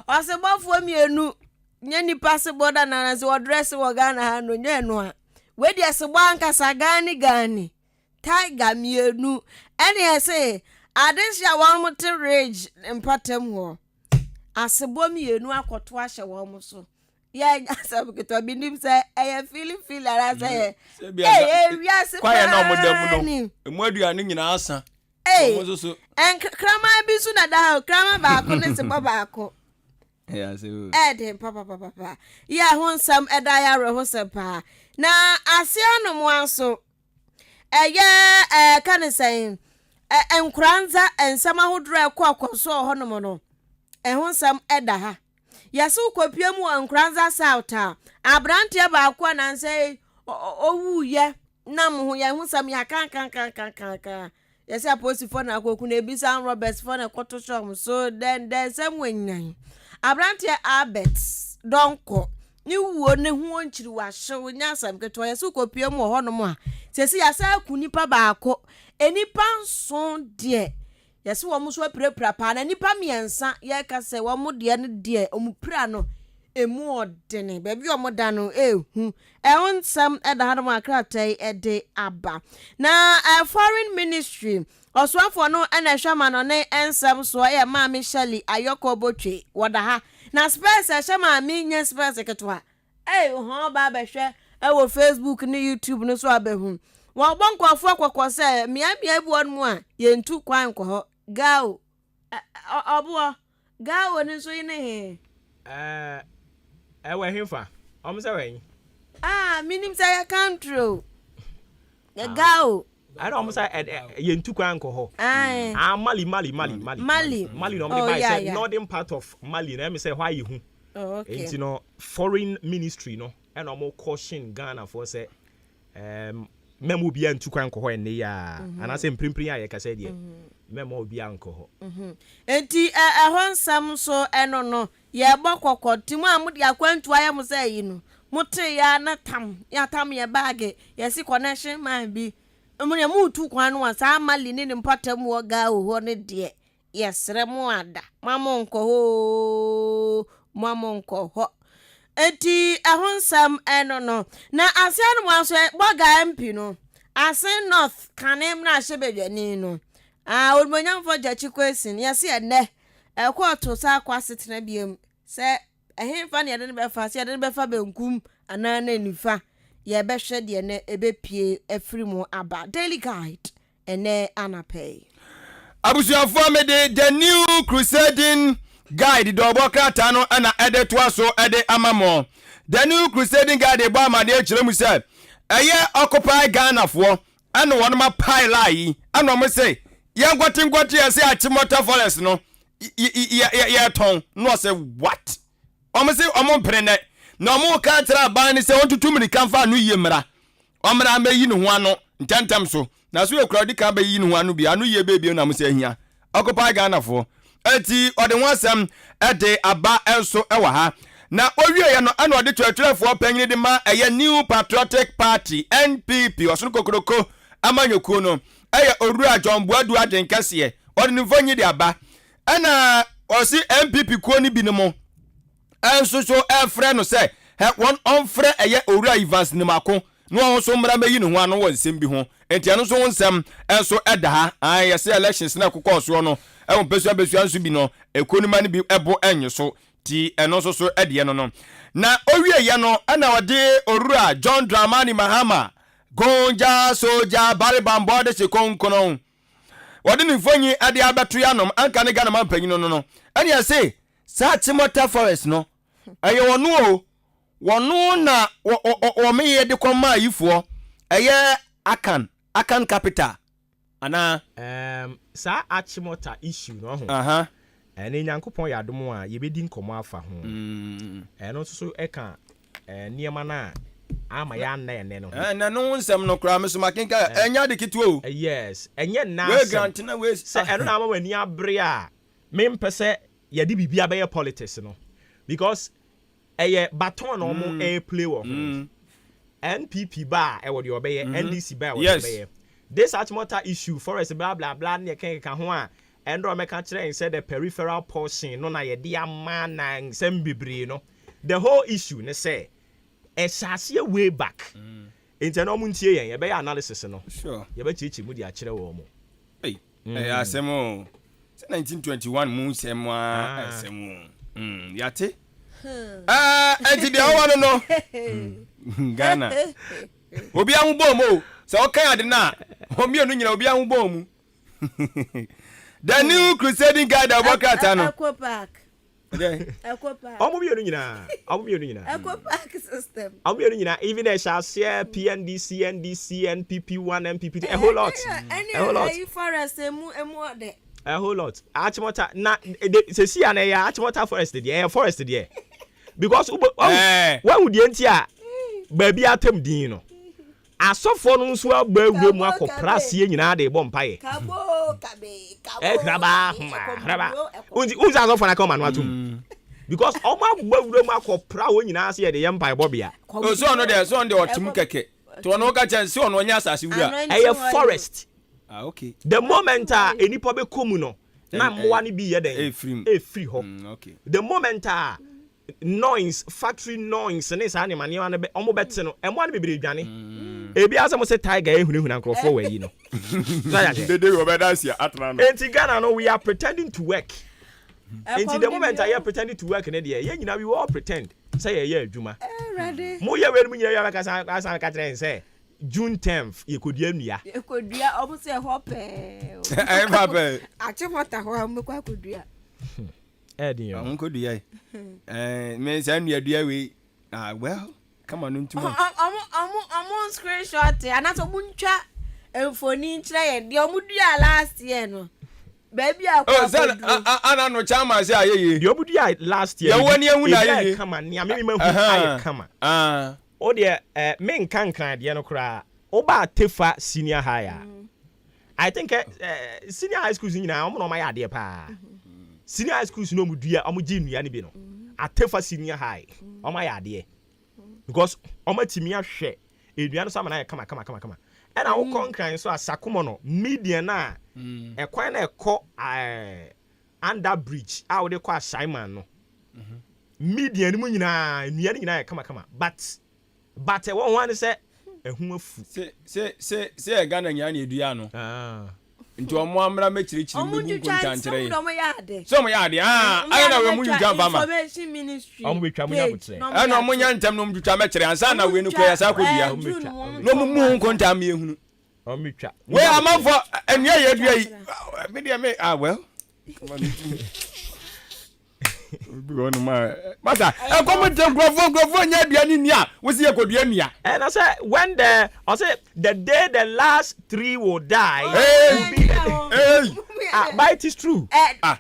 [SPEAKER 10] ose bofu mienu nya ni pass border na se dress wo Ghana ha no nya no a we de se banka sagani tiger mienu ene ese adesha won to rage empatem ho asebo mienu akoto ahye won so ya asabiketo binim se feel ara se wiase
[SPEAKER 4] kwaya na omodamu no emu aduane nyina asa
[SPEAKER 10] so krama bi su na da krama ba ko ne se ba ko
[SPEAKER 4] ya se
[SPEAKER 10] de papa ya honsam eda ya reho pa na ase anom anso kan say enkranza ensama hodro ekwakoso honom no honsam eda ha yasu kopia mu enkranza south abrantia ba kwa na say owuye nam ho ya honsam ya kan yes aposi for na koku na ebisa Roberts for na koto shop so then some wenyan abrantia abet donko ni wuo ne hu onchiri wa hyew nya sam keto yesu kopia mu ho no mo a sesi yasa ku nipa ba ko enipa nson de yesu wo mu so prepra pa na nipa miensa ye ka se wo mu de ne de omupra no emu odene baby omoda no ehu onsam eda hado makratai ede aba na foreign ministry oswafo no na hwama no ne ensam so ya ma me Shelley ayoko botwe woda ha na space hwama me nya space ketwa ho ba ba hwe wo Facebook ni YouTube no so abehu wo bonkofo akokọ se mia bu onu a yentu kwan ko ho gao obo gao ni so yine he
[SPEAKER 3] ewe himfa omse wen
[SPEAKER 10] minim say ya country gao
[SPEAKER 3] I don't almost yentu kwan ko ho Mali no me say northern part of Mali na me say why you okay you know foreign ministry no and almost caution Ghana for say memo bi antu kwan ko ho ene ya ana say mprimpri ya ka say de memo bi anko ho
[SPEAKER 10] enti honsam so eno no ye gbokokko timu amudi akwantu ayam say yi no muti ya na tam ye bag yes connection man bi munye mutu kwan no asa Mali ni mpatam wo ga ho ne de yesre mu ada mamonko ho enti honsam eno no na asian wanso boga MP no asen north kanem na hyebedwani no olmonyam for jachi question yesi ene ekwoto sa kwasetena biem se ehemfa ne yede be fa se yede be fa benkum anana nifa ye be hwe de ne ebepie afrimu aba Daily Guide ene anapay
[SPEAKER 4] abusuafo amede the new crusading guide do bokrata no ana ede toaso ede amamo the new crusading guide ba amade akire mu se eye occupy Ghana fo ana won ma pilai ana mo se ye ngwati ase achimota forest no ye ton no say what omo se omo prene na omo ka tra ban ni se ontutumri kanfa no yemra omra meyi ne ho ano ntantam so na so ekuradi ka ba yi ne ho ano bi ano ye bebie na mo se ahia occupy Ghana fo eti ode ho asem ede aba enso ewa ha na owie ye no ana ode twetwerefo panyin de ma eye New Patriotic Party NPP osunu kokoroko amanyokuo no eye orura John Buadu adenkase ode ne vonyi de aba ana osi MPP kuo ni bi ne mo enso so efre no se he won onfre eye orura Evans ne mako no so mra meyi ne ho ano won sem bi ho enti ano so nsɛm enso ɛda ha yɛsɛ elections na kokɔ so no ɛwon pesua nso bi no ekonima ne bi ɛbo enye so ti ɛno so ɛde no na owie ye no ana ɔde orura John Dramani Mahama gonja soja baribambo de se konkono wɔde ne mfonyi ade abeto ya nom anka ne Ghana man panyin no ɛne yɛsɛ sa Timothy Forest no ɛyɛ wɔno na wɔmeyɛ de kɔma ayifoɔ ɛyɛ akan capital ana
[SPEAKER 3] sa Achimota issue no ho ɛne Nyankopɔn yɛ adom a yɛbɛdi nkɔmɔ afa ho ɛno nso so ɛka nneɛma na ama ya nna ene no
[SPEAKER 4] na no nsɛm no kra me so makenka ɛnya de kitwo
[SPEAKER 3] yes ɛnyɛ na
[SPEAKER 4] we grant na we
[SPEAKER 3] sɛ ɛno na ama wani abre a mempɛ sɛ yɛde bibia bɛyɛ politics no because ɛyɛ baton na ɔmo play wɔ ho NPP ba ɛwɔ de ɔbɛyɛ NDC ba ɛwɔ de ɔbɛyɛ this Achimota issue forest blah blah blah ne ka ho a ɛndɔ mɛka kyerɛ sɛ the peripheral portion no na yɛde ama na nsɛm bebree no the whole issue ne sɛ ɛhyɛ way back enti na ɔmo ntie yɛn yɛbɛyɛ analysis no
[SPEAKER 4] sure
[SPEAKER 3] yɛbɛkyekye mu de akyerɛ wɔ mo
[SPEAKER 4] asɛm o 1921 mu nsɛm a asɛm yate enti de ɔwɔ no Ghana obi ahu bom o sɛ ɔkan ade na ɔmie no nyina obi ahu bom the new crusading guy da bɔkrata no
[SPEAKER 10] Eco Park
[SPEAKER 3] ɔmo mie no nyina
[SPEAKER 10] Eco Park system
[SPEAKER 3] ɔmo mie no nyina even a share PNDC NDC NPP1 NPP a whole lot
[SPEAKER 10] forest emu ode
[SPEAKER 3] a whole lot Achimota na se si ana ya Achimota forest there forest there because when would the entia baby atem din no asofo no nso agbawure mu akopra sie nyina de bɔ mpae
[SPEAKER 10] kabo
[SPEAKER 3] kraba unzi asofo na come anu atum because ọmọ agbawure mu akopra wo nyina se de yɛ mpae bɔ bia
[SPEAKER 4] so ono de otum keke to ono ka chance ono nya asase wura
[SPEAKER 3] ɛyɛ forest
[SPEAKER 4] okay
[SPEAKER 3] the moment enipa be komu no na mmoa ne bi yɛ den free ho
[SPEAKER 4] okay
[SPEAKER 3] the moment noise factory noise ne sa ne mane wan be omo bete no emo ne bebre dwane ebi asem se tiger ehunehuna nkrofo wa yi no
[SPEAKER 4] they will be dance here atra no
[SPEAKER 3] enti Ghana no we are pretending to work enti the moment I are pretending to work ne de ye nyina we all pretend say ye adwuma
[SPEAKER 10] ready
[SPEAKER 3] mo ye we mu nyina ya asa ka tren say June 10th ye kodua nua
[SPEAKER 10] omo se hope
[SPEAKER 4] ai papa
[SPEAKER 10] Achimota ho amekwa kodua
[SPEAKER 3] Eddie yo
[SPEAKER 4] unko dua me say nua dua we well come on into
[SPEAKER 10] omo screenshot anaso buntwa emfoni nkyerɛ ye de omo dua last year no baby akwa
[SPEAKER 4] ana no chama say ayeye
[SPEAKER 3] de omo dua last year
[SPEAKER 4] ye woni ehu na ayeye
[SPEAKER 3] come on me ma hu aye come o de me nkankan de no kra o ba tefa senior high I think senior high schools nyina omo no ma ya de pa senior high schools no mu dua omo gi nua ne bi no atefa senior high omo ya de because omo timi ahwe edua no sama na kama and I will concern so asakomo no media na ekwan na ekọ under bridge a wo de kọ assignment no media ni mu nyina nua ni nyina kama but e won wan say ehu afu
[SPEAKER 4] se Ghana nya na edua no nti omo amra mechirichiri mu nkunta nkyere so omo ya ade ayi na we mu yuja fama
[SPEAKER 10] information ministry
[SPEAKER 3] omo betwa mu nyabotre
[SPEAKER 4] na omo nya ntem no mutwa mechere ansa na we no kwa ya sa kodua no mu nkunta me ehunu
[SPEAKER 3] omo betwa
[SPEAKER 4] we amafo enua ye dua yi me de me well go no mata e komo tem grofo nya dua ni nia we se ye kodua nia
[SPEAKER 3] and I say when the day the last 3 will die but it is true
[SPEAKER 4] na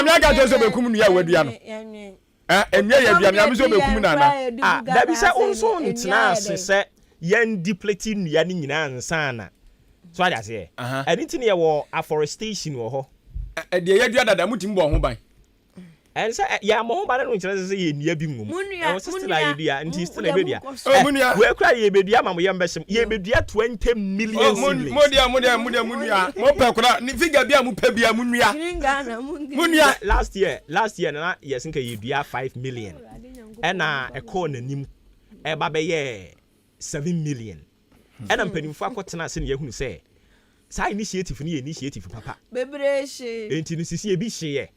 [SPEAKER 4] me aga to so be kum nia wadua no enua ye dua na me so be kum na
[SPEAKER 3] da bi say onso ntena se yen deplete nia ni nyina ansana so ada say anything ye wo afforestation wo ho
[SPEAKER 4] de ye dua dada mutim bo ho ban
[SPEAKER 3] and say ya mo ba no nkyerɛ sɛ ye nia bi ngum e still la yedua nti still ebedua we kra ye bedua ma mo ye mbɛsem ye bedua 20 million
[SPEAKER 4] modia mo pe kra ni figure bia mo pe bia mo nua
[SPEAKER 3] last year na yes nka ye dua 5 million and e call nanim e ba be ye 7 million ɛna mpanimfo akɔtena ase ne yɛhunu sɛ saa initiative ne yɛ initiative papa
[SPEAKER 10] bebre hye
[SPEAKER 3] enti no sisi ebi hye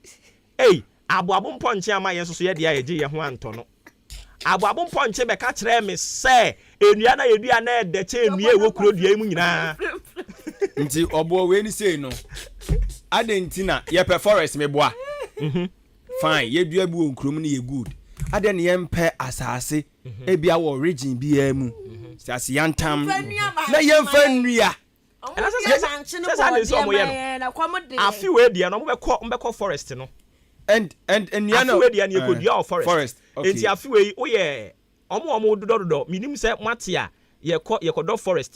[SPEAKER 3] yɛ aboabo mpɔnkye ama yɛn so yɛ de ayɛgye yɛ ho antɔ no aboabo mpɔnkye bɛka kyerɛ me sɛ enua na yɛdua na ɛdɛkyɛ enua ɛwɔ kuro dua mu nyinaa
[SPEAKER 4] nti ɔboɔ we ni sei no adenti na yɛpɛ forest me boa fine yɛdua bi wɔ nkrom no yɛ good ade ne yɛmpɛ asase ebia wɔ region biara mu sase yantam na yɛmfa nnua
[SPEAKER 3] afi we dia no mbɛkɔ forest no
[SPEAKER 4] and nnua no
[SPEAKER 3] afi we dia ne yɛkɔdua wɔ forest enti afi we woyɛ ɔmo dodɔ minim sɛ mate a yɛkɔdɔ forest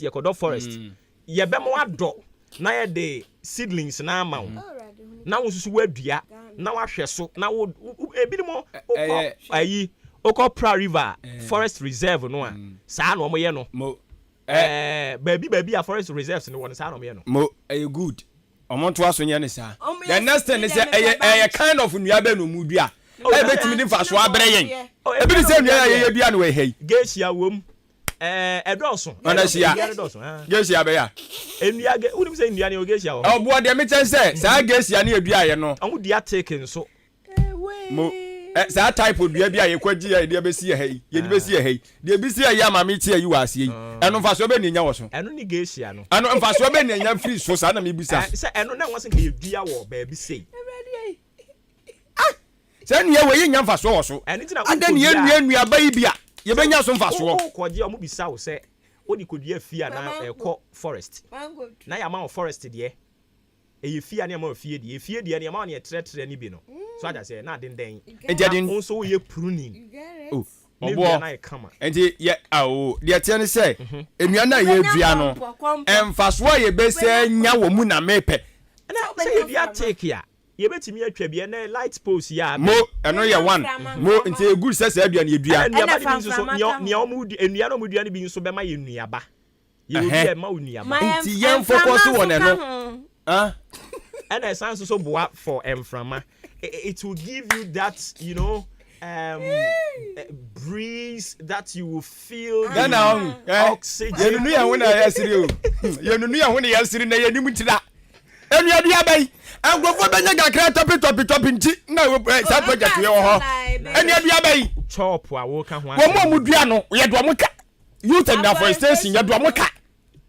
[SPEAKER 3] yɛbɛmo adɔ na yɛde seedlings na ama wo na wo susu wadua na wahwɛ so na wo ebinim ayi okɔ pra river forest reserve no a saa na ɔmo yɛ no baabi a forest reserves no wɔ saa na ɔmo yɛ no
[SPEAKER 4] mo good ɔmo to aso nyɛ ne saa the next thing is ɛyɛ kind of nnua bɛ no mu dua ɛbɛtumi de fa so abrɛ yɛn ebi ni sɛ nnua yɛ dua no wɔ hɛ
[SPEAKER 3] gesia wom ɛdɔso
[SPEAKER 4] ɔnasia gesia bɛ ya
[SPEAKER 3] nnua wonim sɛ nnua ne o gesia wɔ
[SPEAKER 4] ɔboɔ de me kyɛn sɛ saa gesia ne edua yɛ no
[SPEAKER 3] ɔmo dia take nso
[SPEAKER 4] mo saa type odua bi a yɛkɔgye ya de bɛsi yɛ hɛ yɛde bɛsi yɛ hɛ de bi si yɛ ama me tie yi wɔ asie yi ɛno mfa so bɛ ne nya wɔ so
[SPEAKER 3] ɛno ne gesia no
[SPEAKER 4] ɛno mfa so bɛ ne nya free so saa na me bisa
[SPEAKER 3] sɛ ɛno na wɔn sɛ yɛdua wɔ baabi sei
[SPEAKER 4] sɛ ne yɛ wɔ yɛ nya mfa so wɔ so ada ne yɛ nnua ba yi bi a yɛbɛnya so mfa so
[SPEAKER 3] kɔgye ɔmo bisa wo sɛ wodi kodua fia na ɛkɔ forest na yɛ ama wɔ forest deɛ ɛyɛ fia ne ama wɔ fie deɛ ne ama wɔ ne yɛtrɛtrɛ ne bi no so aja sɛ na denden
[SPEAKER 4] entiadin
[SPEAKER 3] nso wo yɛ pruning
[SPEAKER 4] ɔbɔ enti yɛ awo deɛ tiɛ ne sɛ nnua na yɛ dua no ɛmfa so a yɛbɛsɛ nya wɔ mu na mepɛ
[SPEAKER 3] na sɛ yɛdua take a yɛbɛtumi atwa bi ɛnɛ light post ya
[SPEAKER 4] mo ɛno yɛ one mo nti egu sɛ sɛ adua ne yɛdua
[SPEAKER 3] nnuaba ne bi nso so nea ɔmo nnua no mo dua ne bi nso bɛma yɛ nnuaba yɛ ma nnuaba
[SPEAKER 4] nti yɛn focus wɔ ne no
[SPEAKER 3] ɛna ɛsan nso so boa for mframa it will give you that breeze that you will feel oxygen
[SPEAKER 4] yɛnunu yɛn ho na yɛsiri o yɛnunu yɛn ho na yɛsiri na yɛnim tira enu adua bai angrofo benya gakra topi nti na sa project we ho enu adua bai
[SPEAKER 3] chop a wo ka ho
[SPEAKER 4] wo mo dua no ye do mo ka youth and afforestation ye do mo ka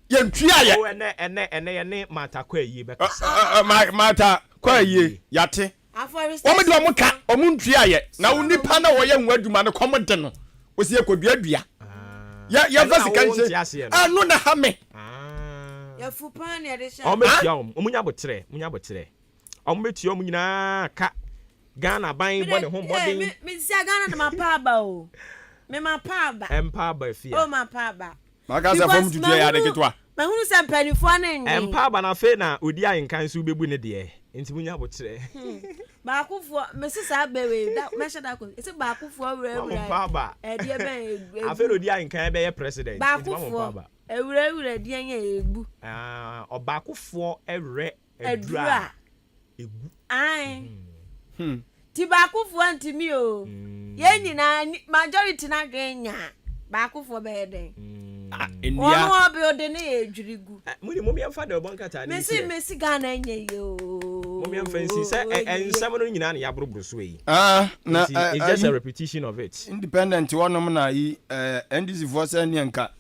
[SPEAKER 4] ye ntua ye
[SPEAKER 3] ene ne mata kwa yi be ka
[SPEAKER 4] mata kwa yi yate wo mo do mo ka o mo ntua ye na wo nipa na wo ye nwa aduma no kom de no wo se kodua dua ya fa sika nse anu na ha me
[SPEAKER 10] yafupa ne de sha
[SPEAKER 3] omunya botre omubetia omu nyina ka Ghana ban body home body
[SPEAKER 10] me sia Ghana na mapa ba o me mapa ba
[SPEAKER 3] empa ba fia
[SPEAKER 10] o mapa ba
[SPEAKER 4] maka sa fom tutu ya de ketwa
[SPEAKER 10] ma hunu se mpanifo na nyi
[SPEAKER 3] empa ba na fe na odi ayenkan so bebu ne de enti munya botre
[SPEAKER 10] ba akufo me sisa bewe da me shada ko ese ba akufo wura
[SPEAKER 3] empa ba
[SPEAKER 10] e de be
[SPEAKER 3] afe odi ayenkan be ye president
[SPEAKER 10] ba akufo ewura de anya egbu
[SPEAKER 3] obakufo ewre edura egbu
[SPEAKER 10] ai ti ba akufo antimi o ye nyina majority na dwenya ba akufo be den
[SPEAKER 4] enua
[SPEAKER 10] ono obi ode ne edwirigu
[SPEAKER 3] mumi amfa de obonkata ni
[SPEAKER 10] mesi Ghana enye yo
[SPEAKER 3] mumi amfansi se ensem no nyina na yabrobro so yi
[SPEAKER 4] na
[SPEAKER 3] it's just a repetition of it
[SPEAKER 4] independent wonom na yi NDC for senyanka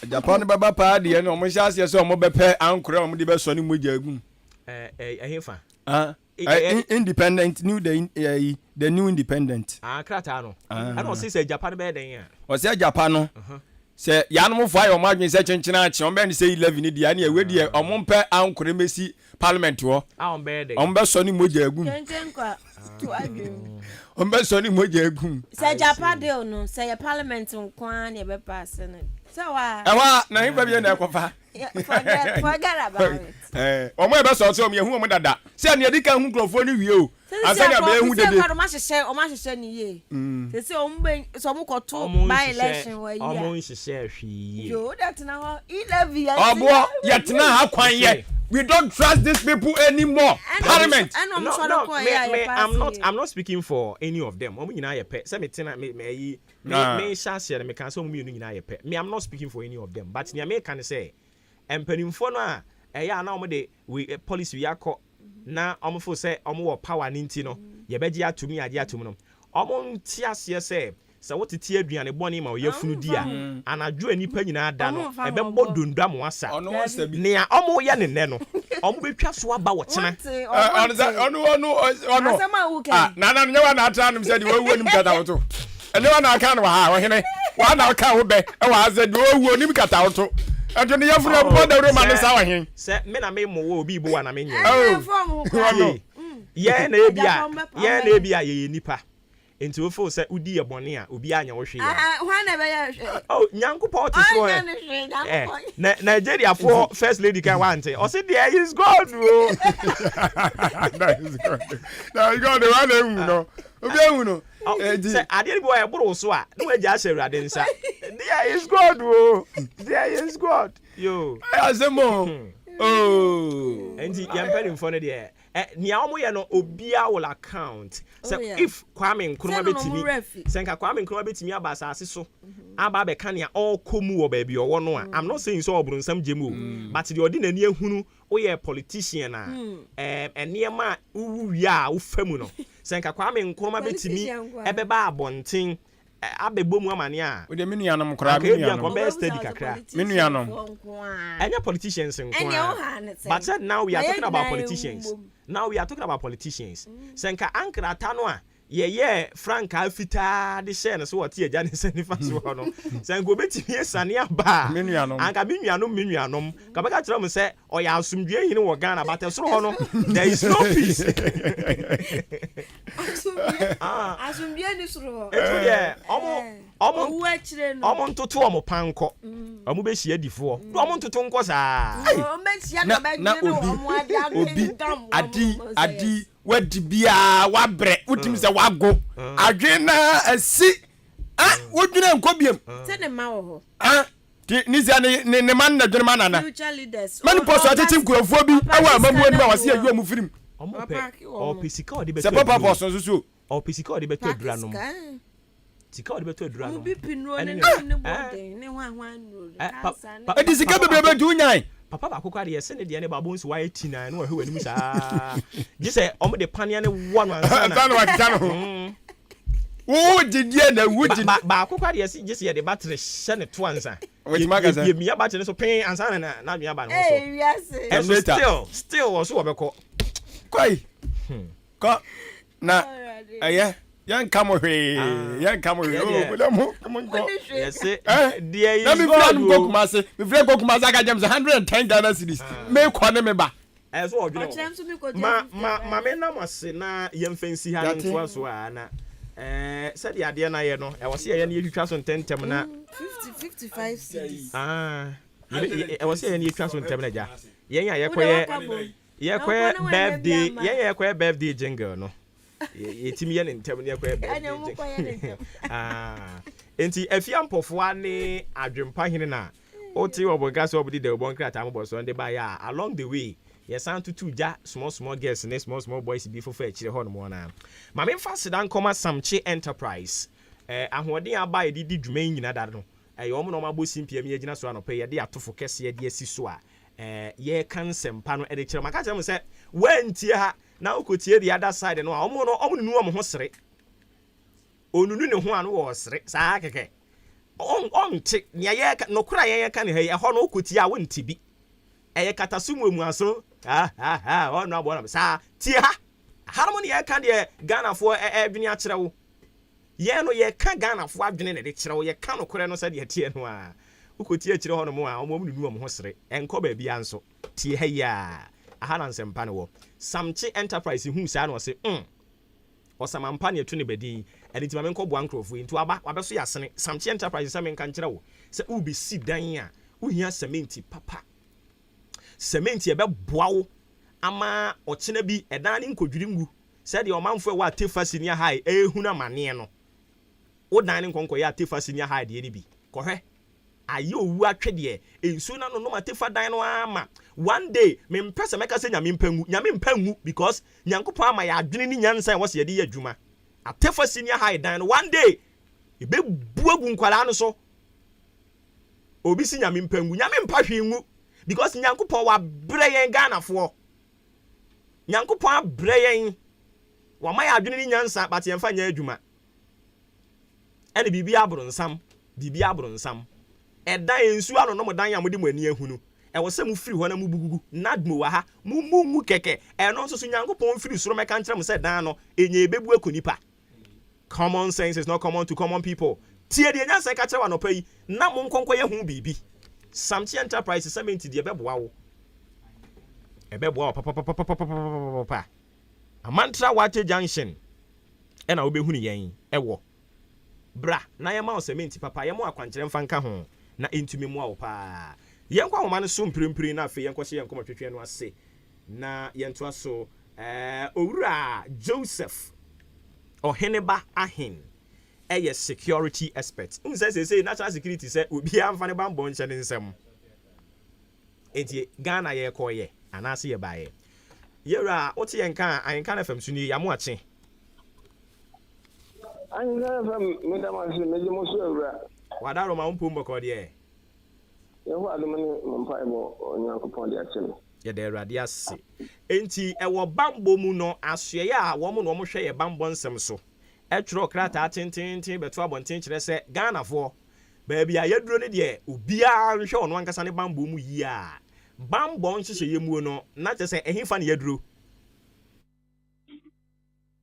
[SPEAKER 4] Japan baba pa de no mo hya ase so mo bepe ankora mo de be so ne mo jagum
[SPEAKER 3] ehefa
[SPEAKER 4] independent new the new independent
[SPEAKER 3] krata no and o say Japan be den ya
[SPEAKER 4] o say Japan no say yanom fo ayo madwen say chenchena achi on be ne say 11 di ya ne we di o mo mpe ankora mesi parliament wo
[SPEAKER 3] on be den
[SPEAKER 4] on be so ne mo jagum
[SPEAKER 10] chenchenkwa to adwem
[SPEAKER 4] on be so ne mo jagum
[SPEAKER 10] say Japan de no say parliament nkwan ne be pass ne so wa
[SPEAKER 4] na himba bi na ekofa
[SPEAKER 10] forget about it
[SPEAKER 4] omo ebe so so me hu omo dada se ne dika hu krofo ni wie o asa na be hu dede
[SPEAKER 10] o ma hyehyɛ ni ye se ombe so mo koto by election wa ye
[SPEAKER 3] omo hyehyɛ hwi ye
[SPEAKER 10] yo that na ho 11 years
[SPEAKER 4] obo ye tena ha kwan ye We don't trust these people anymore. Parliament.
[SPEAKER 3] I'm not speaking for any of them. Me I'm not speaking for any of them. But me can say, empenimfo no a eya na omo de we policy we akọ na omo fo say omo power ninti no ye beji atumi ade atumi no omo ntiase say sɛ wotete aduane bɔne ma ɔyɛfunu di a anadwo anipa nyinaa da no ɛbɛbɔ dondua mo asa nea ɔmo yɛ ne nɛ no ɔmo bɛtwa so aba wɔ kyena
[SPEAKER 4] nana nyɛ wa na atra no sɛ de wɔwuo nim kata woto ɛne wa na aka no ha ɔhene wa na aka wo bɛ ɛwɔ asɛ de wɔwuo nim kata woto ɛto ne yɛfunu bɔ da roma no sa ɔhen
[SPEAKER 3] sɛ me na me mo wo obi bo wa na me nyɛ yɛ na ebia yɛ nipa enti wo fo se udi ye bone a obi anya wo hwe ya
[SPEAKER 10] hwan na be ya hwe
[SPEAKER 3] oh nyankopɔ te so na Nigeria for first lady kan wante o se there is God o
[SPEAKER 4] that is God now you got the one ehun no obi ehun no
[SPEAKER 3] say ade bi o ye buru so a na we ja asewrade nsa there is God o there is God yo
[SPEAKER 4] azemo oh
[SPEAKER 3] enti yampere mfo no de nia omo ye no obia will account so if Kwame Nkrumah betimi senka Kwame Nkrumah betimi aba asase so aba be kan ya all komu wo ba bi owo no a I'm not saying so obrunsam jemu but the ordinary ehunu wo ye politician na enema uwu ya wo famu no senka Kwame Nkrumah betimi ebeba abonten abebomu amane a
[SPEAKER 4] we de menuanom kra menuanom
[SPEAKER 3] be steady kakra
[SPEAKER 4] menuanom
[SPEAKER 3] enya politicians nko but now we are talking about politicians senka ankra ta no a ye frank afita de share no so what ye jane se nifa so no senka obetimi esane aba
[SPEAKER 4] menuanom
[SPEAKER 3] anka menuanom ka beka kira mo se oya asumdue hini wo Ghana but so ho no there is no peace
[SPEAKER 10] asumdue ni suro
[SPEAKER 3] etuye omo ntoto omo panko omo be hia difo omo ntoto nko saa
[SPEAKER 4] na obi adi wadi bia wabre utim se wago adwe na asi wodwena nkobiem
[SPEAKER 10] se ne ma wo ho
[SPEAKER 4] nizia ne man na dwene manana
[SPEAKER 10] future leaders
[SPEAKER 4] man poso atete nkurofo bi awa amamu ani ma wase ayu mu firim
[SPEAKER 3] omo pe o pisika odi be
[SPEAKER 4] se papa poso susu
[SPEAKER 3] o pisika odi be to adura no sika odi be to adura no
[SPEAKER 10] obi pinro ne bode ne hwan no
[SPEAKER 4] edi sika bebebe du nyan
[SPEAKER 3] papa ba kokwa de se ne de ne babon so why 89 no hwe wani saa ji se omo de pania ne wo no ansa na
[SPEAKER 4] tano wakano wo didie na wo di
[SPEAKER 3] ba kokwa de se ji se de battery hye ne to ansa
[SPEAKER 4] we magaza
[SPEAKER 3] ye mi battery so pen ansa na mi aba no so still wo so obekọ
[SPEAKER 4] kwai ko na yan kamo hwe o bulamo ko
[SPEAKER 3] yes there is
[SPEAKER 4] na mi plan go kumase mi free go kumase aga jam 110 Ghana cedis me ko ne me ba
[SPEAKER 3] so odwene ma me na mase na yemfansi ha nto so ana said the idea na ye no e wose ye na yetwa so ntentem na
[SPEAKER 10] 55 cedis
[SPEAKER 3] e wose ye na yetwa so ntentem na ja yen ya ye koye birthday jingle no yetimi ye ntem ne koye birthday enti afia mpofo ane adwempa hene na oti oboga so obodi de obon krata mo so nde ba ya along the way yes and to ja small girls ne small boys bi fofo akire ho no mo na ma me mfa sedan koma samche enterprise ahoden aba edidi dwuma nyina da no omo no mabo simpia me agina so anope ye de atofo kese ye de asi so a ye kan sempa no ede kire maka kire mo se wantie ha na okotie the other side no omo nu omo ho sere onunu ne ho ano wo sere saa keke onte nya ye no kura ye ka ne ha ye ho no okotie a wonti bi eye katasumu amuaso ono abo na saa tie ha harmony ye ka de Ghana fo adwene a kire wo ye no ye ka Ghana fo adwene ne de kire wo ye ka no kure no sa de tie no a okotie kire ho no mo a omo mu nu omo ho sere enko ba bia nso tie ha ya ahana nsempa ne wo samche enterprise hu saa no se osamampa ne etu ne bedi enitima me nko bo ankrofo ntu aba wabeso ya sene samche enterprise se me nka nkire wo se ubi si dan a uhia cementi papa cementi ebe boa wo ama ochena bi edan ne nkodwiri ngu se de omanfo e wa tefa senior high ehuna mane no wo dan ne nkonko ya tefa senior high de ni bi kohwe aye owu atwe de ensu na no no matefa dan no ama one day me mpese meka se nyame mpangu because nyankopon ama ya adwene ni nyansa wo se ye de adwuma atefa senior high dan no one day ebe buagu nkwala no so obi si nyame mpangu nyame mpahwe ngu because nyankopon wa bre yen Ghana fo nyankopon abre yen wa ma ya adwene ni nyansa but ye mfa nya adwuma ene bibia abronsam eda ensu ano no modan ya mode mo ani ehunu e wo se mu firi ho na mu bugugu nadmo wa ha mu keke e no so nyankopon firi soro meka nkyerem se dan no enye ebebu akonipa. Common sense is not common to common people. Tie de nya se ka kyerwa no pai na mo nkonko ye hu bibi Samchi Enterprise 70 de ebeboa wo papa Amantra Water Junction ena obehunu yen ewo bra na ye ma cement papa ye mo akwankyere mfa nka ho na entumi mu awo pa yen kwa homa no so mprimpri na afi yen kwose yen koma twetwe no ase na yen to aso owura Joseph Oheneba Ahen eye security expert say national security say obi amfa ne bambo nche ne nsem enti Ghana ye koye anase ye baye yera ote yen kan Ahenkan FM suni ya mo ache
[SPEAKER 11] Ahenkan FM medama se meje so ewura
[SPEAKER 3] wadaro ma mpo mboko de
[SPEAKER 11] ye ho adumani mpa ebo onyankopon de ache no
[SPEAKER 3] ye de awurade ase enti ewo bambo mu no asoye a wo mo no mo hwe ye bambo nsem so etro krata tintintin beto abontin kire se Ghana fo baabi a yaduro ne de obia nhwe ono ankasa ne bambo mu yi a bambo nhye yemu no na te se ehinfa ne yaduro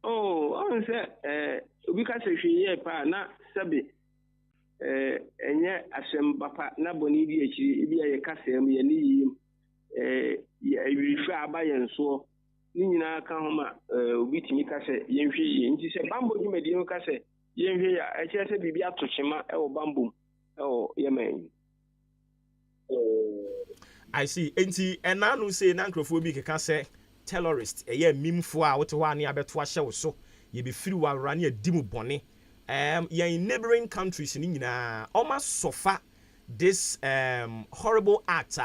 [SPEAKER 11] on se obi ka se hwe pa na sabe enye asem papa na boni di akiri bia ye kasem ye ni yi ya wifi abayen so ni nyina ka homa obi timi ka se yenhwe yi nti se bambo dwumadi no ka se yenhwe ya eche se bibia atochema e wo bambo e wo yeman.
[SPEAKER 3] I see enti enanu say na nkrofo bi keka se terrorist eye mimfo a wote ho ane abeto ahye wo so ye be firi wa rane adimu bone in neighboring countries in nyina almost suffer this horrible act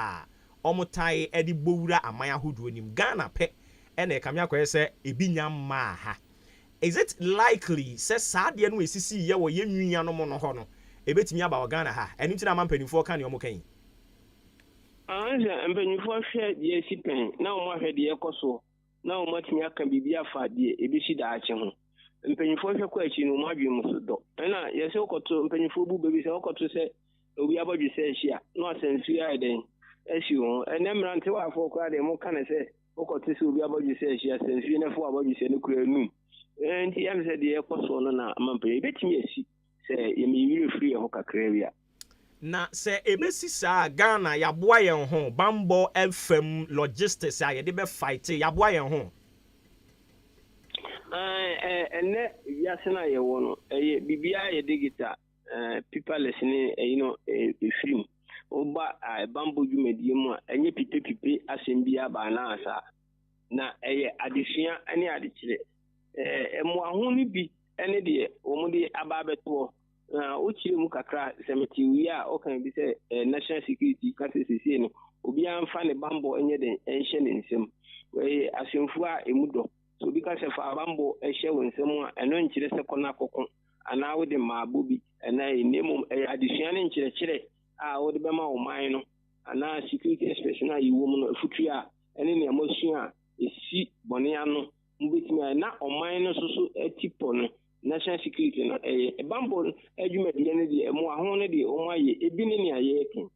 [SPEAKER 3] omotai edi bowura amaya hodo nim Ghana pe ene kamya ko se ebinya ma ha. Is it likely say saade no esisi ye wo ye nwia no mo no ho no ebetimi aba wa Ghana ha eni tina mampanifo ka ne omo kan
[SPEAKER 11] anja mpanifo hwe de sipen na omo hwe de ekoso na omo timi aka bibia fa de ebisi da ache ho mpanyifo hwe kwa achi no madwe musodo na yese okoto mpanyifo bu bebi se okoto se obi abodwe se ahia no asensu ya den achi ho ene mrante wa afọ kwa de mo kana se okoto se obi abodwe se ahia sensu ne fo abodwe se ne kura num enti yam se de ekoso no na amampanyi betimi asi se yemi wire free ho kakra bia
[SPEAKER 3] na se ebesi sa Ghana yaboa yen ho bambo FM logistics a ye de be fight yaboa yen ho
[SPEAKER 11] ene yasena ye wono bibia ye digital paperless ni film oba bambo dwumadi mu a enye pipe asembia ba na asa na adesua ene adekire emo ahonu bi ene de omudi aba beto o chire mu kakra semeti wi a o kan bi se national security kasese no obi amfa ne bambo enye den enhye ne nsem asemfu a emudo so because of abambo ehye wonsem a eno nkire se kona kokon ana wo de maabobi ana enemu adesua ne nkire a wo de bema wo man no ana security expression a yiwo mu no futu a ene ne amasua esi bone ano mbetimi na o man no so etipo no national security no bambo adwumadi ne de emo aho ne de o maye ebi ne aye ken.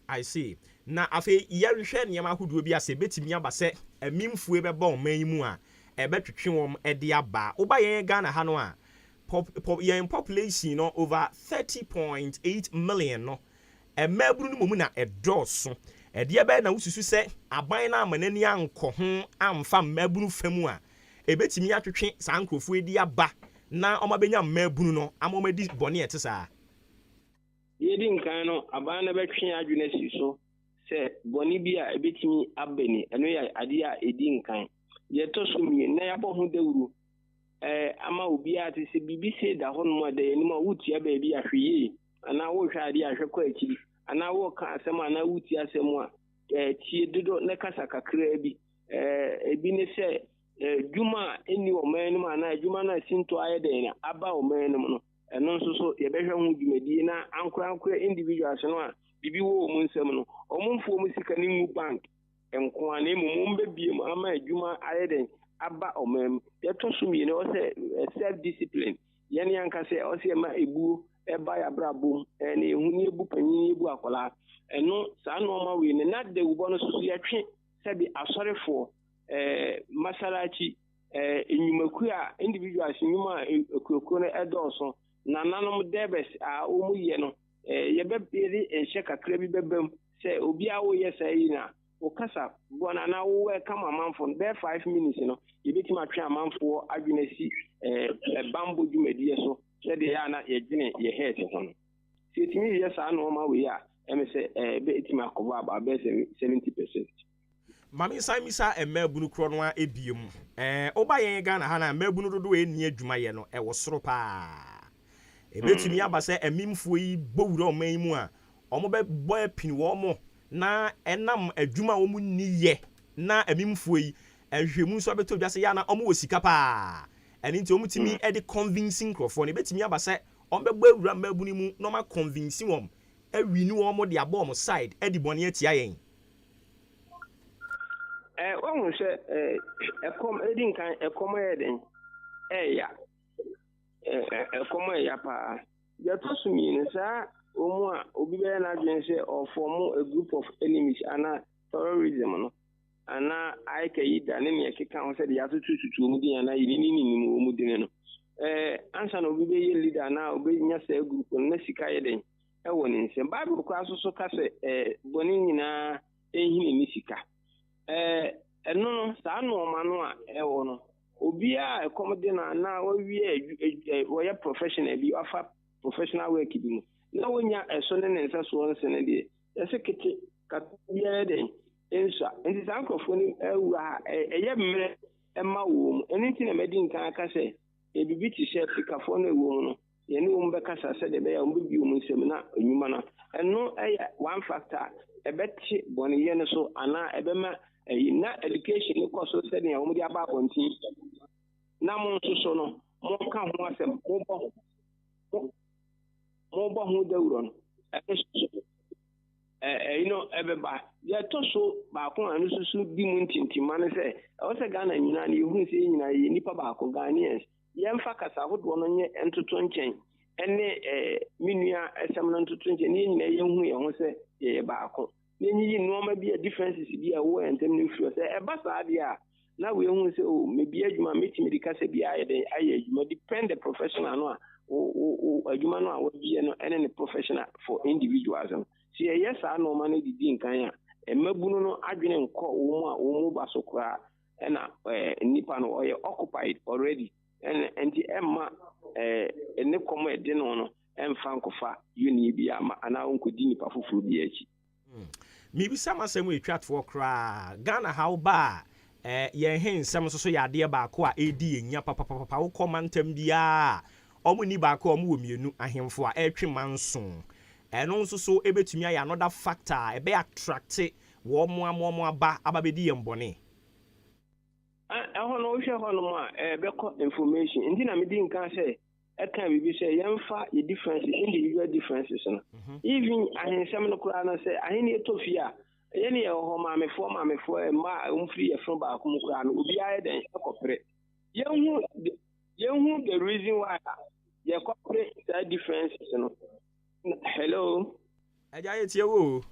[SPEAKER 3] I see. Na afi yɛrehwɛ nneɛma ahodoɔ bi ase betimi aba sɛ amimfue bɛbɔ ɔman mu a ɛbɛtwetwe wɔn ɛde aba woba yɛn Ghana ha no a yɛn population no over 30.8 million no ɛmɛburu no mu na ɛdɔɔso ɛdeɛ bɛyɛ na wosusu sɛ aban na amanani ankɔ ho amfa mmɛburu fam a ɛbɛtimi atwetwe saa nkurɔfoɔ edi aba na ɔma bɛnya mmɛburu no ama ɔma di bɔne ɛte saa
[SPEAKER 11] yedi nkan no aban na bɛtwe adwene si so se boni bia ebetimi abeni eno ya ade a edi nkan ye to so mi na ya bo ho dawuru ama obi a te se bibi se da ho no da anim a wutia ba bi ahwe ana wo hwa ade ahwe kwa akiri ana wo ka asem ana wutia asem a tie dodo na kasa kakra bi ebi ne se dwuma eni o manum ana dwuma na sinto ayede na aba o manum no eno nso so ye behwe ho dwumadi na ankora individuals no a bibi wo mu nsem no omumfo mu sika ni mu bank enko ana mu mbebie mu ama adwuma ayede aba o manum ye to so mi ne o se self discipline ye ne anka se o se ma ebu eba ya brabom ne hu ni ebu panyin ebu akola eno saa no ma we ne na de ubo no so ye twe se bi asorefo masalachi enyumaku a individuals nyuma ekuoko no edoso na nanom debes a omu ye no ye be pere enhye kakra bi bebam se obi a wo ye sai na o kasa bona na wo we kama manfo be 5 minutes no ye beti ma twa manfo adwena si bambo dwumadi so se de ya na ye gine ye head ho no se timi ye sa no ma we a emse be etima akoba aba be 70%.
[SPEAKER 3] Mami Samisa emabunu kro no a ebiem oba yen Ghana ha na emabunu dodo eni adwuma ye no wo soro pa ebetumi aba se emimfo yi bowura o man mu a omo be boy pin wo mo na enam adwuma wo mu ni ye na emimfo yi ehwemu so beto dwase ya na omo wo sika pa eni nti omo timi e de convincing crofo ne betumi aba se omo be bowura mabunu mu no ma convincing wom awini wo mo de abom side e di bone atia yen
[SPEAKER 11] When say come edin kan come eden ya come ya pa ya to sumi ne sa omu a obi be na dwen say or form a group of enemies ana terrorism no ana aika yi da ne me keka ho say ya tututu mu din ana yini ni mu din no ansa no obi be ye leader na obi nya say group no sika yeden e woni nsem bible ko asoso ka say boni nyina ehini ni sika no saa no ma no a ewo no obi a ekomode na wo wie professional bi afa professional work bi mu na wonya eso ne nsa so on sene de esekete ka biere de ensa enti saa nkofo ni ewu a eye mmere ema wo mu enti na medi nkan aka se ebibi ti she fikafo na ewu mu no ye ne wo mu be kasa se de be ya mbi wo mu nsem na enyuma na eno one factor ebeti boni ye ne so ana ebema na education ko so se ne omo di aba konti na mo so no mo ka ho asem mo bo ho dawuro no ebeba ye to so ba ko anu susu di mu ntintima ne se o se Ghana nyina ne hu se nyina ye nipa ba ko Ghanaians ye mfa kasa hodo no nye entoto nchen ene minua esem no ntoto nchen ne nyina ye hu ye ho se ye ba ko nenyi nneoma bi differences bi a wo entem ne furo se eba saa dia na we hu se o mebi adwuma metimi di kasa bi aye adwuma depend the professional no a o adwuma no a wo bi no ene ne professional for individuals si yes a no ma ne di nkan a emabunu no adwene nko wo mu ba so kra na nipa no oye occupied already enti emma ene komo ede no emfa nkofa uni bi ama ana onkodi nipa foforo bi achi
[SPEAKER 3] maybe some asem etwatfo kra Ghana how ba ye hen sem so ya de ba ko a edi enya papa wo komantam bia omo ni ba ko omo wo mienu ahemfo a etwe manson eno nso so ebetumi ya another factor ebe attract wo mo aba bedi yembone
[SPEAKER 11] ho no hwe ho no ma beko information ndi na medi nkan say can be say yamfa the differences, individual differences no even ahensem no kura na say aheni etofia ye ne ho ma mefo ma umfri ye from ba akum kura no obi aye den ekopre yehu the reason why ye kopre that differences no hello
[SPEAKER 3] aja ye tie wo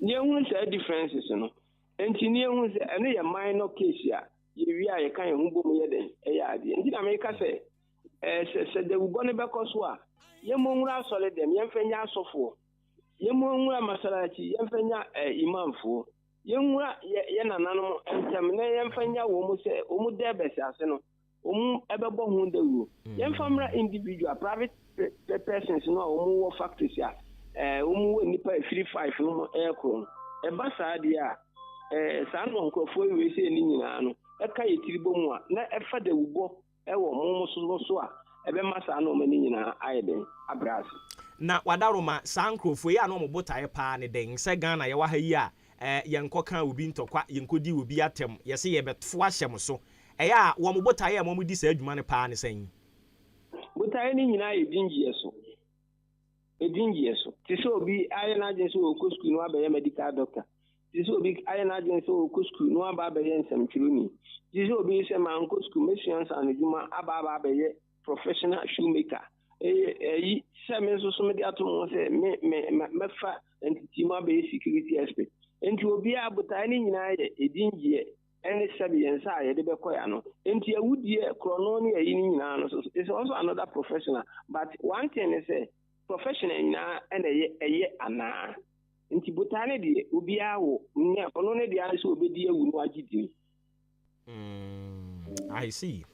[SPEAKER 11] yehu that differences no enti ne yehu say ene ye minor case ya ye wi aye kan hu bom ye den e ya ade enti na me ka say se de ubone bekoso a yemonwura asole dem yemfenya asofo yemonwura masalachi yemfenya imamfo yenwura ye nananom entem na yemfenya wo mu se o mu debese ase no o mu ebebo hu dewu yemfamra individual private persons no o mu wo factories a o mu wo nipa 35 no ekro eba saade a saa no nkofo we se ni nyina no eka yetiribo mu a na efa de ubo ɛwɔ mo so a ɛbɛma saa no ɔmani nyinaa ayɛ den abrɛ ase.
[SPEAKER 3] Na wadaroma saa nkurɔfoɔ yi a na ɔmo botaeɛ paa ne den sɛ Ghana yɛwɔ ha yi a yɛnkɔka obi ntɔkwa yɛnkɔdi obi atɛm yɛsɛ yɛbɛto ahyɛ mo so ɛyɛ a wɔn botaeɛ a wɔn di saa adwuma no paa ne sɛn.
[SPEAKER 11] Botaeɛ no nyinaa yɛ dingyie so te sɛ obi ayɛ n'adwene sɛ ɔkɔ sukuu no abɛyɛ medical doctor, te sɛ obi ayɛ n'adwene sɛ ɔkɔ sukuu no aba abɛyɛ nsɛmtwerɛni, te sɛ obi sɛ mankɔ sukuu mɛsua nsa no adwuma aba abɛyɛ professional shoemaker. Ɛyi sɛ me nso so mede ato mo sɛ mɛfa ntiti mu abɛyɛ security expert. Nti obiara botaeɛ no nyinaa yɛ dingyie ɛne sɛbi yɛn nsa a yɛde bɛkɔ ya no. Nti awudie korɔno ne ayi no nyinaa no so it's also another professional, but one thing is say professional nyinaa ɛna ɛyɛ anaa. Nti botaeɛ no deɛ obiara wo nyɛ ɔno ne deɛ sɛ obɛdi awu no agye di.
[SPEAKER 3] I see.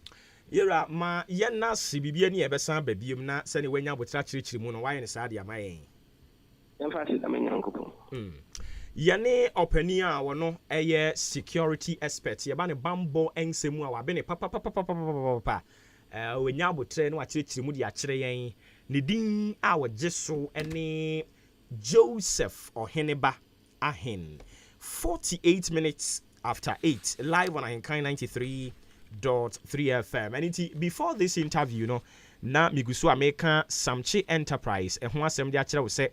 [SPEAKER 3] Yera ma yɛna se bibia ne yɛbɛsan ba biem na sɛne wanya abotra kyerɛkyerɛ mu no wayɛ ne saa de ama yɛn.
[SPEAKER 11] Yɛmfa se dama nyankopɔn.
[SPEAKER 3] Yɛne ɔpani a wɔno ɛyɛ security expert yɛba ne bambɔ nsɛm a wabe ne papapapapapapa wɔnya abotra no wakyerɛkyerɛ mu de akyerɛ yɛn ne din a wɔgye so ne Joseph Oheneba Ahen 48 minutes after 8 live on Ahenkan 93.3 FM. And before this interview na migusu America Samche Enterprise ɛho asɛm de akyerɛ wo sɛ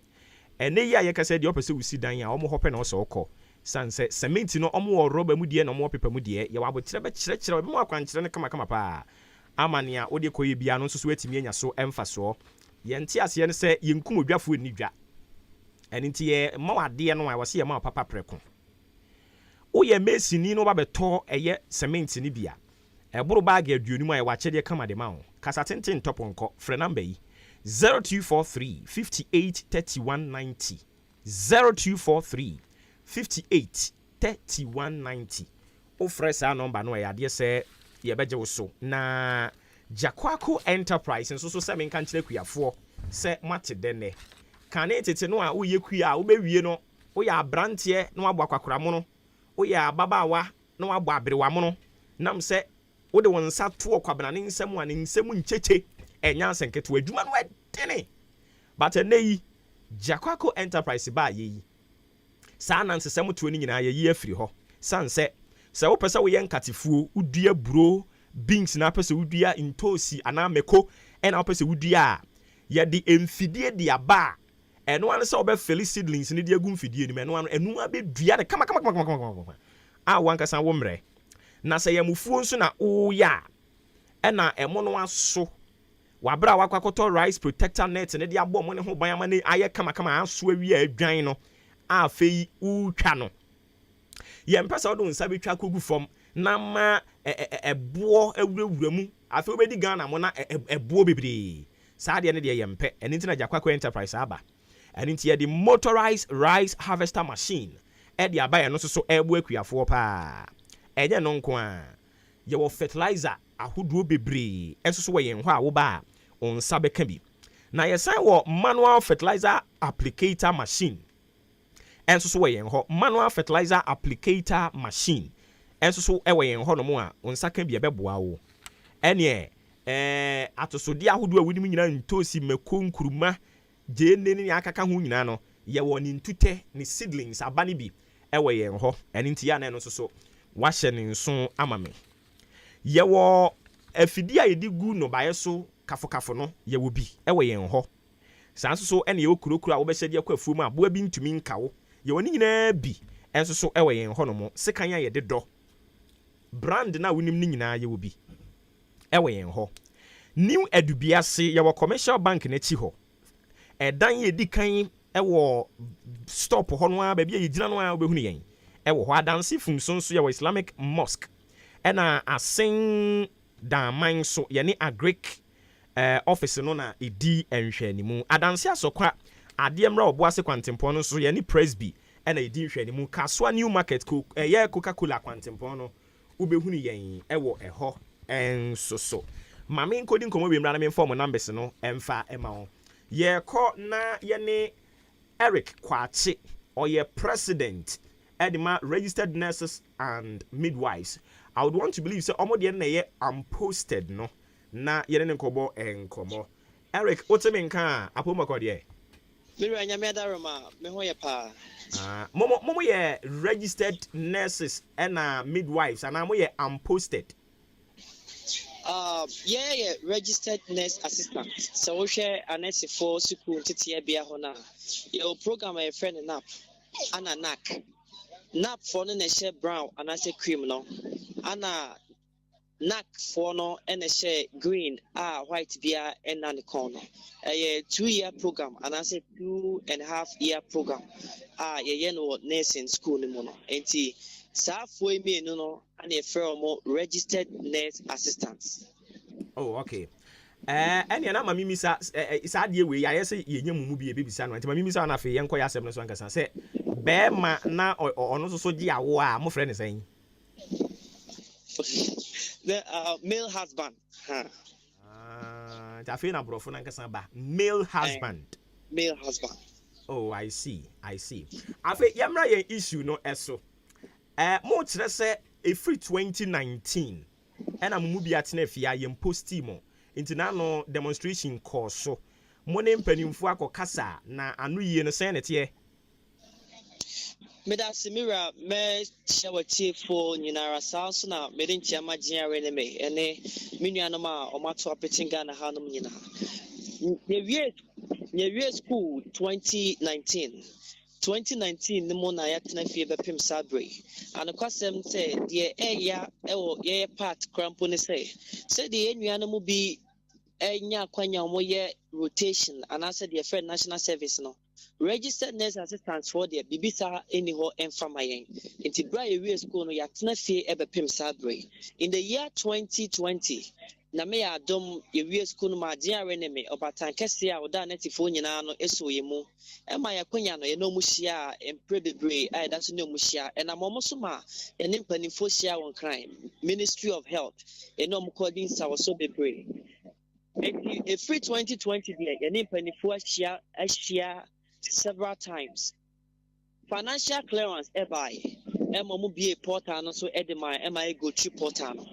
[SPEAKER 3] ɛne yi a yɛka sɛ deɛ ɔpɛ sɛ wosi dan a ɔmo hɔpɛ na ɔsɛ ɔkɔ san sɛ cement no ɔmo wɔ rɔba mu deɛ na ɔmo pepa mu deɛ yɛwɔ abotrɛ bɛkyerɛkyerɛ ɔmo akwankyerɛ no kamakama paa ama nea wode kɔyɛ bia no nso so atumi anya so ɛmfa soɔ yɛnte aseɛ no sɛ yɛnkum odwafoɔ ni dwa ɛno nti yɛ ma wadeɛ no a wɔse yɛ ma papa prɛko woyɛ mesini no wabɛtɔ ɛyɛ cement ni bia ɛboro bag aduonu mu a yɛwɔ akyɛdeɛ kama de ma wo kasa tenten tɔpɔnkɔ frɛ number yi 0243 58 3190 0243 58 3190 ofrɛ saa number no ɛyɛ adeɛ sɛ yɛbɛgye wo so na Jakwako Enterprise nso so sɛ menka nkyerɛ kuafoɔ sɛ mate dɛnɛ kane tete no a woyɛ kua a wobɛwie no woyɛ abranteɛ na wabɔ akwakora mo no woyɛ ababaawa na wabɔ aberewa mo no nam sɛ wode wo nsa toɔ kwabena ne nsɛm a ne nsɛm nkyekye ɛnya asɛnketo adwuma no ɛdene but ɛnɛ yi Jakwako Enterprise ba yɛyi saa nansesɛm toɔ no nyinaa yɛyi afiri hɔ san sɛ wopɛ sɛ woyɛ nkatefuo wodua buro beans na apɛ sɛ wodua ntosi anaa meko ɛna wopɛ sɛ wodua a yɛde mfidie de aba a ɛno ano sɛ wobɛfɛle seedlings ne de agu mfidie no mu ɛno abɛdua ne kama a wankasa wo mmerɛ na sɛ yɛmufuo nso na woyɛ a ɛna ɛmo no aso wabra wakɔkɔtɔ rice protector net ne de abɔ mo ne ho ban ama ne ayɛ kama aso awi a adwan no a afei wotwa no yɛmpɛ sɛ wode nsa bɛtwa kogu fam na ma ɛboɔ awurawura mu afei wobɛdi Ghana mo na ɛboɔ bebree saa deɛ ne deɛ yɛmpɛ ɛno nti na Jakwako Enterprise aba ɛno nti yɛde motorized rice harvester machine ɛde aba yɛn no so ɛboɔ akuafoɔ paa ɛnyɛ no nko a yɛwɔ fertilizer ahodoɔ bebree ɛnso so wɔ yɛn hɔ a woba a onsa bɛka bi na yɛsan wɔ manual fertilizer applicator machine ɛnso so wɔ yɛn hɔ manual fertilizer applicator machine ɛnso so ɛwɔ yɛn hɔ no mu a onsa ka bi ɛbɛboa wo ɛneɛ atosodeɛ ahodoɔ a wonim nyinaa ntosi mako nkuruma gyene ne akaka ho nyinaa no yɛwɔ ne ntutɛ ne seedlings aba ne bi ɛwɔ yɛn hɔ ɛno nti yɛ na ɛno nso so wahyɛ ne nso ama me yɛwɔ afidie a yɛde gu no baeɛ so kafo no yɛwɔ bi ɛwɔ yɛn hɔ saa nso so ɛna yɛwɔ kurokuro a wobɛhyɛ de akɔ afuo mu a boa bi ntumi nka wo yɛwɔ ne nyinaa bi ɛnso so ɛwɔ yɛn hɔ no mo sekan a yɛde dɔ brand na wonim ne nyinaa yɛwɔ bi ɛwɔ yɛn hɔ new adubiase yɛwɔ commercial bank n'akyi hɔ ɛdan yɛdi kan ɛwɔ stop hɔ no a baabi a yɛgyina no a wobɛhunu yɛn ɛwɔ hɔ adanse funso nso yɛwɔ Islamic mosque ɛna asen daman so yɛne agric office no na ɛdi nhwɛnimu adanse asɔkwa adeɛ mmra ɔboase kwantempɔn no nso yɛne presby ɛna ɛdi nhwɛnimu kasoa new market ɛyɛ Coca-Cola kwantempɔn no wobɛhunu yɛn ɛwɔ ɛhɔ ɛnso so mame nkɔdi nkɔmmɔ bimmra na memfa mo numbers no ɛmfa ɛma wo yɛkɔ na yɛne Eric Kwache ɔyɛ president Edema registered nurses and midwives. I would want to believe so. Omo de na ye unposted no. na yɛne ne nkɔbɔ nkɔmmɔ. Eric, what's me nka apoma kɔdeɛ?
[SPEAKER 12] Mira nyameda roma me ho ye pa.
[SPEAKER 3] Momo ye registered nurses and midwives and mo ye unposted.
[SPEAKER 12] Yeah, registered nurse assistant. So we share a nurse for school titia bia hona. Your program a friend nap and a knack. Nap for no share brown and I say cream no. Ana knack for no and a share green white beer and an corner. A 2-year program and I say 2.5 year program. You know nursing school no mono. Enti sa for me no and a firm registered nurse assistants.
[SPEAKER 3] Oh, okay. And yana mami misa isa die we ya say ye nya mumu bi bisa no. Enti mami misa na fe ye nko ya asem no so anka say be ma na ono so gi awo a mo frɛ ne sɛn.
[SPEAKER 12] The male husband.
[SPEAKER 3] Jafe na brofo na nkasa ba. Male husband.
[SPEAKER 12] Male husband.
[SPEAKER 3] Oh, I see. Afe yamra ye issue no eso. Mo kire se free 2019. And I'm mubi atena fia ye posti mo. Nti na no demonstration course so. Mo ne mpanimfo akokasa na anu yie no sɛn ne tie.
[SPEAKER 12] Meda Simira me shawati for nyinara sauce na mede ntia magin are ne me ene menua no ma omato apetinga na hanom nyina. Ye school 2019 ne mo na yatena fie bepem sabre anakwasem say de eya ewo ye part crampo ne say de enua no mu bi enya kwanya mo ye rotation and I said the friend national service no registered nurse assistants for the bibisa anyho enfamayen inti bra ye school no yatena fie ebepem sabre in the year 2020 na me adom ye school no ma dia reneme obatan kese a oda netifo nyina no eso ye mu e ma yakwanya no ye no mu hia emprebebre ai da so no mu hia e na mo so ma ye ne mpanifo hia won crime Ministry of Health e no mu calling sa so bebre e free 2020 there ye ne mpanifo hia several times. Financial clearance ebai. Emo be a portal no so edema ema go through portal no.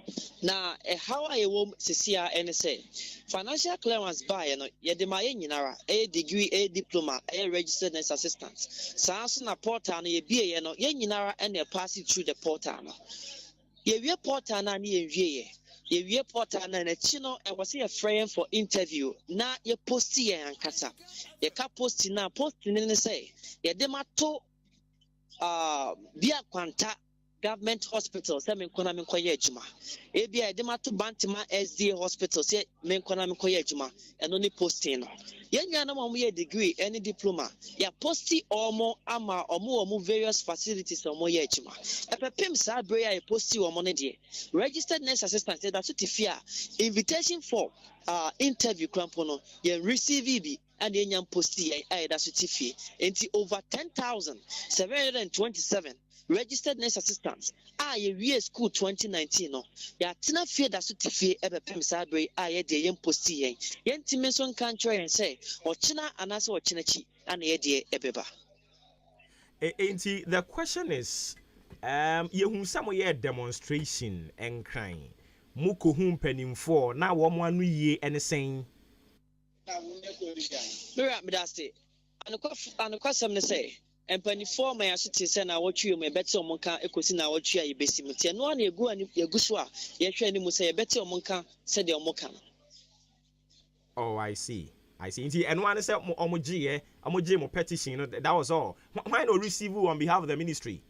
[SPEAKER 12] Na how I wo sesia ene say financial clearance buy no yedema ye nyinara a degree a diploma a registered nurse assistant. Sa so na portal no ye bie ye no ye nyinara ene pass it through the portal no. Ye wie portal na ne ye wie ye wie portal na chi no e was a friend for interview na ye post ye ankasa ye ka post na ne say ye de mato bia kwanta government hospital say men kona men koye adwuma e bia de mato bantima SDA hospital say men kona men koye adwuma eno ni posting no ye nya na mo ye degree any diploma ya posti omo ama omo various facilities omo ye adwuma epepem sa bre ya posti omo ne de registered nurse assistant say that so tifia invitation for interview crampo no ye receive bi and the young posti that so tifia enti over 10,727 registered nurse assistants ye school 2019 no ya tena fie da so tifie ebepem sabre ye de yen posti yen ntime so nka ntwe yen say ochina anase ochina chi ana ye de ebeba.
[SPEAKER 3] Enti the question is yehu samo ye demonstration enkran muko hu mpanimfo na wo mo anu yie ene sen
[SPEAKER 12] Mira midasti anokwa ne say empanifo ma yasute se na wotwe mu ebete omonka ekosi na wotwe ayi besim tie no na egu ani egu so a ye hwe ani mu se ebete omonka se de omoka.
[SPEAKER 3] Oh, I see. Inti and one say omogie mo petition, that was all. Why not receive you on behalf of the ministry?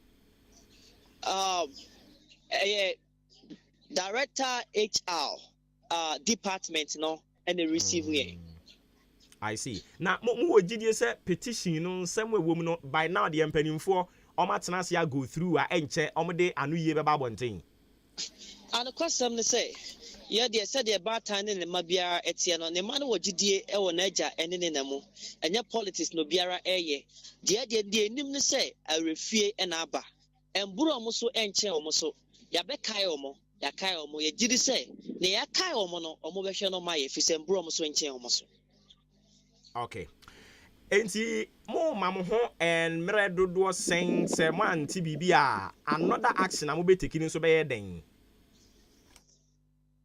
[SPEAKER 12] Director HR department no and they receive me.
[SPEAKER 3] I see. Now mo gidi say petition no some way woman no by now the empanimfo omatena se go through a enche omde anu ye beba bonten.
[SPEAKER 12] And question ne say yeah they said the bad time ne ma biara etie no ne ma no wogidie e wo naja ene ne namu enye politics no biara eye de enim ne say arefie e na aba emburu omo so enche omo so ya be kai omo ya kai omo ye gidi say ne ya kai omo no omo be hwe no ma ye fi se emburu omo so enche omo so.
[SPEAKER 3] Okay. Enti mo mamu ho and mere dodo sen se mo anti bibia another action am be taking so be den.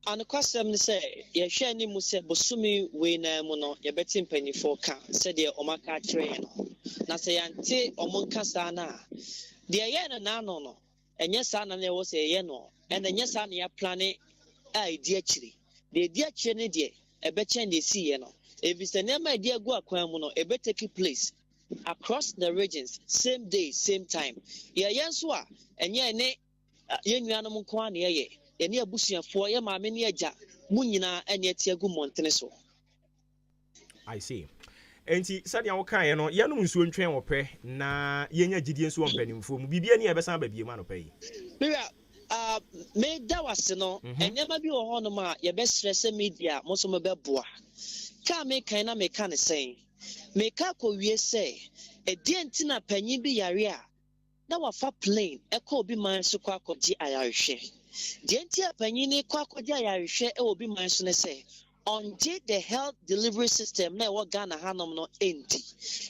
[SPEAKER 12] anokwasɛm ne sɛ yɛhwɛ anim sɛ bosome wei na mu no yɛbɛte mpanyinfoɔ ka sɛdeɛ ɔmaka akyerɛ yɛn no na sɛ yɛante ɔmo nka saa no a deɛ yɛn no n'ano no ɛnyɛ saa na ɛwɔ sɛ yɛyɛ no ɛna ɛnyɛ saa na yɛaplane a ɛdi akyire deɛ ɛdi akyire ne deɛ ɛbɛkyɛn deɛ ɛsiiɛ no ɛfiri sɛ nneɛma a ɛdi agu akwan mu no ɛbɛtake place across the regions same day same time yɛyɛ nso a ɛnyɛ ne yɛn nuanom nko a na yɛyɛ yɛne abusuafoɔ yɛ maame ne agya mu nyinaa ɛne ɛte agu mmɔntene so.
[SPEAKER 3] I see. Enti sɛdeɛ wokaeɛ no yɛnom nsuo ntwɛn wɔpɛ na yɛnya gyidie nso wɔ mpanimfoɔ mu biribia ne yɛbɛsan ba bie ma no pɛ yi.
[SPEAKER 12] Mira meda wase no nneɛma bi wɔ hɔnom a yɛbɛsrɛ sɛ media mo nso mobɛboa kaa mekan na meka ne sɛn meka kɔwie sɛ ɛdeɛ nti na panyin bi yare a na wafa plane ɛkɔ obi man so kɔ akɔgye ayarehwɛ deɛ nti a panyin ne kɔ akɔgye ayarehwɛ ɛwɔ obi man so ne sɛ ɔngye the health delivery system na ɛwɔ Ghana hanom no endi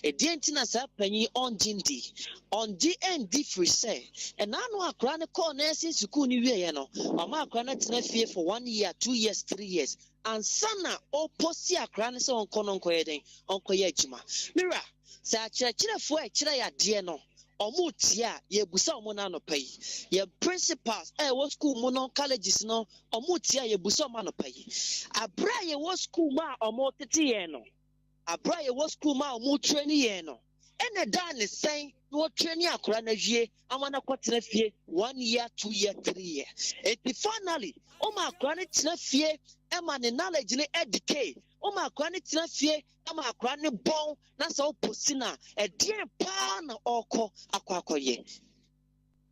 [SPEAKER 12] ɛdeɛ nti na saa panyin ɔngye endi firi sɛ ɛnaano akora ne kɔɔ na ɛsɛ sukuu ne wieɛ no ɔma akora no tena fie for 1 year 2 years 3 years ansa na ɔpɔsi akora ne sɛ ɔnkɔ no nkɔyɛ den ɔnkɔyɛ adwuma mira sɛ akyerɛkyerɛfoɔ a ɛkyerɛ yɛ adeɛ no ɔmo tia yɛbusa ɔmo na anɔpa yi yɛ principals ɛwɔ school mu no colleges no ɔmo tia yɛbusa ɔmo anɔpa yi abra yɛwɔ school mu a ɔmo tete yɛn no abra yɛwɔ school mu a ɔmo train yɛn no ɛna da ne sɛn na wɔtrain akora na wie ama na kɔtena fie 1 year 2 year 3 year eti finally ɔmo akora ne tena fie ɛma ne knowledge ne educate ɔmo akora ne tena fie ama akora ne bɔn na sɛ ɔposi na ɛdeɛ paa na ɔkɔ akɔyɛ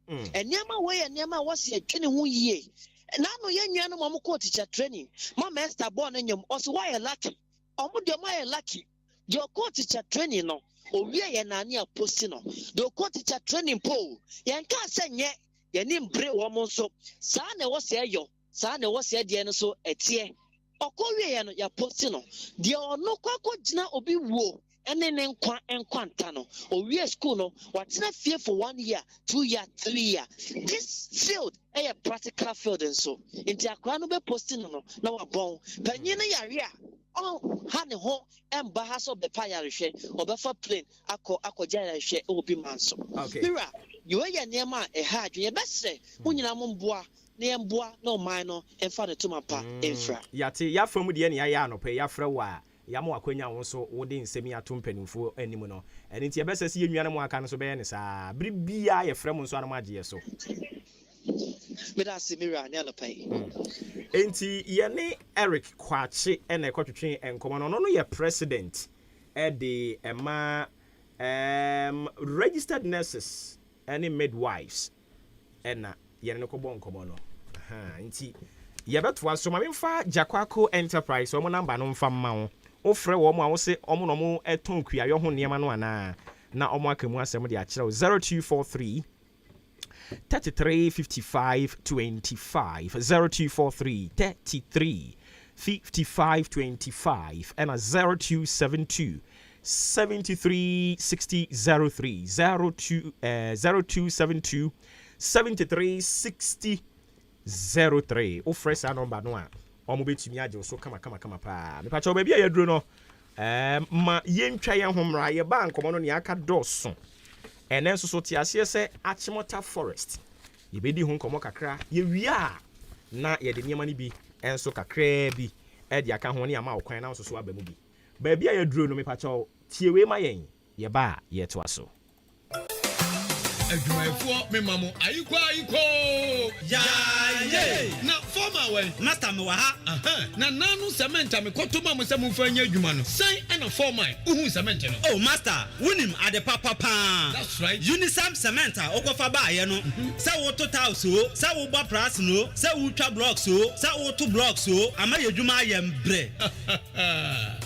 [SPEAKER 12] nneɛma wɔyɛ nneɛma a wɔsi adwene ho yie n'ano yɛ nua no mo kɔ teacher training mama Esther bɔɔ ne nyam ɔso wɔyɛ lucky ɔmo deɛ ɔmo ayɛ lucky deɛ ɔkɔ teacher training no owie yɛ naani a posi no deɛ ɔkɔ teacher training po yɛn kaa sɛ nyɛ yɛne mbere wɔn nso saa na ɛwɔ sɛ ɛyɔ saa na ɛwɔ sɛ ɛdeɛ no so ɛteɛ ɔkɔ wie yɛ no yɛposi no deɛ ɔno kɔ gyina obi wuo ɛne ne nkwanta no owie school no watena fie for 1 year 2 year 3 year this field ɛyɛ practical field nso nti akora no bɛposi no na wabɔn panyin no yare a ɔha ne ho ɛmba ha sɛ ɔbɛpa yarehwɛ ɔbɛfa plane akɔgye yarehwɛ ɛwɔ bi ma nso mira yɛwɔyɛ nneɛma a ɛha adwene yɛbɛsrɛ mo nyinaa mo mboa na yɛmboa na ɔman no ɛmfa ne toma pa ɛmfira
[SPEAKER 3] yɛate yɛafa mu deɛ ne yɛayɛ anɔpɛ yɛafrɛ wɔ a yɛama wakwanya wo nso wode nsɛm yi ato mpanimfoɔ anim no ɛno nti yɛbɛsɛ sɛ yɛnnua no mu aka no so bɛyɛ ne saa bere biaa yɛfrɛ mu nso anom agyeɛ so
[SPEAKER 12] medase mira ne anɔpa yi
[SPEAKER 3] enti yɛne Eric Kwakye ɛna ɛkɔtwetwe nkɔmmɔ no ɔno no yɛ president ɛde ɛma registered nurses ɛne midwives ɛna yɛne no kɔbɔ nkɔmmɔ no nti yɛbɛtoa so ma memfa Jakwako Enterprise ɔmo namba no mfa mma wo wofrɛ wɔ mo a wo se ɔmo no mo ɛtɔn kuayɔ ho nneɛma no anaa na ɔmo aka mu asɛm de akyerɛ wo 0243 33 55 25 0243 33 55 25 and a 0272 73 60 03 0272 73 60 03 o fresh number no a omo betumi agye so kama pa me pa cho ba bia yaduro no ma yentwa ye homra ye ba nkomo no ne aka doso ene nso so ti ase se Achimota Forest ye bedi ho nkomo kakra ye wia na ye de niam ne bi enso kakra bi e de aka ho ne ama okwan na nso so aba mu bi ba bia yaduro no me pa cho tie we ma yen ye ba ye to aso
[SPEAKER 13] adwumayɛfoɔ mema mo ayikɔ yaaye na fɔma wɛ master me wɔ ha na nanu cement a mekɔtɔ ma mo sɛ momfa nyɛ adwuma no sɛn ɛna fɔma wohu cement no
[SPEAKER 14] oh master wonim ade papa paa
[SPEAKER 13] that's right
[SPEAKER 14] unisam cement a wokɔfa baayɛ no sɛ woto tiles o sɛ wobɔ pras no sɛ wotwa blocks o sɛ woto blocks o ama yɛ adwuma ayɛ mbrɛ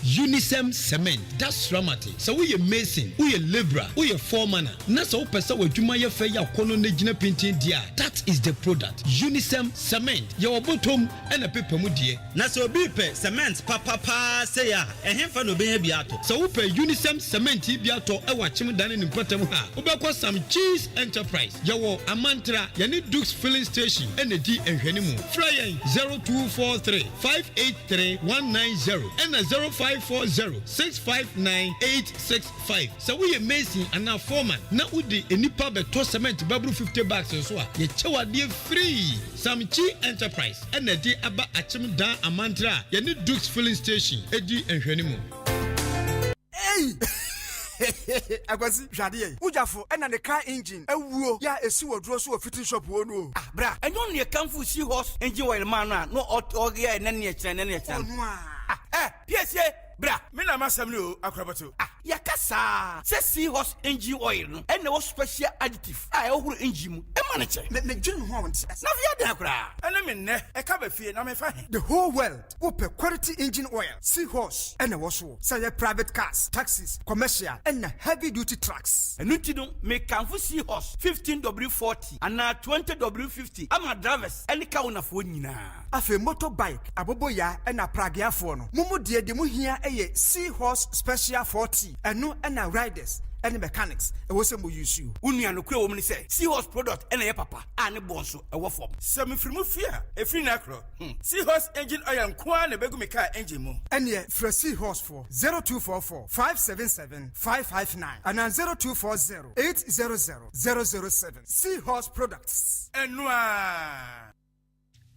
[SPEAKER 13] unisam cement that's ramate sɛ woyɛ mason woyɛ labourer woyɛ foreman na sɛ wopɛ sɛ w'adwuma yɛ fɛ yɛ akɔnɔ na gyina pintin dia that is the product unisam cement yɛwɔ bottom ɛna pepa mu die
[SPEAKER 14] na sɛ obi pɛ cement papapa say a ɛhemfa no obɛnya bi ato
[SPEAKER 13] sɛ wopɛ unisem cement bi atɔ ɛwɔ akyem dane ne mpatam ha wobɛkɔ some cheese enterprise yɛwɔ amantra yɛne Dukes filling station ɛna di nhwɛne mu fra yɛn 0243 583 190 ɛna 0540 659 865 sɛ woyɛ mason anaa foreman na wode enipa bɛtɔ cement bɛboro 50 bags so a yɛkyɛw adeɛ free some cheese enterprise ɛna di aba akyem dan amantra yɛne Dukes filling station ɛdi nhwɛne mu.
[SPEAKER 15] Akwasi hwade ye ujafo na ne car engine awuo ya esi wodro so fitting shop wo no bra
[SPEAKER 16] enyo ne kamfu si horse engine oil man no oge na ne kyerɛ ne kyerɛ piesie bra me na masam ni o akrabato yakasa se si horse engine oil no and no special additive ohuru engine mu e ma ne kyerɛ
[SPEAKER 15] me dwene ho wonte
[SPEAKER 16] na via den akra ene me ne e ka ba fie na me fa he
[SPEAKER 15] the whole world open quality engine oil sea horse and wo so say private cars taxis commercial and heavy duty trucks
[SPEAKER 16] enu ti no me kanfo sea horse 15W40 and 20W50 ama drivers any ka wona fo nyina
[SPEAKER 15] afi motorbike aboboya and pragiafo no mumu de mu hia eye sea horse special 40 enu and riders and mechanics e wo se mo use you
[SPEAKER 16] unua no kure wo mu ni say sea horse product and ye papa ane bonso e wo form
[SPEAKER 15] semi free mu fia e free na kro sea horse engine oil nkoa na begu me car engine mu and ye fra sea horse for 0244 577 559 and 0240 800 007 sea horse products
[SPEAKER 16] enua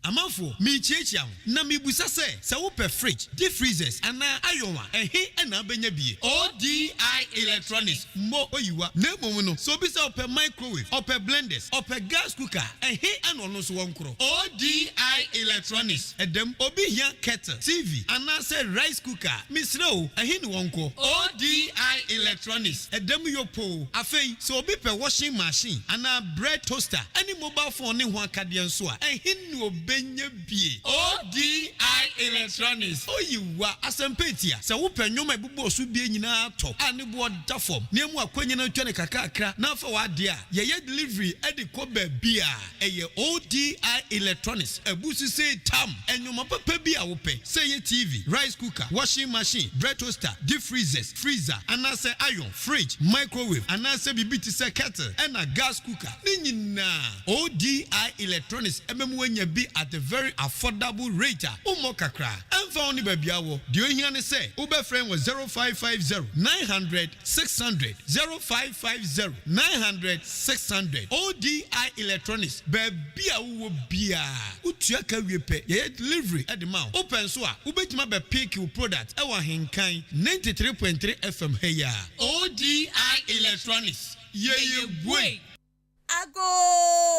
[SPEAKER 13] Amafo mi chiechia na mi busa se wopɛ fridge deep freezers ana ayonwa ɛhe ɛna benya bie ODI electronics mo oyiwa na mmom no so bi sɛ wopɛ microwave wopɛ blenders wopɛ gas cooker ɛhe ɛna ɔno so wɔnkoro ODI electronics ɛdɛm obi hia kettle TV ana sɛ rice cooker misrɛw ɛhe ni wɔnko ODI electronics ɛdɛm yopo afei so obi pɛ washing machine ana bread toaster any mobile phone ne ho akadeɛ nso a ɛhe ni obi benye bie ODI electronics oyiwa asempetia se wo panyoma ebubo so bie nyina to ane bo da form na mu akwanya na twa ne kakakra na fa wa de a ye delivery e de ko ba bia eye ODI electronics ebusu say tam enyoma papa bia wo pe say ye TV rice cooker washing machine bread toaster deep freezers freezer ana say iron fridge microwave ana say bibiti say kettle na gas cooker ni nyina ODI electronics ememu anya bi at a very affordable rate. Umo kakra. Emfa oni babiawo. Dio hiane se. Ube friend was 0550 900 600 0550 900 600. ODI Electronics. Babia uwo bia. Utua ka wiepe. Ye delivery at the mouth. Open so a. Ubetima be pick your product. Ewa Ahenkan 93.3 FM heya. ODI Electronics. Ye boy.
[SPEAKER 17] Ago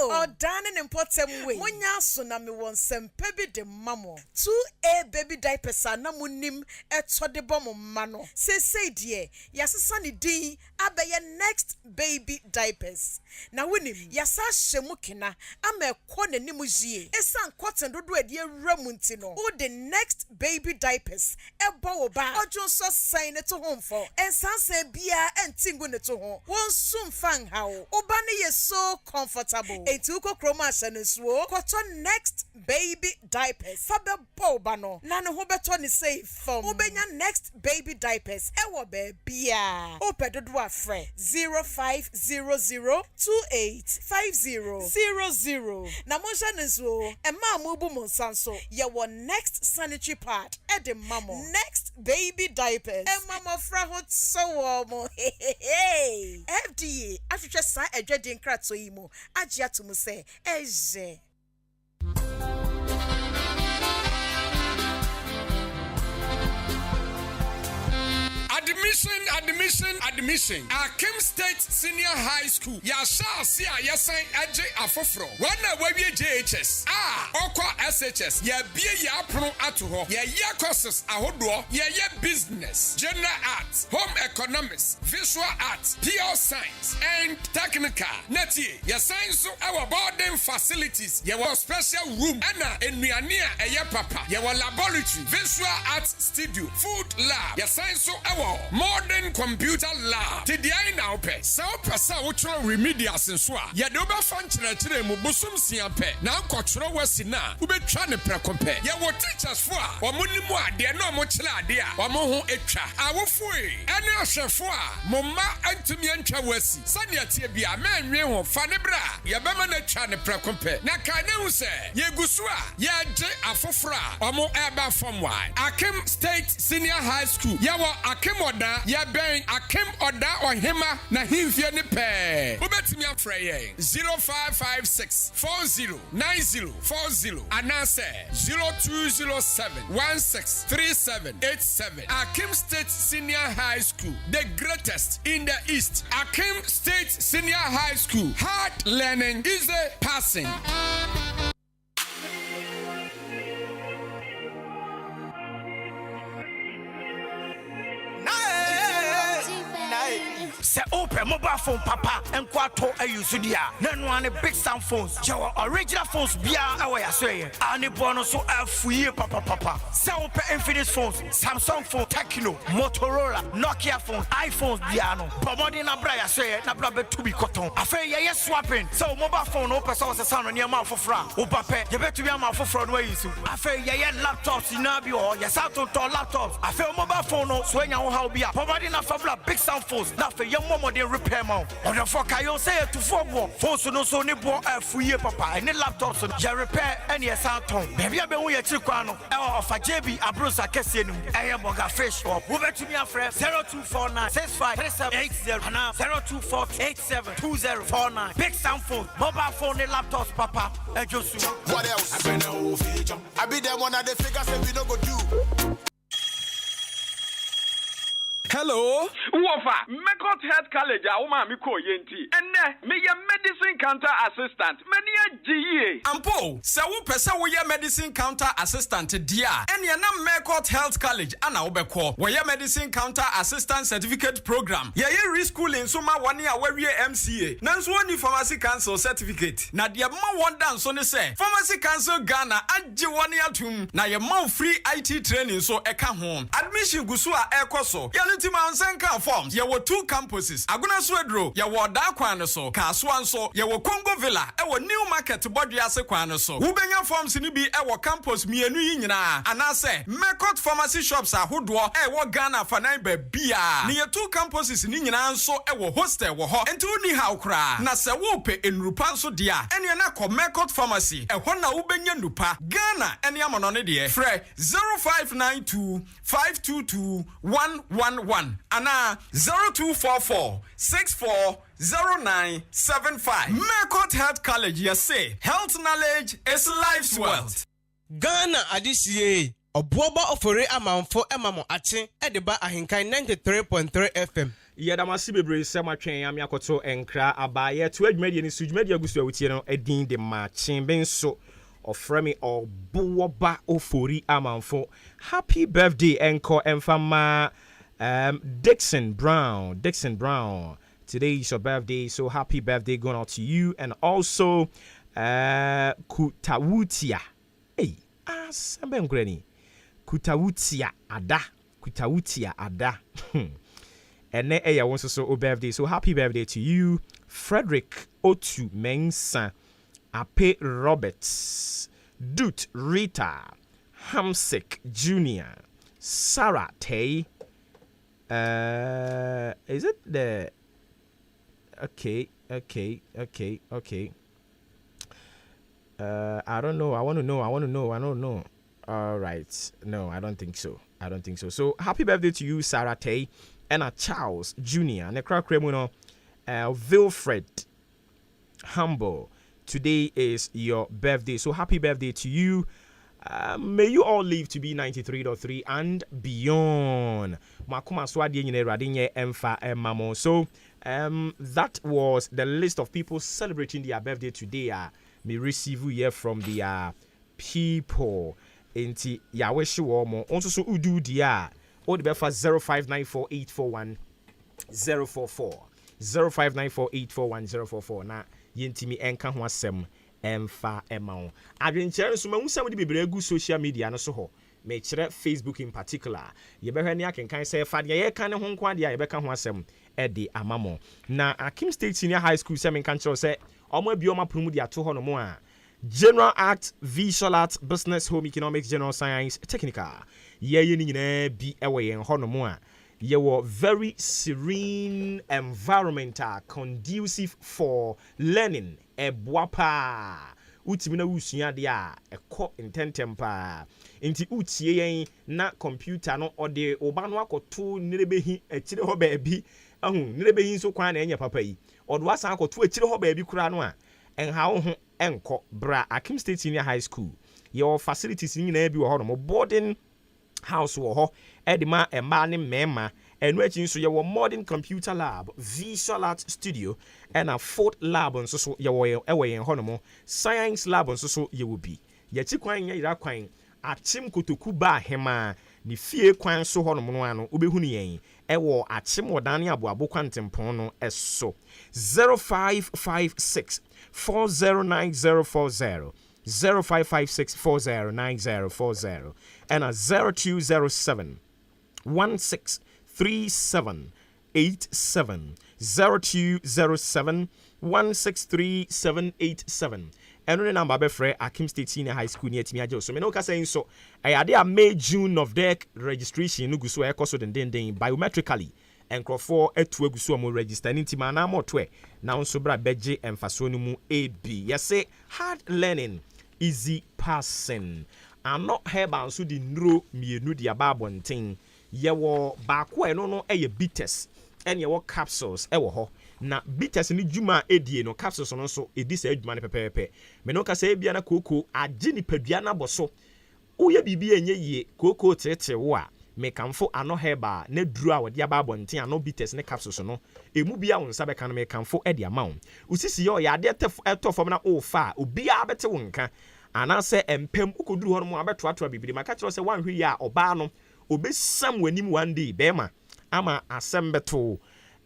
[SPEAKER 17] Odane n'importem way munya so na me won sempe bi de mamo 2A baby diapers na munim eto de bom ma no say die yasesa ne din abeye next baby diapers na wonim yasa hyemu kena ama ekọ nanim jie esan cotton dodo ade awura mu nti no wo the next baby diapers ebo wo ba ojo so sign ne to home for ensanse bia entingu ne to ho won sum fan hawo oba ne yeso comfortable. Etuko chroma sensuo. Cotton next baby diapers. Fabe bobano. Nano hobeto ni say from. Ubenya next baby diapers. Ewo bebia. Ope dodwa fre 0500285000. Na monsha nesuo. Ema mubu monsanso. Yewo next sanitary pad. Ede mamo. Next baby diapers. Mama fra hot so warm. Hey. FDA. After sa edwedi nkrat so imo ajia to mu say eje
[SPEAKER 18] Admission. Akim State Senior High School. Yasha Sia Yasan Aje Afofro. Wana Wabie JHS. Okwa SHS. Ya bie ya pro atuho. Ya courses ahodo. Ya business. General arts. Home economics. Visual arts. PR science. And technical. Neti. Ya science our boarding facilities. Ya special room. Ana enuania eya papa. Ya laboratory. Visual arts studio. Food lab. Ya science our more modern computer lab. Today now pe. So pesa wotro remedials nso a. Ye de obefa nkyerɛkyerɛ mu bosom sia pe. Na nkɔtwerɛ wasi na wobɛtwa ne prɛko pe. Ye wo teachers fo a ɔmo ni mu ade na ɔmo kyerɛ ade a ɔmo ho etwa. Awofo ɛne ahwɛfo a mo mma antumi antwa wasi. Sane atie bia menwe ho fa ne bra. Ye bɛma na twa ne prɛko pe. Na ka ne hu sɛ ye gusu a ye gye afoforo a ɔmo ɛba from why. Akem State Senior High School. Yawa Akem Oda, ya ben Akem Oda Ohima na himfie ne pe. Ubetimi afrɛ yɛn 0556 409040 anase 0207 163787. Akem State Senior High School, the greatest in the East. Akem State Senior High School. Hard learning is a passing.
[SPEAKER 16] Se open mobile phone papa and kwato ayusudia. None big sound phones. Your original phones bia away asway. Ani bono so free papa. Se open Infinix phones, Samsung phone, Tecno, Motorola, Nokia phones, iPhones biano. Pomodi na bra asway na bra be to be cotton. Afa ye swapping. So mobile phone open so se sound near mouth for fra. Obape ye bet to be a mouth for fraud way you. Afa ye laptops inabi or ye south to laptops. Afa mobile phone so nya ho how bia. Pomodi na fabla big sound phones. Na fe your mom de repair mount. Or the fuck I say to football. Phones no so ni bo free papa. Any laptops je repair any sound tone. Baby I be we chikwano. E of a JB abrosa kese nu. E boga fresh up. Wo bet me afre 0249 653780 and 0248722049. Big sound phone, mobile phone and laptops papa. E josu.
[SPEAKER 19] What else? I been no feature. I be them one of the figures say we no go do.
[SPEAKER 20] Hello. Wofa, Mekot Health College, Auma Miko Yenti. And me your medicine counter assistant. Many a GE.
[SPEAKER 18] Ampo, Sawu Pesa we your medicine counter assistant dear. And your name Mekot Health College, Anna Obeko, where your medicine counter assistant certificate program. Yeah, you re-school in Suma 1 year where we MCA. Nanswani Pharmacy Council certificate. Na dia ma one dance on the say. Pharmacy Council Ghana and Jiwania tum. Na your mouth free IT training so eka home. Admission gusua ekoso. Tima Sanka forms. There were 2 campuses. Aguna Swedro, ya were Dakwan so, Kaswan so, ya were Congo Villa, our new market body as a so. Ubenya forms in be our campus me and Yina. And I say, Mekot pharmacy shops are Hudwa, our Ghana for Naibe Bia. Near 2 campuses in Yina so our hostel were hot and 2 ni how cry. Nasa wope in Rupanso dia. And Yanako Mekot pharmacy, a Hona Ubenya Nupa, Ghana, and Yamonone Fre 0592 522 111. Ana 0244 640975. Mekot Health College, you say health knowledge is life's wealth.
[SPEAKER 1] Ghana adisiye obuoba ofore amanfo emamo ache edeba Ahenkan 93.3 FM.
[SPEAKER 3] Yadamasi bebre sema twen am yakoto enkra abaye to adwumadi ni sujumadi agusu awutie no edin de machin benso ofremi obuoba ofori amanfo. Happy birthday enko emfama Dixon Brown. Today is your birthday, so happy birthday going out to you. And also Kutawutia. Hey, Samben Granny. Kutawutia Ada. And then I want to say birthday. So happy birthday to you, Frederick Otu Mensa, Ape Roberts, Dut Rita, Hamsik Jr., Sarah Tay. Is it the okay. I don't know. I want to know. All right. No, I don't think so. So happy birthday to you, Sarah Tay, and Charles Jr. and Nekra Wilfred Humble. Today is your birthday. So happy birthday to you. May you all live to be 93.3 and beyond. So that was the list of people celebrating their birthday today. Me receive here from the people. Inti ya wish you all more. Also so udu dia. Or the befa 0594841044. 0594841044. Na yentimi enka ho asem emfa emao. Adwenkyere so mahu sam de bebre agu social media no so ho. me chere Facebook in particular ye be hwani akenkan say fa de ye kan ne ho nko ade a ye be ka ho asem e de amamo na Akim State Senior High School say me kan chere say omo abi omo promu de ato ho no mo a General Art, Visual Art, Business, Home Economics, General Science, Technical. Ye ni nyina bi ewe yen ho no mo a ye were very serene environment conducive for learning ebwapa utimi na usua de a ekọ intentem pa nti utie yen na computer no ode oba no akoto nirebehi akire ho baabi ahu nirebehi so kwan na enye papa yi odo asan akoto akire ho baabi kura no a enha ho enko bra Akim State Senior High School your facilities nyina bi wo ho no boarding house wo ho edima emma ne mema enu achi nso ye wo modern computer lab, visual art studio and a fourth lab nso so ye wo ewe yen ho no mo science lab nso so ye wo bi ye chi kwan ye ira kwan achim kotoku ba hema ni fie kwan so ho no mo no ano obehunu yen ewo achim odane aboabo kwantempon no eso 0556 409040 0556 409040 and a 0207 163787 0207 163787 and the number be free Akim State Senior High School near Timia so me no ka saying so I dey May June of their registration no go so e koso den biometrically enkrofo etu eguso mo register ntima na mo to e na nso bra beje emfaso no mu ab yese hard learning easy passing ano heba nso di nro mienu di ababonten yewo baako eno no eye bitters ene yewo capsules ewo ho na bitters ni djuma edie no capsules no so edi sa adwuma ne pepepe me no ka sa bia na koko age ni padua na boso uye bibi enye yie koko tete wo a me kamfo ano heba na duru a wode ababonten ano bitters ne capsules no emu bia won sa beka no me kamfo edi amawo usisi yo ya de etofom na ofa obi a bete wonka anase empem ukoduru ho no abeto ato bibiri maka kiro se wanhwe ya oba no obesam wanim one day bema ama asembeto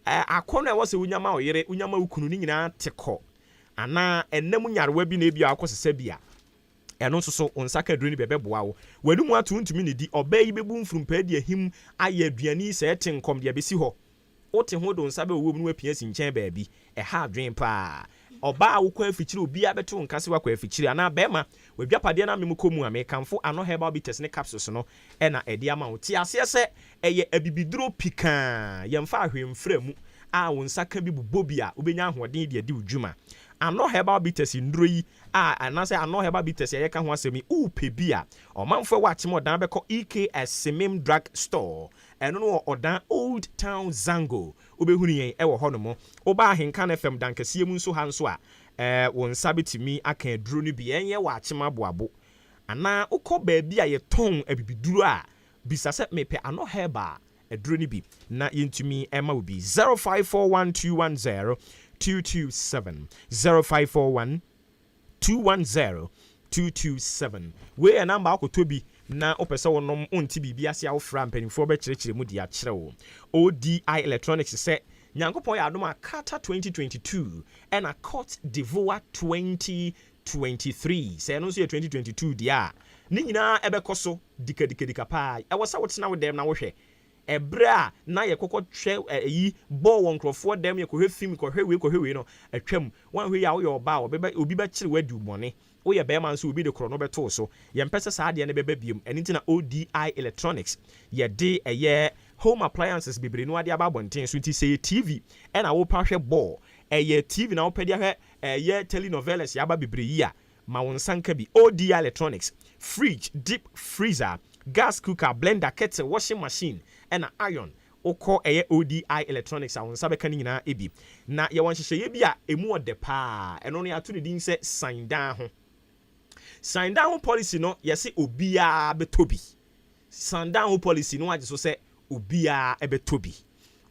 [SPEAKER 3] akono e wose unyama oyere unyama ukunu ni nyina teko ana enam nyarewa bi na ebia akosese bia eno nso onsaka duru ni bebeboa wo wanum atu ntumi ne di oba yi bebu mfrumpa di ahim aye aduani se ete nkom de besi ho wote ho do nsa be wo mu apia si nchen baabi ha adwen pa oba awukwa afichire obi abeto nkase wakwa afichire ana bema wadwapade na memu komu ame kamfo ano herbal bitters ne capsules no na edi ama wo ti ase se eye abibiduro pika yemfa ahwemfra mu a wonsa ka bi bobia obenya ahoden de adi udwuma ano herbal bitters nduro yi anase ano herbal bitters ye ka ho asemi upebia omanfo wachimo dan beko EKS Simim Drug Store eno no odan Old Town Zango obehunu yen ewo ho no mo oba Ahenkan FM dankase mu nso ha nso a wonsa betimi aka aduro no bi enye wachima boabo ana ukọ baabi a ye ton abibiduro a bisase mepe ano herbal aduro no bi na yentumi ema obi 0541210227 0541 210 227 we a number akotobi na opese wonom onti bibia sia wo fra mpanimfo be kirekire mu dia kirewo ODI Electronics se nyankopon ya adom akata 2022 and a Cote d'Ivoire 2023 se no so 2022 dia ni nyina ebekoso dikadika pa e wo sa wotena wo dem na wo hwe ebra na ye kokọ twe yi ball won krofo dem ye kohwe film kohwe we no atwam wan hwe ya wo ye oba obi ba kire wadu mone wo ye be man so obi de kro no beto so ye mpese sa ade ne beba biem eni tina ODI Electronics ye de eye home appliances bibiri no ade ababonten so nti say TV e na wo pa hwe ball eye TV na wo pede hwe eye telenovelas ya ba bibiri ya ma won sanka bi ODI Electronics fridge deep freezer gas cooker blender kettle washing machine and iron oko eye ODI Electronics a wonsa beka nyina ebi na ye won hyehyɛ ye bi a emu ode pa eno no ya to ne din sɛ sign down policy no ye se obia betobi sign down policy no age so sɛ obia ebetobi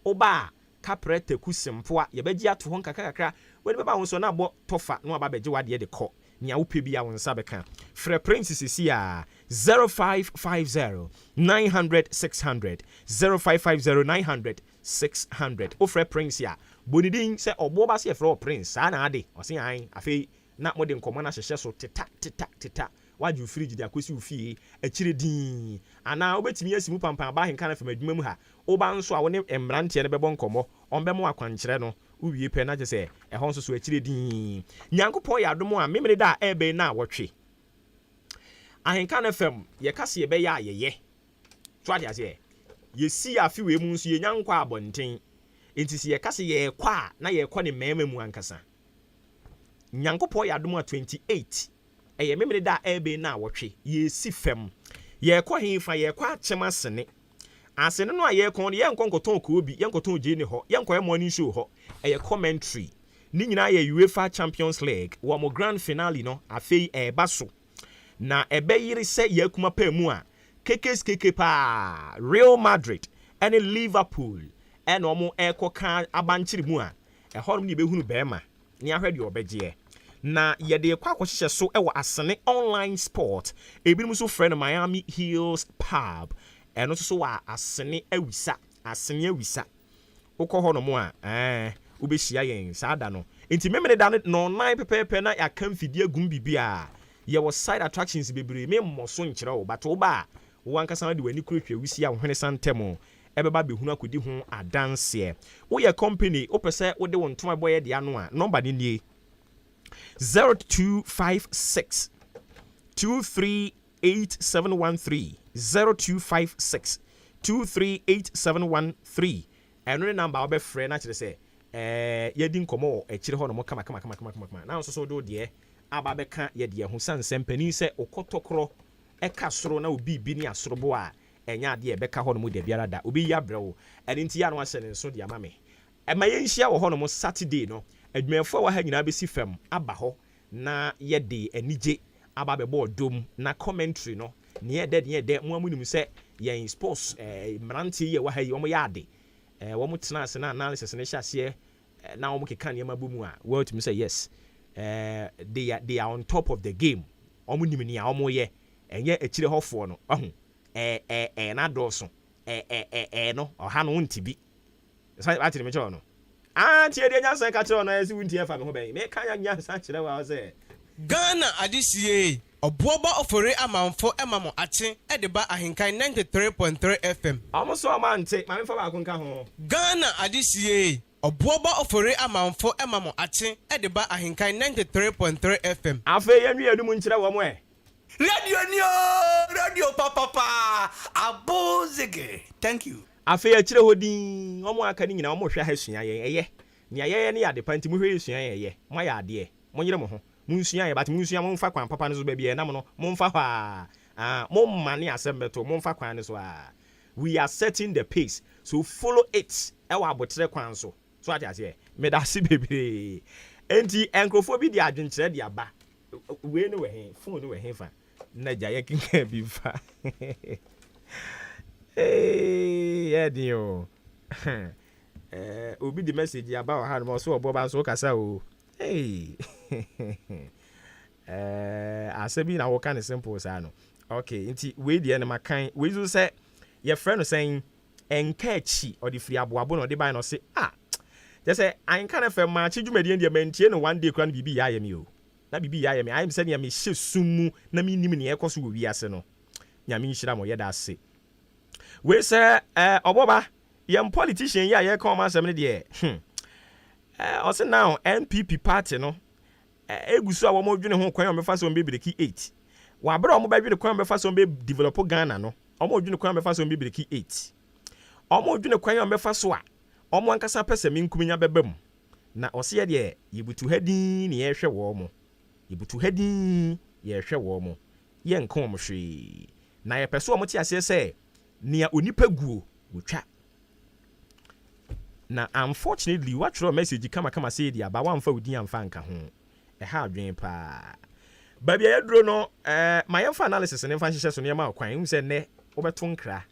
[SPEAKER 3] oba kaprete kusimpoa ye beji ato ho kakakakra we be ba won so na abo tofa no aba beji wade de kɔ nya wo pebi a wonsa beka frɛ princess si a 0550 900 600 0550 900 600 o frɛ prince a bonidin sɛ obo ba se frɛ prince ana ade o se an afei na mode nkomo na hyehyɛ so teta waju fridge de akosi ufie akire din ana obetimi asimu pampan ba Ahenkan FM adwuma mu ha oba nso a wo ne emrantie ne bebo nkomo onbemo akwankyere no uwie pe na se ehon nso so akire din nyankopon ya adom a memre da ebe na wotwe Ahenkan FM ye kase ye be ya yeye so ade ase ye si afi we mu nso ye nyankwa abonten enti si ye kase ye kwa na ye kwa ne mema mu ankasa nyankopon ya adom a 28 eye memre da ebe na wotwe ye si fem ye kwa hinfa ye kwa chema sene asene no a ye kon ye nkonkoton ko obi ye nkonton je ne ho ye nkoye morning show ho eye commentary ni nyina ye UEFA Champions League wo mo grand finale no afei eba so na ebe yiri se ye kuma pa mu a kekeskeke pa Real Madrid and Liverpool and omo ekoka abanchiri mu a ehorum ni behunu bema ni ahwede obegye na yede kwa akohye so ewo asene online sport ebinim so friend Miami Hills Pub eno so wa asene awisa asene awisa ukoho no mo a ubehia yen saada no enti memene da no nine pepepe na yakam fidie gum bibia ye wo side attractions bebre me mmoso nkyere wo but wo ba wo ankasa de wani kurotwa wisi a hwene santem ebeba behunu akodi ho adanse wo ye company opese wo de wo ntoma boye de ano a number ni nie 0256 238713 0256 238713 eno number obe frɛ na kyerɛ sɛ yɛdi nkɔmɔ ɛkyerɛ hɔ no mo kama na nso so do de aba bɛka yɛde ho sansɛm pani sɛ okɔtɔkorɔ ɛka soro na obi bi ne asorobo a ɛnya ade ɛbɛka hɔ no mo de biara da obi ya brɛwo ɛne nti ya no ahyɛ ne nso de ama me ɛma yɛnhyia wɔ hɔ no mo Saturday no adwumayɛfoɔ wɔ ha nyinaa bɛsi fam aba hɔ na yɛde anigye aba bɛbɔ dom na commentary no ne yɛdɛ mo amunim sɛ yɛn sports mmerante yɛ wɔ ha yi wɔn yɛ ade wɔn tena ase na analysis ne hyɛ aseɛ na wɔn keka nneɛma bɔ mu a well to me say yes they are on top of the game wɔn nim nea wɔn yɛ ɛnyɛ akyire hɔfoɔ no na dɔɔso no ɔha no ntibi sɛ atire me kyerɛ no tie de nya san ka kyerɛ no ɛsi wuntie fa me ho bɛn me ka nya san kyerɛ wa sɛ
[SPEAKER 1] Ghana adesie Obuoba ofore amanfo emamo ache edeba Ahenkan 93.3 FM.
[SPEAKER 3] Amoso amante, ma me fa ba konka ho.
[SPEAKER 1] Ghana adesie Obuoba ofore amanfo emamo ache edeba Ahenkan 93.3 FM.
[SPEAKER 3] Afa yenwi adum nkyerɛ wo mo
[SPEAKER 16] Radio papa abozege. Thank you.
[SPEAKER 3] Afa ya kyerɛ hodin wo mo aka ni nyina wo mo hwɛ ha sua yɛ ne ayɛ ne yade panti mo hwɛ sua yɛ mo yɛ ade mo nyere mo ho. Munsuya ye but munsuya mo mfa kwan papa ne so ba bia na mo no mo mfa hwa mo mane asembeto mo mfa kwan ne so we are setting the pace so follow it e wa abotre kwan so ati ase me da se bebre enti enkrofo bi di adwenkyere di aba we ne we he phone ne we he fa na gya ye kinka bi fa dio obi di message aba o ha no so obo ba so kasa o asabi na wo kan simple sa no okay nti we die na makan we zo say your friend no saying enkachi or the free aboabo no de buy no say just say Ahenkan FM ma chi dwumadi ndie mentie no one day kra no bibi ya yemi o na bibi ya yemi I am say na me hye sumu na me nim ne ekoso wo wi ase no nyame nhira mo ye da ase we say oboba yem politician ya ye come asem ne de also now NPP party no egusu a wo mo dwene ho kwan o mefa so mbe breki 8 wa bra o mo ba dwene kwan mefa so mbe develop Ghana no o mo dwene kwan mefa so mbe breki 8 o mo dwene kwan o mefa so a o mo ankasa pese me nkuminya bebam na o se ye de yibutu hadin ne ye hwe wo mo yibutu hadin ye hwe wo mo ye nko mo hwe na ye pese o mo ti ase se nia onipa guo wotwa na unfortunately what your message kama say dia ba wan fa udin amfa nka ho ha adwen pa babia yaduro no my analysis ne fa hyehyɛ so ne ma kwan hu sɛ ne obeto nkra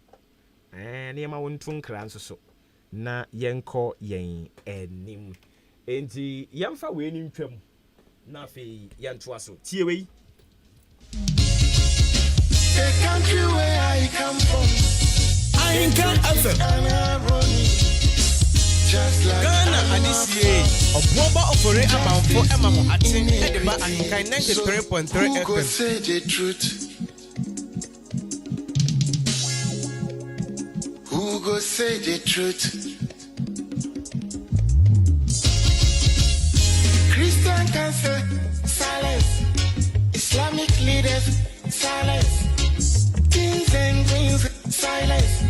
[SPEAKER 3] ne ma wonto nkra nso so na yenko yen enim enti yemfa we ni ntwam na fe yentoa so tie we
[SPEAKER 9] the country where I come from
[SPEAKER 13] Ahenkan FM
[SPEAKER 9] Ghana
[SPEAKER 1] adisiye obuoba ofore amanfo emamo atin edeba Ahenkan 93.3
[SPEAKER 9] Who go
[SPEAKER 1] FM.
[SPEAKER 9] say the truth? Who go say the truth? Christian cancer, silence. Islamic leaders, silence. Kings and queens, silence.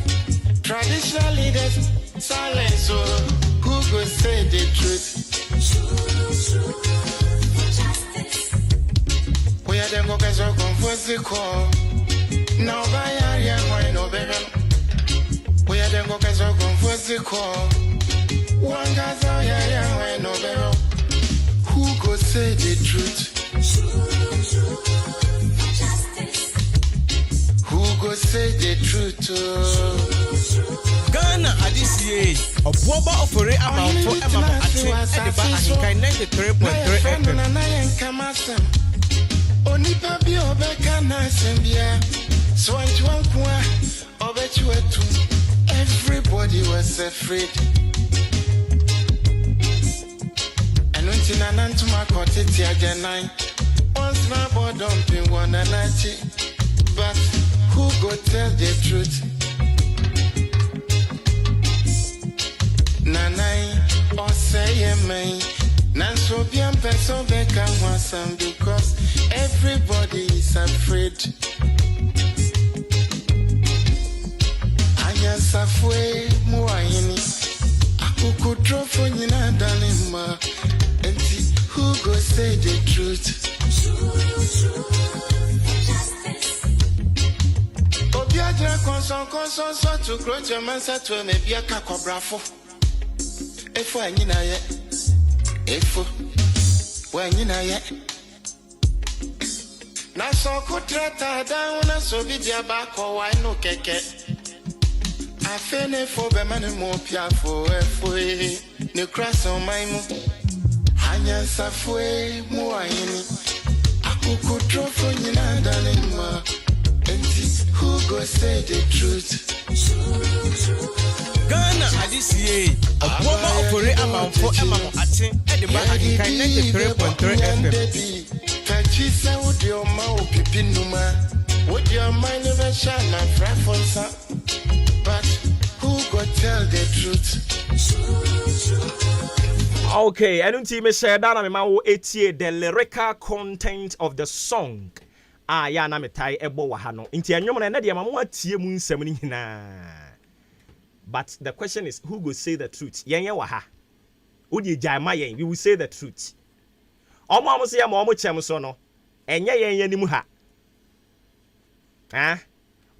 [SPEAKER 9] Traditional leaders, silence. So who go say the truth? We are them go get so confused the call. Now by area why no baby. We are them go get so confused the call. One guy's out here why no baby. Who go say the truth? Who go say the truth?
[SPEAKER 1] Ghana adisiye obuoba ofore amanfo emamo atin edeba Ahenkan 93.3 FM.
[SPEAKER 9] Onipa bi obeka na sembia so antwankwa obechiwetu. Everybody was afraid. Anuntina nantuma koteti agenai. Once na bodumping one anachi. But who go tell the truth? Nanai or say me. Nanso bien person beka wasam because everybody is afraid. Anya safwe muayini. Akukutro fonyina dalima. Enti who go say the truth? Obiaja konson so to grow your man set to me be a kakobrafo. Efo anyina ye. Efo. When you know yet. Na so kutrata down na so be dia back or why no keke. I fene for be man mo pia for efo. Ne cross on my mo. Hanya safwe mo ayini. Akukutro for nyina dalima. Enti who go say the truth?
[SPEAKER 1] Ghana adisiye obuoba ofore amanfo emamo atin edeba Ahenkan 93.3 FM.
[SPEAKER 9] Kachisa would your mouth pipinuma. Would your mind never shine my frafonsa? But who go tell the truth?
[SPEAKER 3] Okay, I don't see me share that. I'm etie the lyrical content of the song. Ya na metai ebo wahano. Inti anyom na de mama atie mu nsem ni hina. But the question is, who go say the truth? Yenye waha. Udi jaima yen, we will say the truth. Omo se yam omo chem so no. Enye yen nimu ha.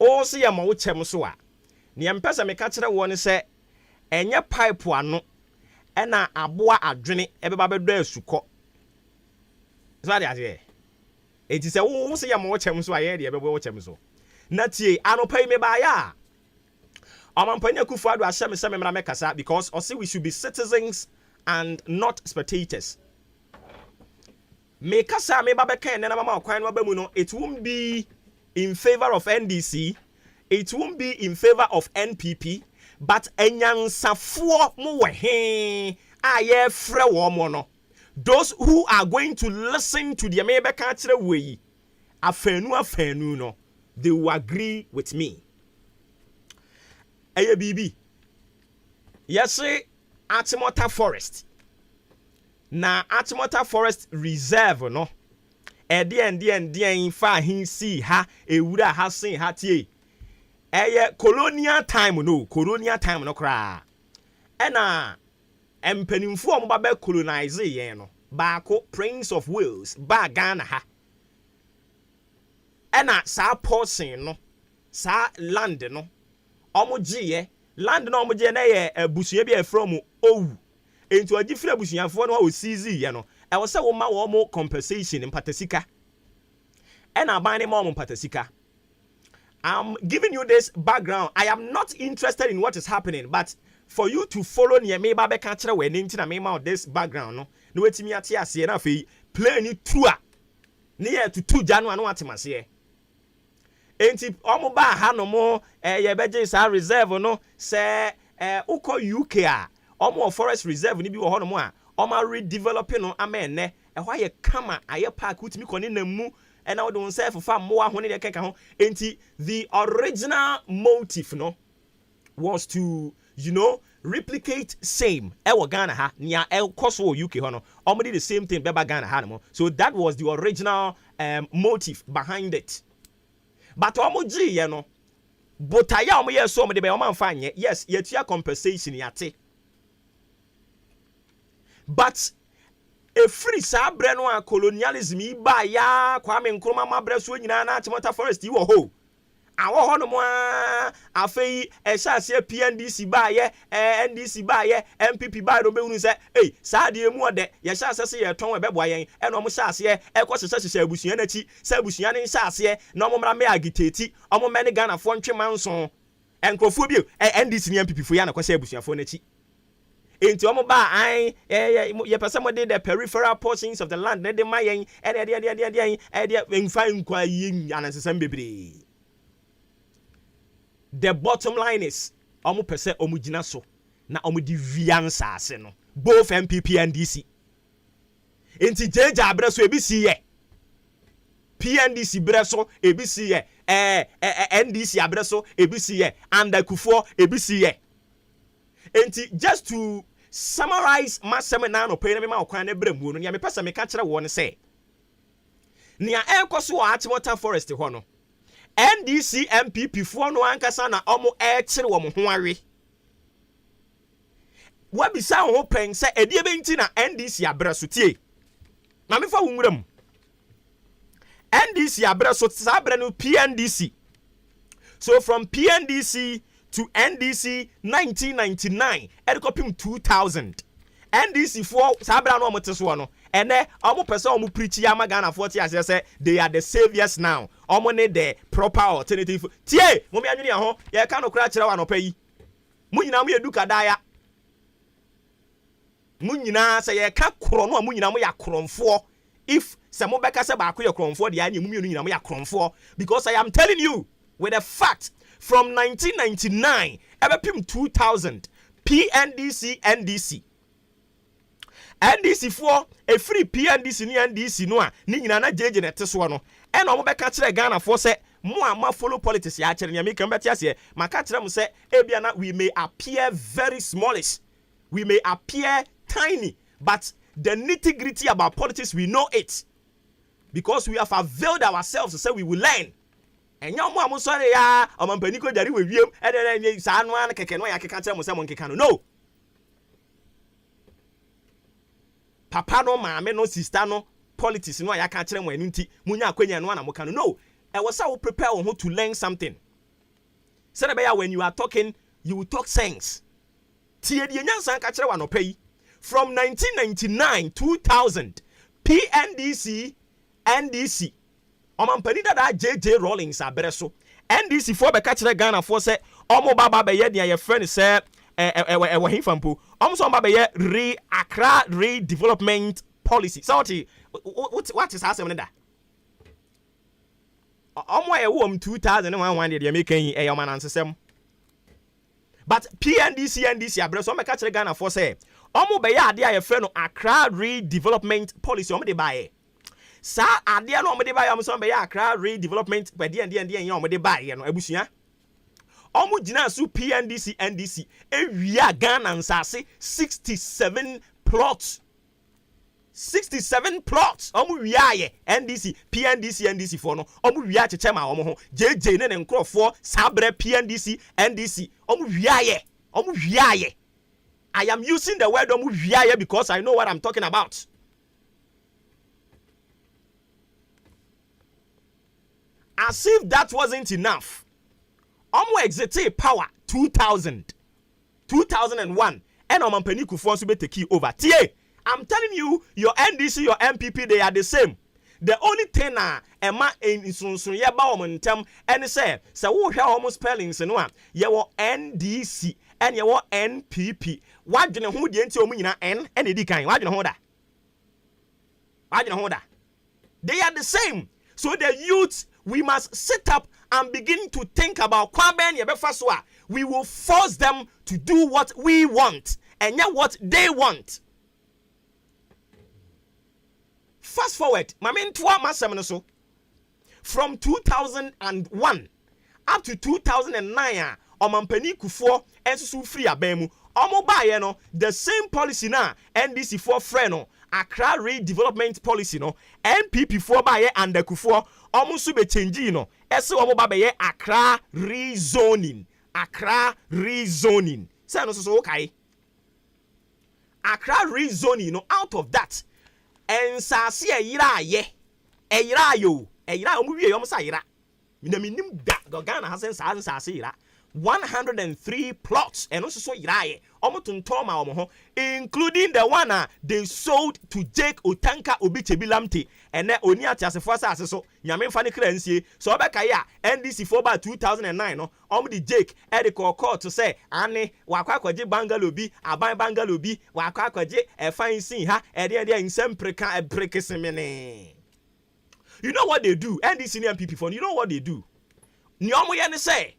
[SPEAKER 3] O se yam wo chem so a. Ne empesa me ka kire wo ne se enye pipe ano ena aboa adwene ebeba bedo asuko. So ade ade. Eti se wo se yam wo chem so a ye de ebebo wo chem so. Na tie anopai me ba ya. Amampanya Kufuadu asem se memra mekasa because I say we should be citizens and not spectators. Me kasa me babeka na mama kwan no bamu no, it won't be in favor of NDC, it won't be in favor of NPP, but enyansafuo mo wehe aye frɛ wo mo no. Those who are going to listen to the mebeka kire we afanu no, they will agree with me. Eye bibi yesi Atimota Forest na Atimota Forest Reserve no ende fa hinsi ha ewura ha sen ha tie eye colonial time no kra ena empanimfo omba be colonize yen no baako Prince of Wales ba Ghana ha ena sa portion no sa land no omugiye land no omugiye na ye abusuye bi from owu enti odi fira abusuyanfo no o sizi ye no e wo se wo ma wo mo compensation mpatasika e na ban ne ma wo mpatasika. I'm giving you this background. I am not interested in what is happening, but for you to follow near me ba be ka kire we nti na me ma this background no na wetimi ate ase na fe play ni tour ne ye to 2 January no atemase enti omo ba ha no mo ye beje sa reserve no se uko UK a omo forest reserve ni bi wo hono mo a omo redeveloping no amenne e ho ye kama aye park utimi kone na mu and now don't say for fam more honey keka ho enti the original motive no was to replicate same ewo Ghana ha nia koso UK ho no already the same thing beba Ghana ha no. So that was the original motive behind it. But omoji ye no botaya omo ye so omo de be omo amfanye yes yetua compensation yate. But a free sabre no a colonialism iba ya Kwame Nkrumah mabre so nyina na Achimota forest yi wo ho awo ho no mo afei e sha PNDC ba ye NDC ba ye MPP ba no be hunu se sa de mu ode ye sha se ye ton e beboa yen e no mo sha se e ko hyehyɛ abusua na chi se abusua ne sha se na mo mra me agitati omo me ne Ghana fo ntwe manso enkrofo bi NDC ne MPP fo ya na ko hye abusua fo na chi into omo ba an ye pese mo de the peripheral portions of the land na de mayen de fine kwa yin anansesam bebre. The bottom line is omo pese omo gina so na omo di viansa ase no both MPP and DC into jeja abreso ebisi ye PNDC breso ebisi ye NDC abreso ebisi ye and Akufo ebisi ye. Enti just to summarize my seminar no pay na me ma okwan na bremu no nia me pesa me ka kire wo ne say nia enkoso wo Achimota forest ho no NDC MPP fo no ankasa na omo kire wo mo ho awe wa bisa ho pen say edie be nti na NDC abreso tie na me fa wo nwuram NDC abreso sabre no PNDC. So from PNDC to NDC 1999 edikopim 2000 NDC for sabra no moteso no ene omo pese omo preach ya magana 40 as say they are the saviors now omo ne the proper alternative tie mo me anwene ho ye ka no kra kire wa no payi mu nyina mo edu kadaya mu nyina se ye ka kro no mu nyina mo ya kromfo if se mo beka se ba ko ye kromfo de anya mu mienu nyina mo ya kromfo because I am telling you with a fact from 1999 ebepim 2000 PNDC NDC for a free PNDC ni NDC no a ni nyina na jeje na teso no e na omo beka kire Ghana for say mo ama follow politics ya kire ni make mbeti ase maka kire mo say ebia na we may appear very smallish, we may appear tiny, but the nitty-gritty about politics we know it because we have availed ourselves to say we will learn. And young mom sorry ya omampani ko jari we wiem e de sa anu an keke no ya keka kire mo se mo nkeka no papa no maame no sister no politics no ya ka kire mo anu nti munya akwanya no na mo ka no e was how prepare who to learn something say when you are talking you will talk sense tie de nyansa ka kire wa no pay from 1999 2000 PNDC NDC omampani da JJ Rawlings abreso NDC for be ka kire Ghana for say omo baba be ye dia ye friend say e himfampo omo so baba ye Accra redevelopment policy so what is asem da omo e wo 2001 de make yin e yoma nansesem but PNDC NDC abreso me ka kire Ghana for say omo be ye ade a ye friend no Accra redevelopment policy omo de bae sa ade no omo de ba ya omo so be ya Accra redevelopment pe de ya omo de ba ye no abusua omo gina su PNDC NDC ewia Ghana nsase 67 plots omo wia ye NDC PNDC NDC for no omo wia cheche ma omo ho JJ ne nkrofo sabre PNDC NDC omo wia ye I am using the word omo wia ye because I know what I'm talking about. As if that wasn't enough, omo exit power 2001 and omampani Kufuor so be take over. Tie, I'm telling you, your NDC, your MPP, they are the same. The only thing ema insunsun ye ba omontem and say wo hwe omo spellings no a ye wo NDC and ye wo NPP. Wadwene ho de enti omo nyina N and edi kan. Wadwene ho da. They are the same. So the youth, we must sit up and begin to think about Kwaben Yebefa so we will force them to do what we want and yeah, what they want. Fast forward, my main 12 months so from 2001 up to 2009, Omampani Kufuor and so free abemu. Omo ba no the same policy na NDC for friend no Accra redevelopment policy no NPP for ba ye and the Kufuor omo so be change no ese omo ba ye Accra rezoning say no so okay Accra rezoning no out of that ensase eyira ye eyira yo eyira omo wie omo sa eyira minaminim da Ghana has ensase eyira 103 plots and also so iraye including the one they sold to Jake Otanka Obichebilamte and then oni atiasefo asase so nyame fa ne kransie so obeka ya NDC for about 2009 no the Jake e de call to say ane wakwa kwaje bangalow bi aban bangalow bi wakwa kwaje e fine sin ha e de nsem preka e brekesemene. You know what they do? NDC and MPP for you know what they do? Ni omo ye ne say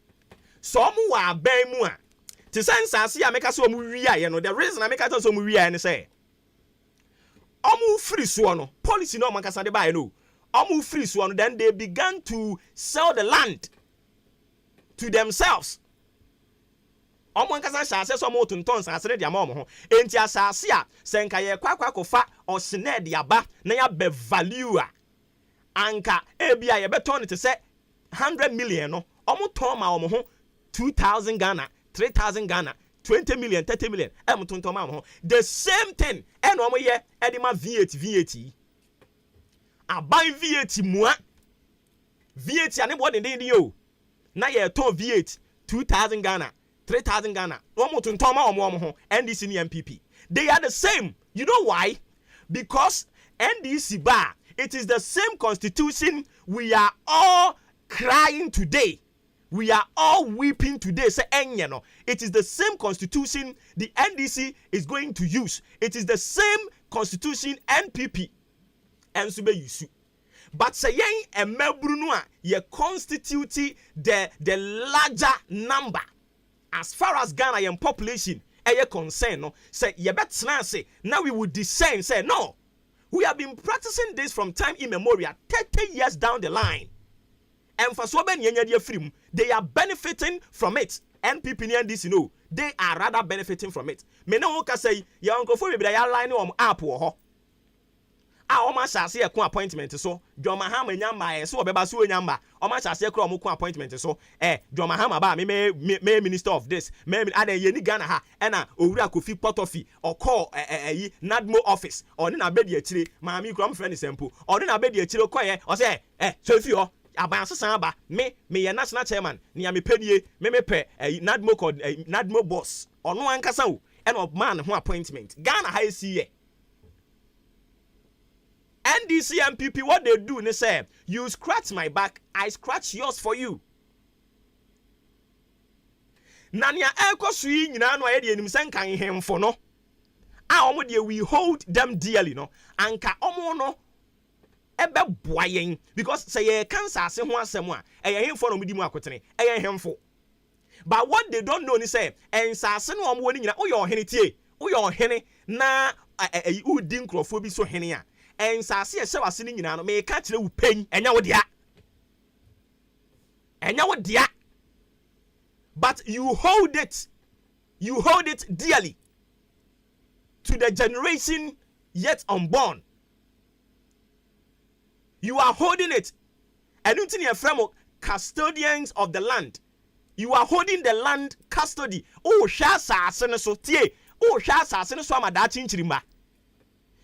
[SPEAKER 3] some wa ben mu a to sense as ya make us so mu wi you know the reason I make us so mu wi and say omu free so no policy no man kasa de buy no omu free so no then they began to sell the land to themselves omu kasa sha se so mo tonton sa se de ama omo ho enti asase a senka ye kwakwa kofa osene de aba na ya be value a anka ebia ye beton to say 100 million no omu ton ma omo ho 2,000 Ghana, 3,000 Ghana, 20 million, 30 million. The same thing. And one year, Edima VAT. I buy VAT moi. VAT and what they do. Now you ton VAT 2,000 Ghana, 3,000 Ghana. One more to Toma NDC and MPP. They are the same. You know why? Because NDC bar, it is the same constitution we are all crying today. We are all weeping today. Say, no. It is the same constitution the NDC is going to use. It is the same constitution NPP and Sube use. But say a Melbrunua, ye constitute the larger number as far as Ghana and population are concerned. No, say ye bet say now we would descend. Say no, we have been practicing this from time immemorial, 30 years down the line. And for so many free, they are benefiting from it. NPP and this, you know, they are rather benefiting from it. Me no can say, your uncle for me, but I line on app or almost shall see a appointment. So, John Mahama Yamba, so Bebasu Yamba, almost shall see a appointment. So, John Mahama, may minister of this, may add a Yeni Ghana, and a Ura Kofi Potofi, or call a Nadmo office, or in a bed tree, Mammy Crum friend sample, or in a bed chilo quiet, or say, so if you're abanso samba me ye national chairman ni ya me pedie me pe nadmo called nadmo boss ono ankasa o and of man who appointment Ghana high see NDC and MPP what they do they say you scratch my back I scratch yours for you nania ekosui nyina no aye de anim senkan hemfo no a omo de we hold them dearly no anka omo no ebe boyen because say ye cancer se ho asem a eye hemfo no mudi mu akotene eye hemfo but what they don't know ni say ensase no omo woni nyina wo ye ohene tie wo ye ohene na udi nkrofo bi so hene a ensase ye hyewase ni nyina no me ka kire wo pen enya wo dia but you hold it dearly to the generation yet unborn. You are holding it. And you think you're custodians of the land. You are holding the land custody. Oh, shasa seneso tie. Oh, shasa seneso amadachi nchirima.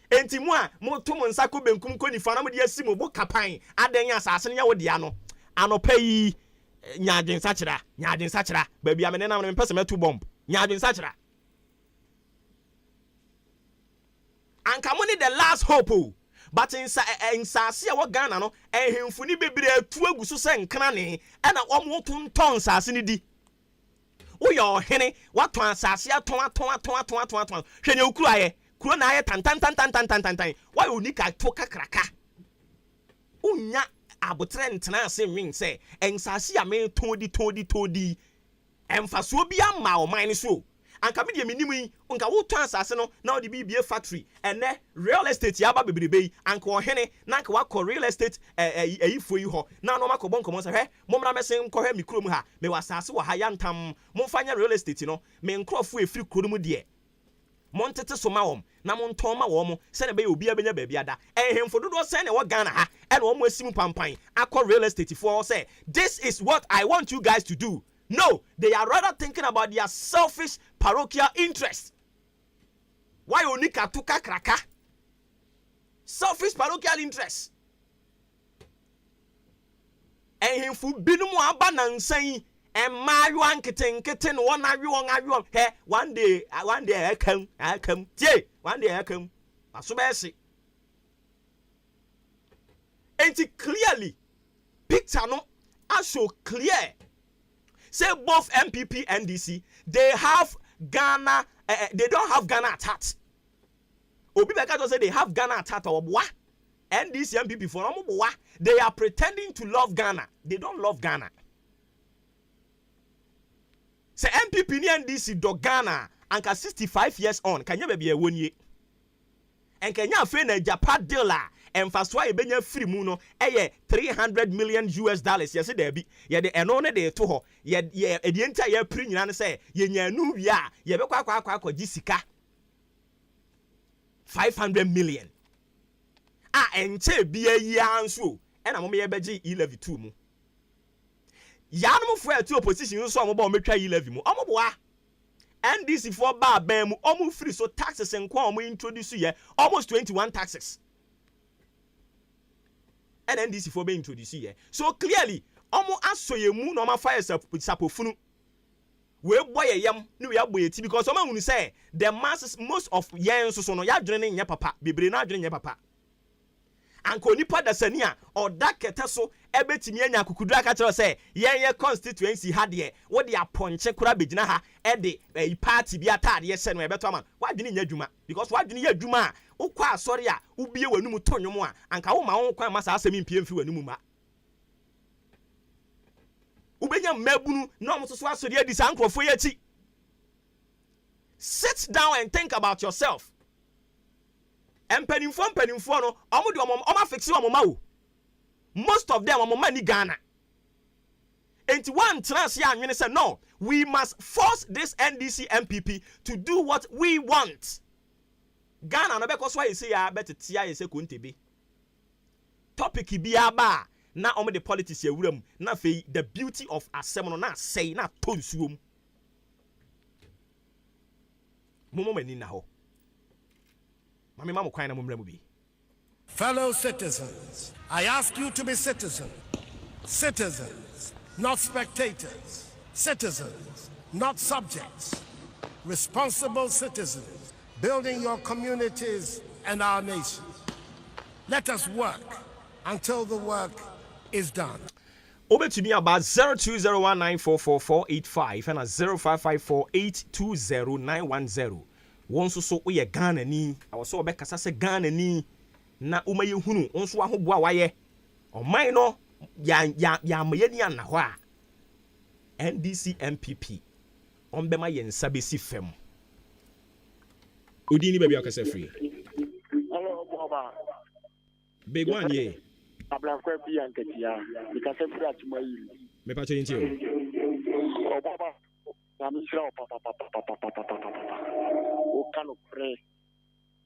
[SPEAKER 3] Enti mwa moto monsako benkum ko nifa na mo de asimo bo kapan adenya asase nya wodi ano. Anopai nyaadwen sachira. Baby amene na me pese metu bomb. Nyaadwen sachira. Anka money the last hope. But in Sasia what Ghana no ehemfuni bebre atu aguso se nkana ne na omo tonton sase ni di wo yo hene what ton sase aton hwene okuru aye kuro na aye tan why unika to kakraka unya abotre ntena ase nwin se ensase a me todi emfaso bi ama o man so anka me de minimu yi nka wo twan asase no na wo de bibie factory ene real estate ya ba bebrebe yi anka ohene na anka wakọ real estate ayifo yi ho na no makọ bonko mo se hwe momra mesen kọ hwe mi krom ha me wasase wo ha ya ntam momfanya real estate no me nkrofo efiri krom de montete so ma wom na monton ma wom se ne be obi abenya ba biada ehemfo dodo se ne wo Ghana ha e na wom asimu pampan akọ real estate for say this is what I want you guys to do. No, they are rather thinking about their selfish parochial interests. Why onika tuka kraka? Selfish parochial interests. Ehemfo binumu aba na nsan Mayu kitten one ayu he one day I come one day I come asubesi and clearly picture no also clear say both MPP and DC they have Ghana they don't have Ghana at heart. Obi Beka just say they have Ghana at heart or what? NDC MPP for what? They are pretending to love Ghana. They don't love Ghana. Say MPP ni NDC do Ghana anka 65 years on kanya baby ewonye en kanya fe na Japan deal a emfaso a ebenya free mu no eye $300 million yes there be ye de eno ne de to ho ye edi enta ye pri nyina ne say ye nya nu wi a ye be kwa gisika 500 million enche bia yi anso e na mo ye beji 11 mu Yanum for to opposition so ambo metwa 11 mu omoboa NDC for ba ban mu omo free so taxes and kwa omo introduce ye almost 21 taxes and NDC for be introduce ye so clearly omo asoye mu no ma fire sapofunu we boy yam no we aboye ti because omo hunu say the masses most of yen so no ya dwene nya papa bebre na dwene nya papa anko nipa dasania or that kete so ebetimi anya akukudu aka kire say yen constituency ha de wo de aponche kura begina ha e de party bi atade ye se no ebeto ama wadwene nya dwuma because wadwene ya dwuma ukwa asori a ubie wanum tonyom a anka wo ma wo kwa masa asemi mpie mfi wanum ma ubenya mabunu na omososo asori adi sa ankrofo ye chi. Sit down and think about yourself. Empenimfo no omo de omo fix omo ma wo most of them omo mani Ghana enti one trans ya anwene say no we must force this NDC MPP to do what we want. Ghana no because why you say ya betetia you say kontebe topic bi aba na omo the politics ya wuram na fe the beauty of asem no na say na tonsuom momo mani na ho.
[SPEAKER 21] Fellow citizens, I ask you to be citizens. Citizens, not spectators. Citizens, not subjects. Responsible citizens, building your communities and our nation. Let us work until the work is done.
[SPEAKER 3] Over to me about 0201944485 and 0554820910. Wonso so oye Ghana ni awoso obekasa se Ghana ni na umaye hunu onso ahoboa waye oman no ya maye ni ana ho a NDC MPP ombema ye nsa besi fam odi ni baby akasa free.
[SPEAKER 8] Hello Boba
[SPEAKER 3] big one ye
[SPEAKER 8] abla kwa bi anketia because free atuma
[SPEAKER 3] me pa chen tio
[SPEAKER 8] Boba na mi sira papa o kanu pre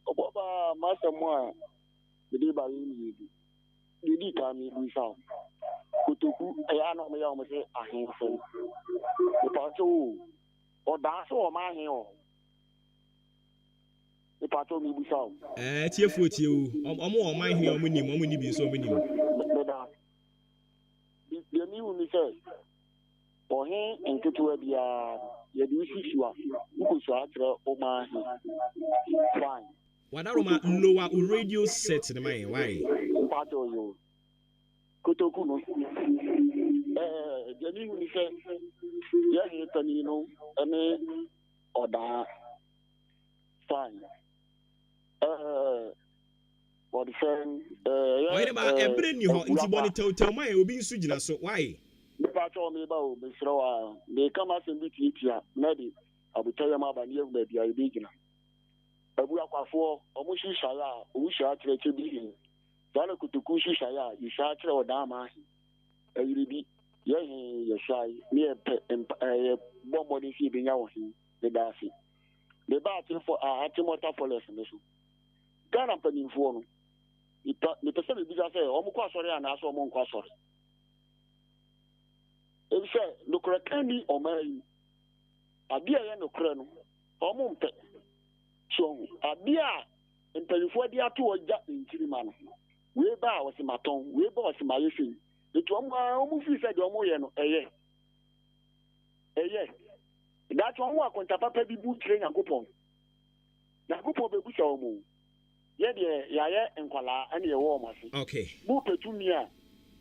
[SPEAKER 8] o Boba masa mo de ba yi di ka mi du sa kutoku ya na me ya mo se ahenfo o pa so o da so o ma hen o e pa to mi du sa
[SPEAKER 3] tiefo tie o o ma hen o mo ni bi so o mo nim
[SPEAKER 8] da de mi wu ni se ohin enketewa bia ye di sisua nkusu atre o ma he fine
[SPEAKER 3] wadaroma lower radio set ne mai why
[SPEAKER 8] pato yo kutoku no de ni wu ni se ye he tani no ene oda fine what the friend
[SPEAKER 3] why ba ebre ni ho nti boni tewtew mai obi nsu gina so why
[SPEAKER 8] Pato me ba o me sro wa me kama se bi titia na di
[SPEAKER 6] abotɔyɛ ma ba ne yɛ baabi a yɛbɛgyina abu akwafoɔ ɔmo hyehyɛ a ɔmo hyɛ akyerɛkyɛ bi hin saa na kotoku hyehyɛ a yɛhyɛ akyerɛ ɔdan ma ahe ayiri bi yɛhe yɛhyɛ ne yɛpɛ yɛbɔ mmɔden sɛ yɛbɛnya wɔ he ne da ase meba ate mɔta forest no so Ghana mpanimfoɔ no mepɛ sɛ mebisa sɛ ɔmo kɔ asɔre anaasɛ ɔmo nkɔ asɔre ebi sɛ nokorɛ ka ni ɔmaa yi adeɛ a ɛyɛ nokorɛ no ɔmo mpɛ so adeɛ a mpanimfoɔ de ato ɔgya nkirima no wei ba a wɔsi matɔn wei ba wɔsi mayɛ fɛn etu ɔmo fi sɛ deɛ ɔmo yɛ no ɛyɛ daakye ɔmo akonta papa bi bu kyerɛ Nyankopɔn bɛbusa ɔmo yɛdeɛ yɛayɛ nkwalaa ɛne yɛwɔ ɔmo ase mu pɛtumi a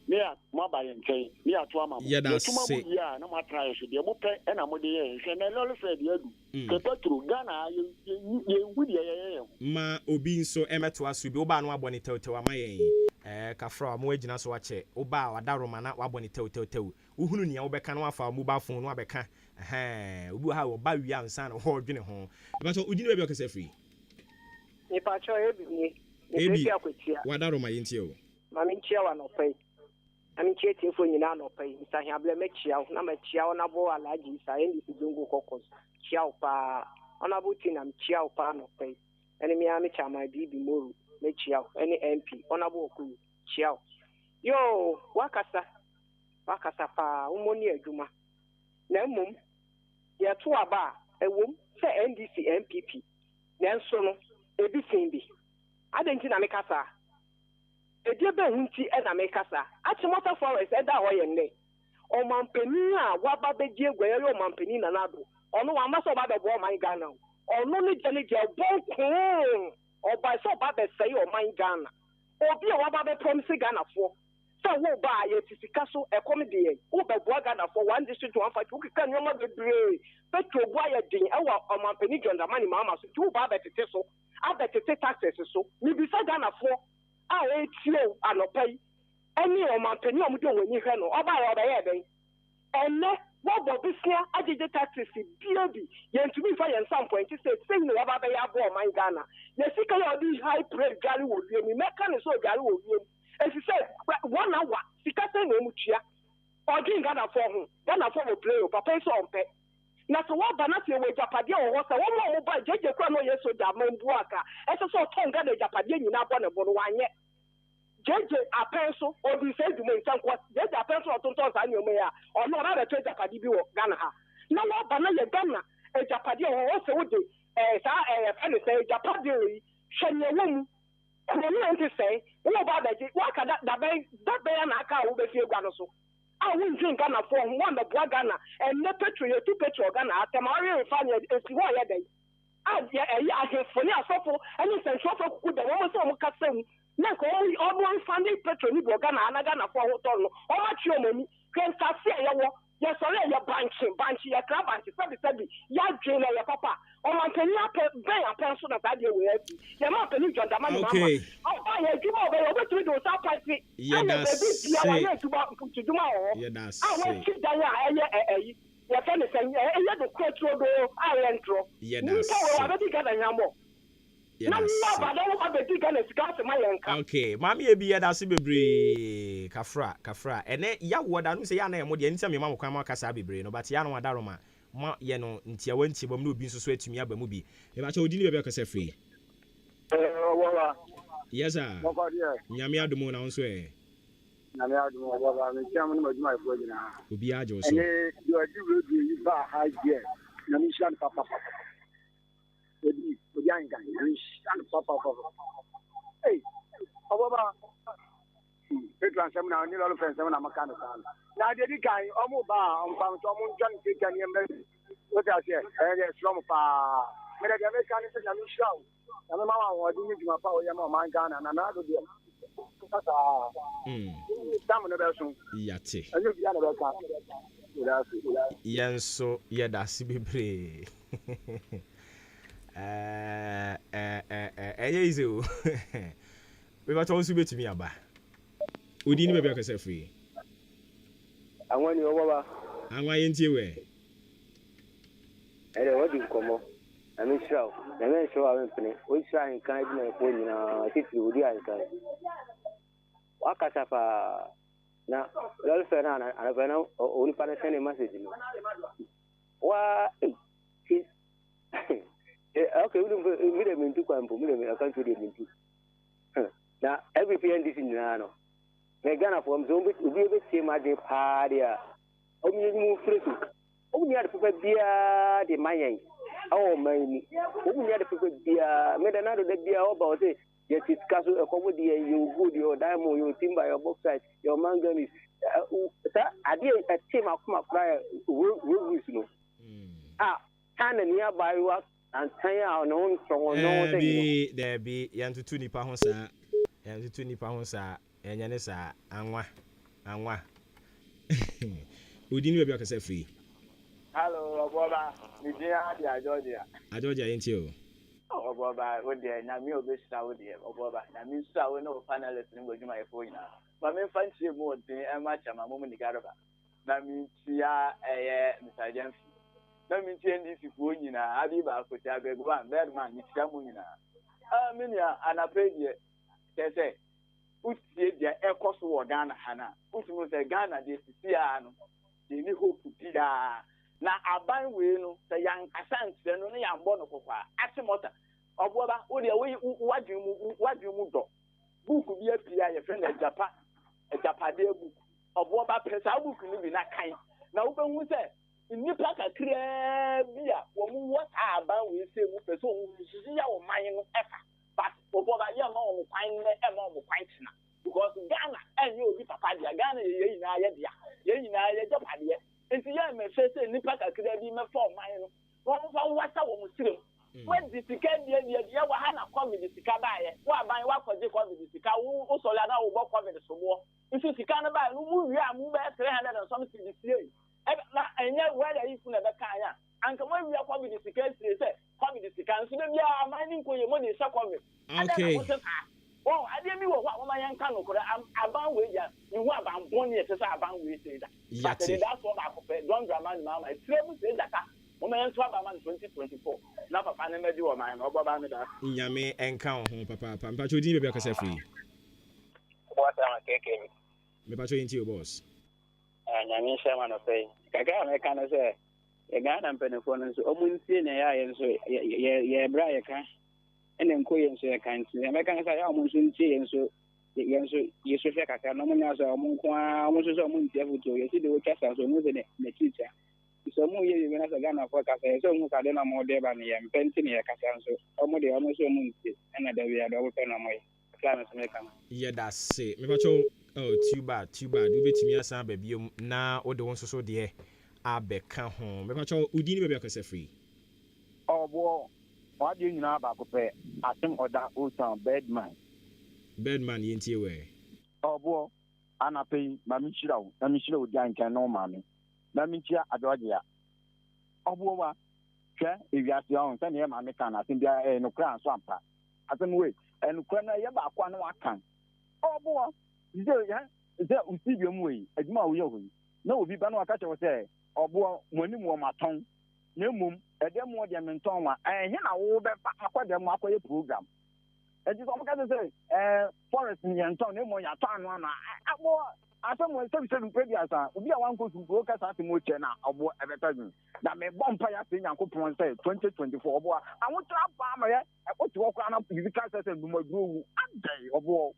[SPEAKER 6] ne a mo aba yɛ nkyɛn ne ato ama mo yɛtuma mo yie a na mo atena yɛ so deɛ mopɛ ɛna mode yɛ hwɛ na ɛlɔle fɛ deɛ adu kɛpɛturo Ghana yɛngu deɛ yɛyɛ
[SPEAKER 3] ma obi nso ɛmɛtoa so bi wobaa no wabɔ ne tɛwtɛw ama yɛn kafra a mo agyina so wakyɛ wobaa a wada roma na wabɔ ne tɛwtɛwtɛw wohunu nea wobɛka na wafa mobile phone no wabɛka obi wɔ ha wɔba wie ansa na wɔdwene ho ɛbɛtɔ wodi ne baabi ɔkɛsɛ firi
[SPEAKER 2] nipakyɛ
[SPEAKER 3] ebi wada roma yɛntie o
[SPEAKER 2] ma menkyia wa nɔpɛ na menkyia tiefo nyinaa nɔpɛ nsahe ablɛ mɛkyia wo na makyia wo nabɔ alagye sa ɛne sidongo kɔkɔs kyia wo paa ɔnabo ti na mekyia wo paa nɔpɛ ɛne mea mekyia ma bibi moru mekyia wo ɛne MP ɔnabo ɔkuru kyia wo yo wakasa paa wo ni adwuma na mmom yɛto aba a ɛwom sɛ NDC MPP nanso no ebi sin bi adanti na mekasa edie be hunti e na mekasa achimota forest eda ho ye nne omampani a waba beji egwe ye omampani na nado ono wa maso ba be bo man Ghana ono ni jele je bonkun oba so ba be sei o man Ghana obi a waba be promise Ghana for so wo ba ye tisika so ekom de ye wo be bo Ghana for one district one fight wo kika nyoma bebre petro bo aye din e wa omampani jonda mani mama so wo ba be tete so abetete taxes so ni bisa Ghana for a etio anopai eni omampani omude wani hwe no oba ya oba ye den enne wo bo bisia agege taxes biobi yentumi fa yen sam point say ni oba be ya bo man Ghana ye sika ya odi high praise gari wo wie mi meka ne so gari wo wie esi say 1 hour sika say na omutua odi Ghana for ho Ghana for wo play o papa so ompe na so wa bana tie we japade wo ho sa wo mo ba jeje kwa no yeso da mambu aka eso so tonga na japade nyina bo ne bo no wanye jeje apenso obi se du mo ntankwa jeje apenso otonto sa nyoma ya ono na da tie japade bi wo Ghana ha na wa bana ye Ghana e japade wo ho se wo de sa fane se japade ri hwenye wo mu ko no nti se wo ba da je wa ka da be na aka wo be fie gwa no so I won't drink Ghana for one the Ghana and no petrol, two petrol Ghana. Tamari refinery is one day. I have for now so and it's a shop of good. The woman so much saying, Nako only almost funding petrol, you Ghana and Ghana for hotel. How much your money can start saying, yes, sorry, your banky, your crab, and your jail, your papa. Or my penny up, pay a person of idea with your mouth and you got the money. Okay. I give over to do some price. Yeah, that's to tomorrow. Yeah, that's I want to die. Your friend is saying, I had a quote to I enter. Yeah, that's okay, Mammy be at us bebre Kafra, and then ya what I say, I am what the answer me, Mamma Casabi brain, but Yano Daroma, Ma Yano, Ntia went to Bamu being so sweet to me, Bamubi. If I told you about free. Yes, sir. Yamia do moon on swear. Yamia do chairman of my friend. Ubiajo, so you are you high here. Namishan Papa. Young guy, Papa. Hey, however, Petran Seminar, New Friends, and I'm a kind of son. Now, the guy, Omoba, on someone John Pican, what I say, and from far. But I never can say, I'm sure. I'm a mamma, or didn't you power your man gun and another day. Someone else, Yati. And you'll be another. Yes, so, yeah, that's be. Easy. We got also be to me about. We didn't make yourself free. I want you over. I want you way.
[SPEAKER 5] ɛdɛ wadi nkɔmmɔ na menhyira wo na menhyira wo a mempene wohyira ahenkan adwumayɛfoɔ nyinaa titiri wodi ahenkan wakasa paa na lɔlefɛ no anafɛ no onipa no sɛne message no wa okay mede mentu kwa mpo mede akanto de mentu na every PNDC nyinaa no na Ghanafoɔ m sɛ obi bɛtie ma de paa de a ɔmyɛ mu firi so ɔmni ade pepa biara de ma yɛn awɔ ɔman mu ɔmni ade pepa biara meda na do da biara ɔba ɔ sɛ yɛte sika so ɛkɔmɔ de yɛ gold yɛ diamond yɛ timber yɛ bauxite yɛ manganese saa adeɛ ɛte ma koma koraa reviews no China ni abayewa antan a ɔno ho nsɔngɔ no sɛ
[SPEAKER 3] dabi yɛntoto nipa ho saa ɛnyɛ ne saa anwa odi ni baabi akasa free.
[SPEAKER 22] Hello Oboba Nigeria dia Georgia
[SPEAKER 3] yɛnti o
[SPEAKER 22] Oboba wo de na mi obesra wo de Oboba na mi sra wo no panelist ni gbojuma e fo nyina ma me fa ntie mu odin e ma chama mo ni garaba na mi tia Mr. James na mi tia NDC fo nyina abi ba ko tia be go am man ni tia mu nyina me nia anapedie tese utie dia ekoso wo Ghana hana utumu se Ghana de sisia no de ni hope dia na aban we no se yan asante no ne yan bo no kokwa asemota Oboba wo de wadwum mu do book bi apia ye friend Japade book Oboba pesa book ni bi na kan na wo behu se nipa kakra bi a wo mu what aban we say mu pesa wo sisi ya wo man no efa but Oboba ya ma wo kwan ne e ma wo kwan tina because Ghana enye obi papa dia Ghana ye nyina ye dia ye nyina ye Japade enti ya me fese nipa kakra bi me for man no wo fa wasa wo musire when the sika dia wa ha na covid sika bae wa ban wa koje covid sika wo so la na wo bo covid so mo nti sika na bae no mu wi a mu be 300 and something this year na enye where if na be kan ya anka mo wi covid sika sire se covid sika nso be bia amani nko ye mo de sha covid
[SPEAKER 3] okay
[SPEAKER 22] oh ade mi wo wa ma yan kan no kora aban we ya ni wo aban bon ye se aban we se da
[SPEAKER 3] yati
[SPEAKER 22] that's what I prefer don't drama mama tremu se da ka mo men to aba man 2024 na papa ne medi wo man Oboba me da
[SPEAKER 3] nyame enka ho papa mpa chodi be be akasa free
[SPEAKER 22] what am keke
[SPEAKER 3] me pa chodi nti o boss
[SPEAKER 22] nyame shema no pay kaka me kan se e Ghana mpenefo no so omuntie ne ya ye so ye bra ye ka ene nko ye so ye kan ti me kan se ya omunso ntie ye so ye so fe kaka no mo nya so omunko a omunso so omuntie futo ye si de wo kasa so mo se ne chicha so mu ye na sa Ghana for kasa so mu ka de na mo de ba ne ye mpenti ne ye kasa so omo de omo so mu ntie na da wi ya do pe na mo ye kala so me kan
[SPEAKER 3] ye da se me pa cho tuba do betimi asa ba biom na wo de won so de abeka ho me pa cho udi ni ba akasa free
[SPEAKER 6] Obo what do you know about Cope? I think that Ocean Bedman
[SPEAKER 3] yenti we.
[SPEAKER 6] Obo ana pay Mamichira Janka no mammy. Mamichia Adodia. Obo wa if you are young, send him American, I think there are no crown swamper. I think wait, and Crana Yaba Quan Wakan. Obo, is there Usibium way, as more young. No, we ban catch was there. Obo, when you want my tongue. No mum, a dem more than Mentoma, and here I will be aqua dem aqua program. And you don't say, Forest in Yanton, no more your town one. I someone said, previous, we are one go to broke us at the Mochena of what advertising. That may bonfire thing and coupon say 2024. I want to have farmer, I want to walk around the castle and my groove a day of war.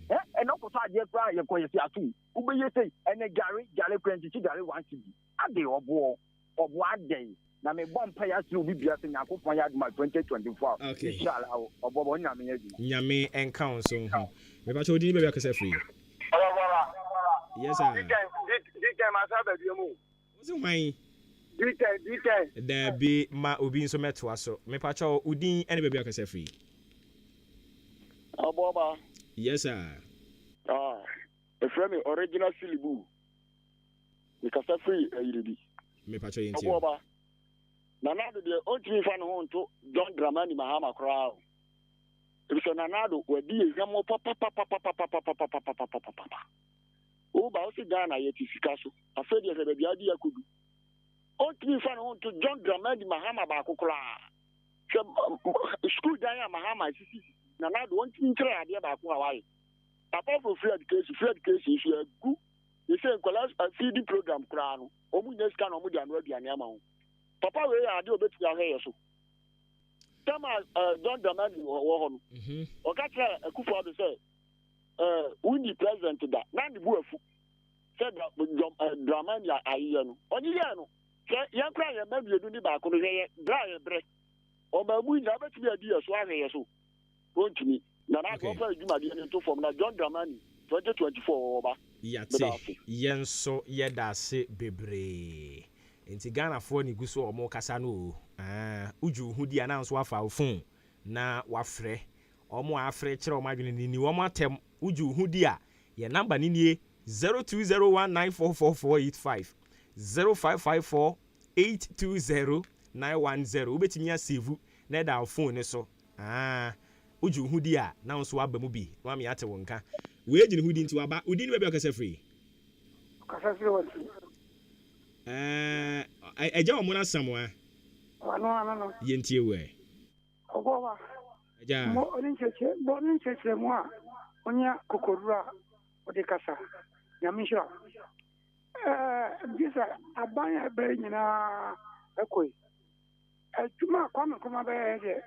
[SPEAKER 6] And no cosa ye cry, you're going to see a two. Who you say, and a Gary Cranky Gary wants to be a day of war of 1 day. Now, may bomb payers will be blessing a coupon my 2024.
[SPEAKER 3] Okay,
[SPEAKER 6] Obo
[SPEAKER 3] Nyame and council. Maybe I told you maybe I can say free. Yes, sir. What's it, my? There be my Ubin so met to us. So, me pacho Udin any baby I can say free.
[SPEAKER 22] Oboba.
[SPEAKER 3] Yes, sir.
[SPEAKER 22] A friend original Silibu. We can say free a lady.
[SPEAKER 3] Me pacho yenti.
[SPEAKER 22] Oboba. Nanado de ontimi fan hon to John Dramani Mahama crowd. If so Nanado we di yamo papa. O ba o si Ghana yeti sika so. Afedi e be bia di akudu.
[SPEAKER 4] ontumi fa no to John Dramani Mahama ba kokora school dan ya Mahama sisi na na do ontumi nkyere ade ba ko awai apart from free education is good you say class feeding program kura no omu nye scan omu dia no aduane ama ho papa we ya ade obetumi ahwe so tama John Dramani wo ho no o ka tell akufo ado say we the president that na the buafu said Dramani ayi no onye ya no yan kra ya ma biedu ni ba ko no hwe dra ya bre o ma mu nya betumi adi yeso ahwe yeso ontumi na na go fa eduma de ni to form na John Dramani 2024 oba
[SPEAKER 3] yate yenso yedase bebre enti Ghana fo ni guso omo kasa no uju hudi ananso afa ofun na wafre omo afre kire omo adwene ni omo atem uju hudi a ye number ni nie 0201944485 0554820910 ubetimi asave na da phone ne so uju hudi a na nso aba mu bi wa me ate wonka we gine hudi nti waba udi ni be akasa free
[SPEAKER 4] wati
[SPEAKER 3] eja omo na samwa
[SPEAKER 4] ano
[SPEAKER 3] yentie we
[SPEAKER 4] ogowa
[SPEAKER 3] eja
[SPEAKER 4] mo onin cheche mo a onya kokorura odekasa nyamisha bisa abanya be nyina ekoi atuma kwame kuma be ye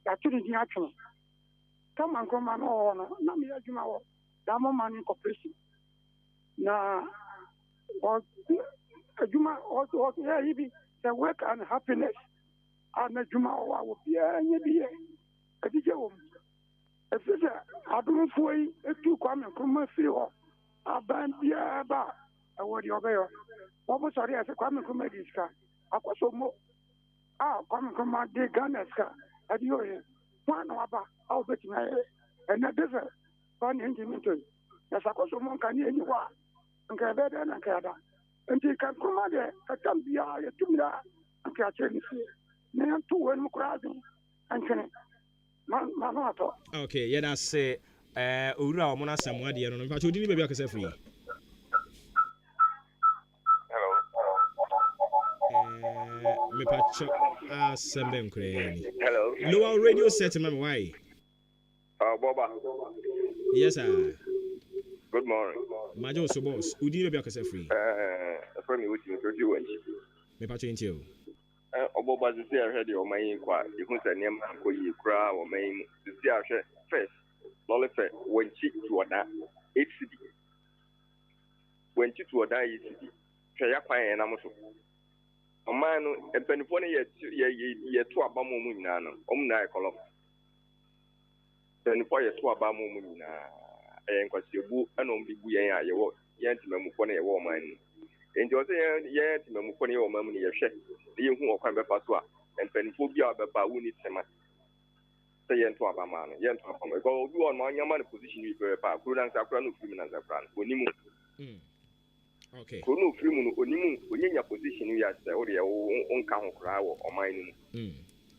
[SPEAKER 4] atuni di atuni kama nkoma no no na me adwuma wo da mo mani corporation na adwuma o ya yibi the work and happiness and adwuma wo bia nya bi adije wo efisa adum foi etu kwame kuma fi ho aban bia ba awori obeyo obo sori ase kwame kuma diska akoso mo kwame kuma de Ghana ska adiyo ye one waba au beti na na desa on engine ya sakoso mo kan ye niwa nka bede na nka da nti kan kuma de katambia ya tumira nka cheni si na tu wen mu kurazi ankene ma no ato
[SPEAKER 3] okay yeah that's owura o mo na samwa de no mfa chodi ni baby akasa free me pacho sembe nkre
[SPEAKER 7] hello
[SPEAKER 3] lower radio set mama why
[SPEAKER 7] Boba
[SPEAKER 3] yes sir
[SPEAKER 7] good morning
[SPEAKER 3] majo so boss udi be akasa free
[SPEAKER 7] from me which me to wanchi
[SPEAKER 3] me pacho ntio
[SPEAKER 7] Boba zisi ahwe de o man kwa ihu se nem ko yi kra o man zisi ahwe first lolife wanchi to oda HCD wanchi to oda HCD hwe ya kwan na mo so Omanu empenifo ne ye to abamu mu nyina no omna ekolo empenifo ye to abamu mu nyina enkwasiebu ana ombibu yen a ye wo yen timamufo ne ye wo man enti o se yen timamufo ne ye wo man ne ye hwe ye hu okwan befa so a empenifo bi a befa wuni tema se yen to abama no yen to abama ko obi on ma nyama ne position wi befa kuru dan sakura no firi na sakura no onimu
[SPEAKER 3] okay
[SPEAKER 7] kono firi mu no onimu onyenya position ya se o de onka ho kra wo oman ni mu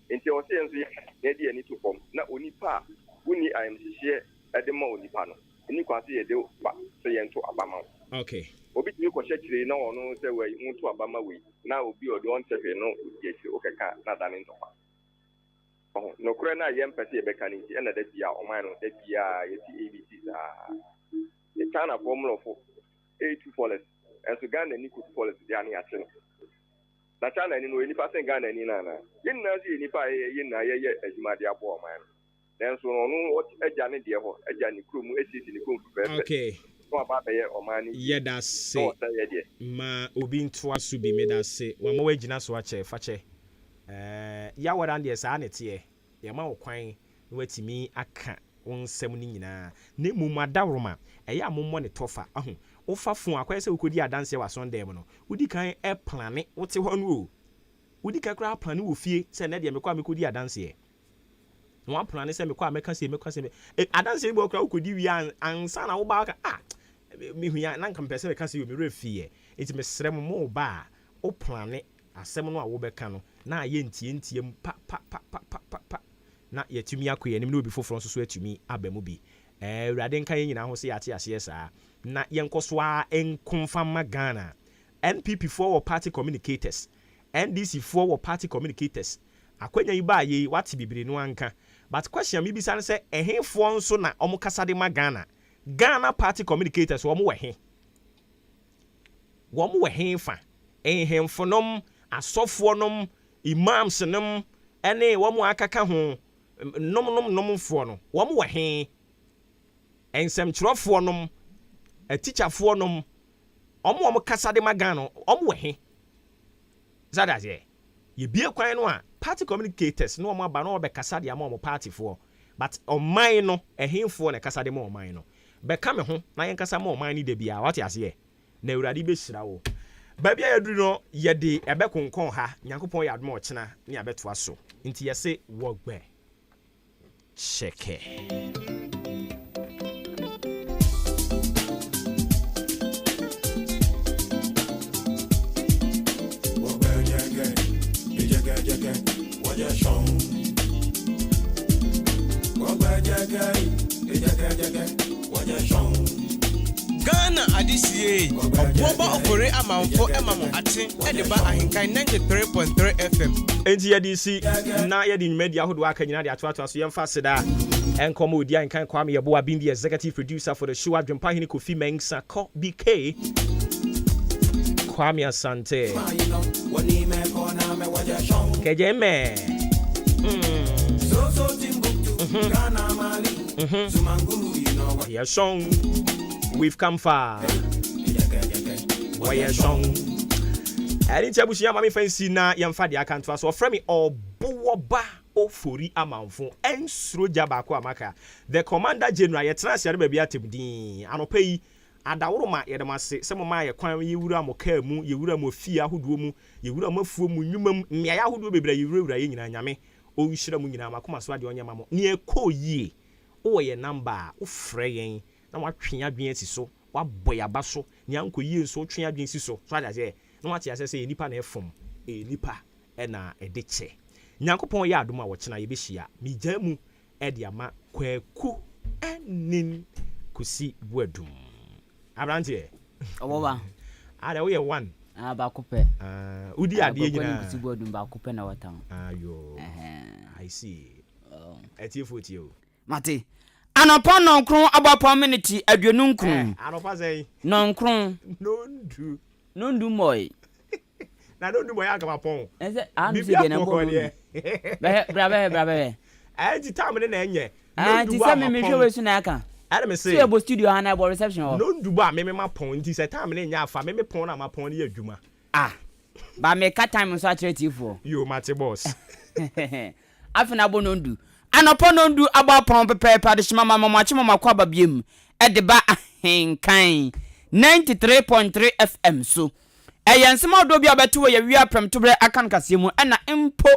[SPEAKER 7] enti o se enso ye de ani to form na onipa uni ayemhye ede ma onipa no eni kwase ye de ba se ye nto abama
[SPEAKER 3] okay
[SPEAKER 7] obi timi ko hye na ono se we nto abama we na obi o de on tefe no ye hye o keka na dane nto pa no kura na ye mpese ye beka ni e na da bia oman no da bia ye ti abc za e kana formula for A2 policy enso Ghana ni kutu policy dia na yache no na China ni no enipa sen Ghana ni na yin na si enipa yin na ye adwuma dia bo oman enso no eja ne de ho eja ni krom esisi ni krom pepe
[SPEAKER 3] okay
[SPEAKER 7] so aba be ye oman ni
[SPEAKER 3] ye da se ma obi nto aso bi me da se wa ma wagina so ache fa che ya wada de sa na tie ye ma okwan no watimi aka wonsem ni nyina ne mumadawroma eya mommo ne tofa ahu ufa fun akwai se ukodi adanse wa Sunday mo no udi kan e plane wote ho no o udi ka kra plane wo fie se na de me kwa me kodi adanse e no plane se me kwa me ka se adanse bo kra ukodi wi ansa na wo ba ka me huya na nka pese me ka se yo me refie enti me srem mo ba o plane asem no a wo be ka no na ye ntie pa na yetumi akoye nim na obi foforo nso so atumi abamu bi urade nka ye nyina ho se yate ase saa na yenkoso a enkonfa magana NPP for party communicators NDC for party communicators akwanya yi ba ye wati bibiri no anka but question me bisa say ehefo nso na omo kasa de ma Ghana party communicators wo mo we fa ehemfonom asofonom imams nom ene wo mo akaka ho nom fo no wo mo we ensem kyerofo nom teacherfo nom omo kasa de ma Ghana omo we zadaze ye bie kwan no a party communicators no omo aba no be kasa de ama omo party for but oman no ehemfo na kasa de ma oman no be ka me ho na yen kasa ma oman ni de bia what ase na urade be hyira wo ba bia yaduru no ye de ebe konkon ha nyankopon ya admo ochena ne abeto aso nti yese wogbe cheke
[SPEAKER 1] Ghana adisiye Oboba ofore amanfo emamo ate edeba Ahenkan 93.3 FM
[SPEAKER 3] enti yadisi na yadi media hodo aka nyina de atoato so yemfa seda enkomo odi Ahenkan Kwame Yeboa being the executive producer for the show Adwempa Hini Kofi Mensah ko BK Kwame Asante Kejeme Ghana Mali Zumanguru you know what your song we've come far why your song I didn't tell you mama fancy na yamfa de aka nto so from me oboba ofori amanfo ensro jaba ko amaka the commander general yetra sia ba bia temdin anopa yi adaworo ma yedemase se mama ye kwan yewura mo ka mu yewura mo fie ahodo mu yewura mafuo mu nwumam mmea ya ahodo bebra yewura ye nyina nyame o nhira mu nyina makoma so ade onyama mo ne ekoyie wo ye number wo frɛ yen na watwe adwen asi so waboy abaso nya nkoyie so twe adwen si so so ade ase na wate ase se nipa na efom nipa na edeche nyankopon ya adom a wo kyena ye behia mijamu ede ama kwaku anin kusi buadum abrante
[SPEAKER 10] oboba
[SPEAKER 3] ada wo ye one
[SPEAKER 10] ba kupe
[SPEAKER 3] udi ade nyina
[SPEAKER 10] kusi buadum ba kupe na watan
[SPEAKER 3] ayo I see etiefoti o
[SPEAKER 10] mate anopa nonkron abapon minute aduonu nkron
[SPEAKER 3] anopa sei
[SPEAKER 10] nonkron nondu moy
[SPEAKER 3] na nondu moy agapon
[SPEAKER 10] ese anu se gena bo brabe
[SPEAKER 3] ti time ne na enye
[SPEAKER 10] ti se me hwe we su na aka
[SPEAKER 3] ada me say
[SPEAKER 10] se ebo studio ha na ebo reception ho
[SPEAKER 3] nondu ba me mapon ti se time ne nya afa me pon na mapon ne adwuma
[SPEAKER 10] ba me ka time so atreative
[SPEAKER 3] yo mate boss
[SPEAKER 10] afina bo nondu anopo nondu abapon pepe de shima mama chima kwa babiem e de ba Ahenkan 93.3 FM so eyensema odo bia beto ye wi aprem tobre akan kase mu na impo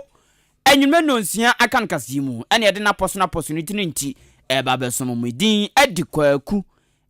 [SPEAKER 10] enwume nonsia akan kase mu ene ye de na poso ni tinenti e ba besomo mudin adikwaku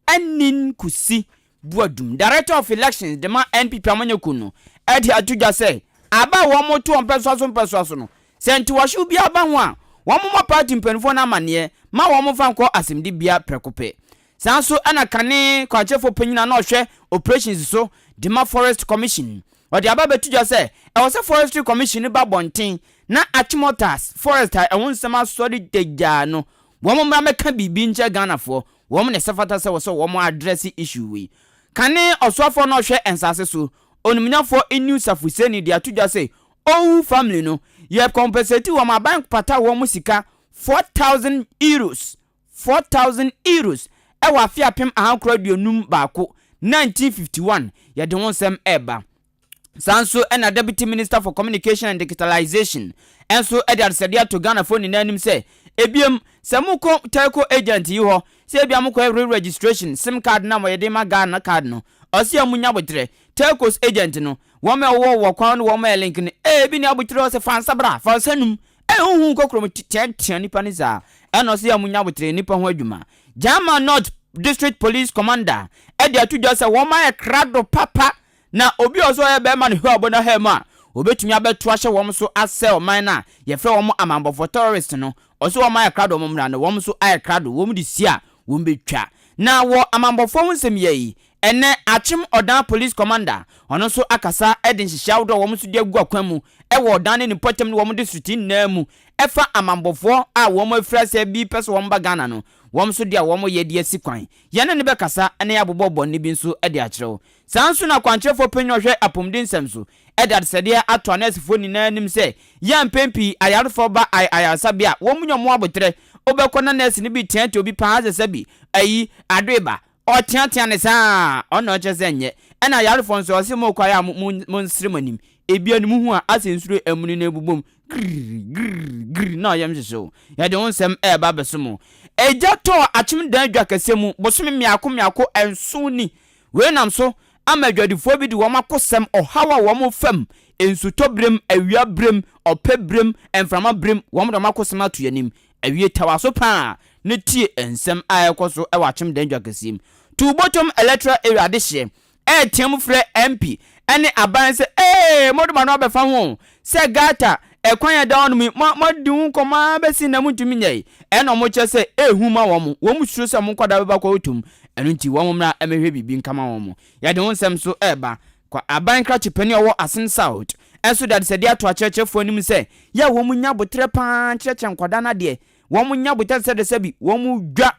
[SPEAKER 10] anin kusi buadum director of elections de ma NPP amanyaku no e de atudwa say aba wo moto on peso so no senti washu bia aba ho a wamoma party mpenfo na amane ma wamfa nko asemdi bia prekope sanso ana kane kwachefo panyina na ohwe operations so Dema Forest Commission odi aba betudwa se e wo se Forestry Commission ba bonten na Achimotas Forest e won sema sori deja no wamoma meka bibi nche Ghana fo wom ne sefata se wo so wom address issue we kane osofo na ohwe ensase so onumnyafo enu safuseni dia tudwa se owu family no ye compensate wo ma bank pata wo musika 4,000 euros 4,000 euros e wa fia pem ahankro aduonum baako 1951 ye de won sem eba sanso na deputy minister for communication and digitalization enso e de asedia to Ghana phone nanim se ebiem samuko telco agent yi ho se ebia mko registration sim card na mo ye de ma Ghana card no osia munya botre telcos agent no wome wo kwan no wome link ni bi ni abotire se fansa bra fansa num hu kokrom tian nipa ni za eno se amunya botre nipa ho adwuma Jama North District Police Commander edi atudwa se woma e krado papa na obi oso ye be ma ne hu abona ha ma obetumi abeto ahye wom so asel man na ye fre wom amambo for terrorist no oso woma e krado mumra no wom so aye krado wom di sia wom betwa na wo amambo fo nsem ye ene achim odan police commander ono so akasa edin hihia wo mo so de agu akwan mu e wo odan ne potem ne wo mo district na mu efa amambofo a wo mo afrase bi pese wo mba Ghana no wo mo so de wo mo ye de asikwan ye ne be kasa ene ya bobobbo ne bi nso e de akyerew sanso na kwankyerefo penyo hwe apomden semso e de sede ato anesfo ni na nim se ya mpempi ayarefo ba ayasabia wo mo nyomo abotre obekọ na nurse ni bi tiante obi pa azesabi ayi adoeba o tiante ne sa ono chezenye ena yarefo nso ose mo kwaya mo nsremanim ebia nimu hu a asensuro amuni na ebubom gr na yam hyeso ya de wonsem ba besomo eja to achim dan dwa kasemu bosome miako enso ni we nam so amadwadifo bi di wo makosem ohawa wo mo fam ensuto brem awia brem ope brem enframa brem wo mo do makosem ato yanim awie tawaso pa ne tie ensem ayekoso e wachim dan dwa kasim to bottom electoral area de hye tiam frɛ MP ene aban se moduma no be fa ho se gata ekwan ya down mi modi hu koma be sin na mutumi nyai eno mo che se ehuma wo mu suro se mo kwada be ba kwa otum eno nti wo mra emehwe bibi nkama wo mo ya de wonsem so eba kwa aban kra chipani owo Asin South enso that se dia to achechefo nim se ya wo mu nya botre pa cheche nkwada na de wo mu nya botre se de se bi wo mu dwa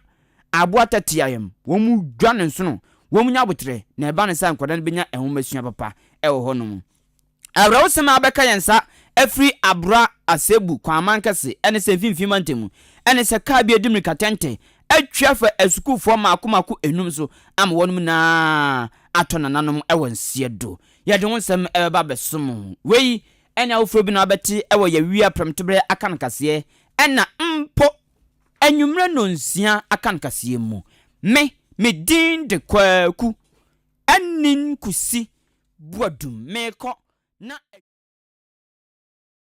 [SPEAKER 10] aboata tiayem wo mu dwa ne nso no wo mu nya botre na eba ne sa nkwada ne benya ehomesua papa ewo ho no awra wosema abeka yensa afri abra asebu kwa amankase ene se finfima ntemu ene se ka bi edimri katente atwafa asukufo makomako enum so am wonum na atona nanom ewo nsiedo ye de wonsem eba besom wei ene awofro bi na abeti ewo ya wia premtebre akankase ena mpo enwumre no nsia akankase mu me din de kwaku anin kusi buadum meko na